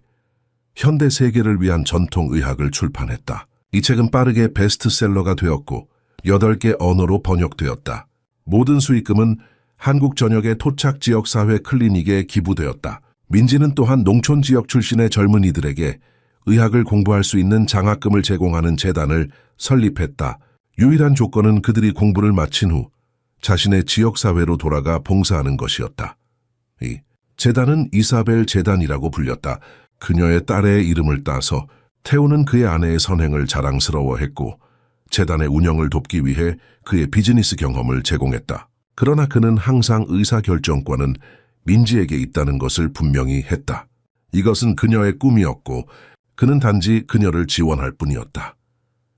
현대 세계를 위한 전통의학을 출판했다. 이 책은 빠르게 베스트셀러가 되었고 8개 언어로 번역되었다. 모든 수익금은 한국 전역의 토착 지역사회 클리닉에 기부되었다. 민지는 또한 농촌 지역 출신의 젊은이들에게 의학을 공부할 수 있는 장학금을 제공하는 재단을 설립했다. 유일한 조건은 그들이 공부를 마친 후 자신의 지역사회로 돌아가 봉사하는 것이었다. 이 재단은 이사벨 재단이라고 불렸다. 그녀의 딸의 이름을 따서 태우는 그의 아내의 선행을 자랑스러워했고 재단의 운영을 돕기 위해 그의 비즈니스 경험을 제공했다. 그러나 그는 항상 의사결정권은 민지에게 있다는 것을 분명히 했다. 이것은 그녀의 꿈이었고 그는 단지 그녀를 지원할 뿐이었다.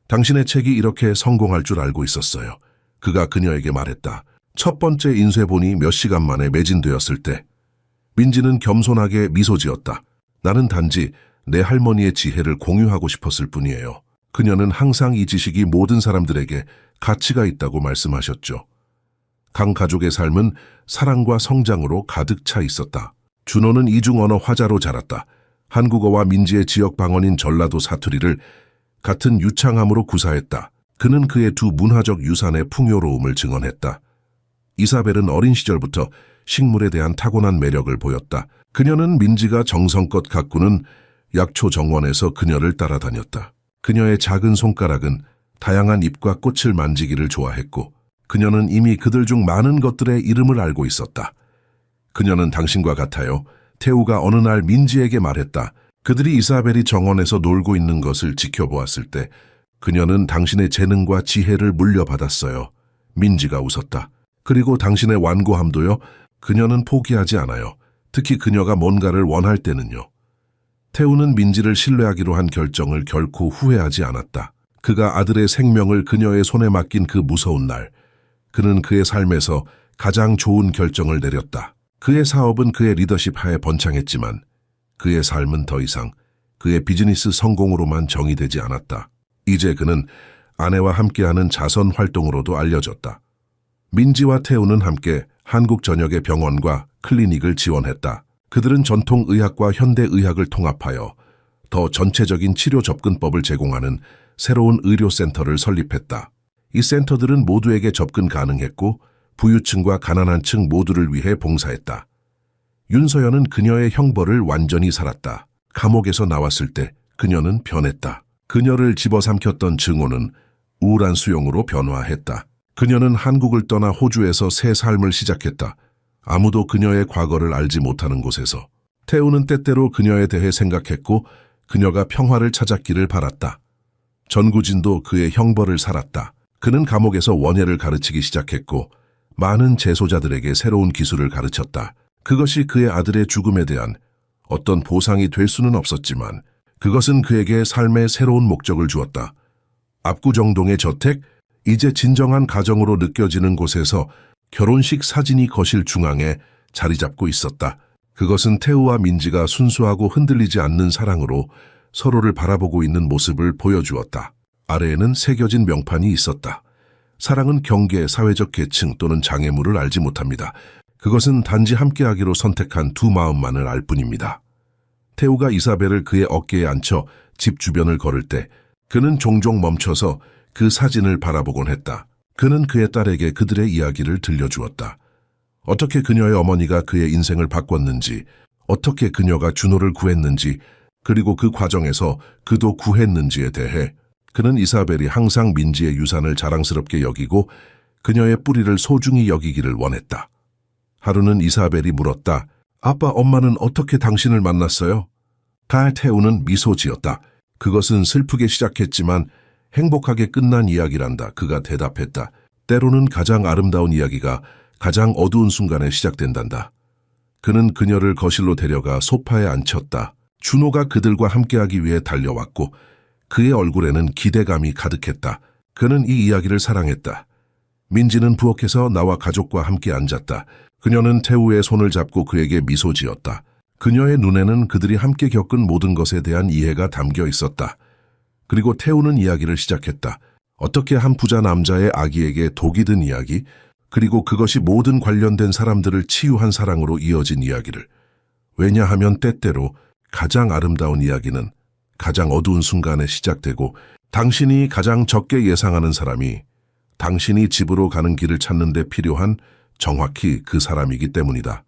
당신의 책이 이렇게 성공할 줄 알고 있었어요. 그가 그녀에게 말했다. 첫 번째 인쇄본이 몇 시간 만에 매진되었을 때 민지는 겸손하게 미소 지었다. 나는 단지 내 할머니의 지혜를 공유하고 싶었을 뿐이에요. 그녀는 항상 이 지식이 모든 사람들에게 가치가 있다고 말씀하셨죠. 강 가족의 삶은 사랑과 성장으로 가득 차 있었다. 준호는 이중 언어 화자로 자랐다. 한국어와 민지의 지역 방언인 전라도 사투리를 같은 유창함으로 구사했다. 그는 그의 두 문화적 유산의 풍요로움을 증언했다. 이사벨은 어린 시절부터 식물에 대한 타고난 매력을 보였다. 그녀는 민지가 정성껏 가꾸는 약초 정원에서 그녀를 따라다녔다. 그녀의 작은 손가락은 다양한 잎과 꽃을 만지기를 좋아했고 그녀는 이미 그들 중 많은 것들의 이름을 알고 있었다. 그녀는 당신과 같아요. 태우가 어느 날 민지에게 말했다. 그들이 이사벨이 정원에서 놀고 있는 것을 지켜보았을 때 그녀는 당신의 재능과 지혜를 물려받았어요. 민지가 웃었다. 그리고 당신의 완고함도요. 그녀는 포기하지 않아요. 특히 그녀가 뭔가를 원할 때는요. 태우는 민지를 신뢰하기로 한 결정을 결코 후회하지 않았다. 그가 아들의 생명을 그녀의 손에 맡긴 그 무서운 날, 그는 그의 삶에서 가장 좋은 결정을 내렸다. 그의 사업은 그의 리더십 하에 번창했지만 그의 삶은 더 이상 그의 비즈니스 성공으로만 정의되지 않았다. 이제 그는 아내와 함께하는 자선 활동으로도 알려졌다. 민지와 태우는 함께 한국 전역의 병원과 클리닉을 지원했다. 그들은 전통의학과 현대의학을 통합하여 더 전체적인 치료 접근법을 제공하는 새로운 의료센터를 설립했다. 이 센터들은 모두에게 접근 가능했고 부유층과 가난한 층 모두를 위해 봉사했다. 윤서연은 그녀의 형벌을 완전히 살았다. 감옥에서 나왔을 때 그녀는 변했다. 그녀를 집어삼켰던 증오는 우울한 수용으로 변화했다. 그녀는 한국을 떠나 호주에서 새 삶을 시작했다. 아무도 그녀의 과거를 알지 못하는 곳에서. 태우는 때때로 그녀에 대해 생각했고 그녀가 평화를 찾았기를 바랐다. 전구진도 그의 형벌을 살았다. 그는 감옥에서 원예를 가르치기 시작했고 많은 재소자들에게 새로운 기술을 가르쳤다. 그것이 그의 아들의 죽음에 대한 어떤 보상이 될 수는 없었지만 그것은 그에게 삶의 새로운 목적을 주었다. 압구정동의 저택, 이제 진정한 가정으로 느껴지는 곳에서 결혼식 사진이 거실 중앙에 자리 잡고 있었다. 그것은 태우와 민지가 순수하고 흔들리지 않는 사랑으로 서로를 바라보고 있는 모습을 보여주었다. 아래에는 새겨진 명판이 있었다. 사랑은 경계, 사회적 계층 또는 장애물을 알지 못합니다. 그것은 단지 함께하기로 선택한 두 마음만을 알 뿐입니다. 태우가 이사벨을 그의 어깨에 앉혀 집 주변을 걸을 때 그는 종종 멈춰서 그 사진을 바라보곤 했다. 그는 그의 딸에게 그들의 이야기를 들려주었다. 어떻게 그녀의 어머니가 그의 인생을 바꿨는지, 어떻게 그녀가 준호를 구했는지, 그리고 그 과정에서 그도 구했는지에 대해 그는 이사벨이 항상 민지의 유산을 자랑스럽게 여기고 그녀의 뿌리를 소중히 여기기를 원했다. 하루는 이사벨이 물었다. 아빠, 엄마는 어떻게 당신을 만났어요? 태우는 미소 지었다. 그것은 슬프게 시작했지만 행복하게 끝난 이야기란다. 그가 대답했다. 때로는 가장 아름다운 이야기가 가장 어두운 순간에 시작된단다. 그는 그녀를 거실로 데려가 소파에 앉혔다. 준호가 그들과 함께하기 위해 달려왔고 그의 얼굴에는 기대감이 가득했다. 그는 이 이야기를 사랑했다. 민지는 부엌에서 나와 가족과 함께 앉았다. 그녀는 태우의 손을 잡고 그에게 미소 지었다. 그녀의 눈에는 그들이 함께 겪은 모든 것에 대한 이해가 담겨 있었다. 그리고 태우는 이야기를 시작했다. 어떻게 한 부자 남자의 아기에게 독이 든 이야기, 그리고 그것이 모든 관련된 사람들을 치유한 사랑으로 이어진 이야기를. 왜냐하면 때때로 가장 아름다운 이야기는 가장 어두운 순간에 시작되고 당신이 가장 적게 예상하는 사람이 당신이 집으로 가는 길을 찾는 데 필요한 정확히 그 사람이기 때문이다.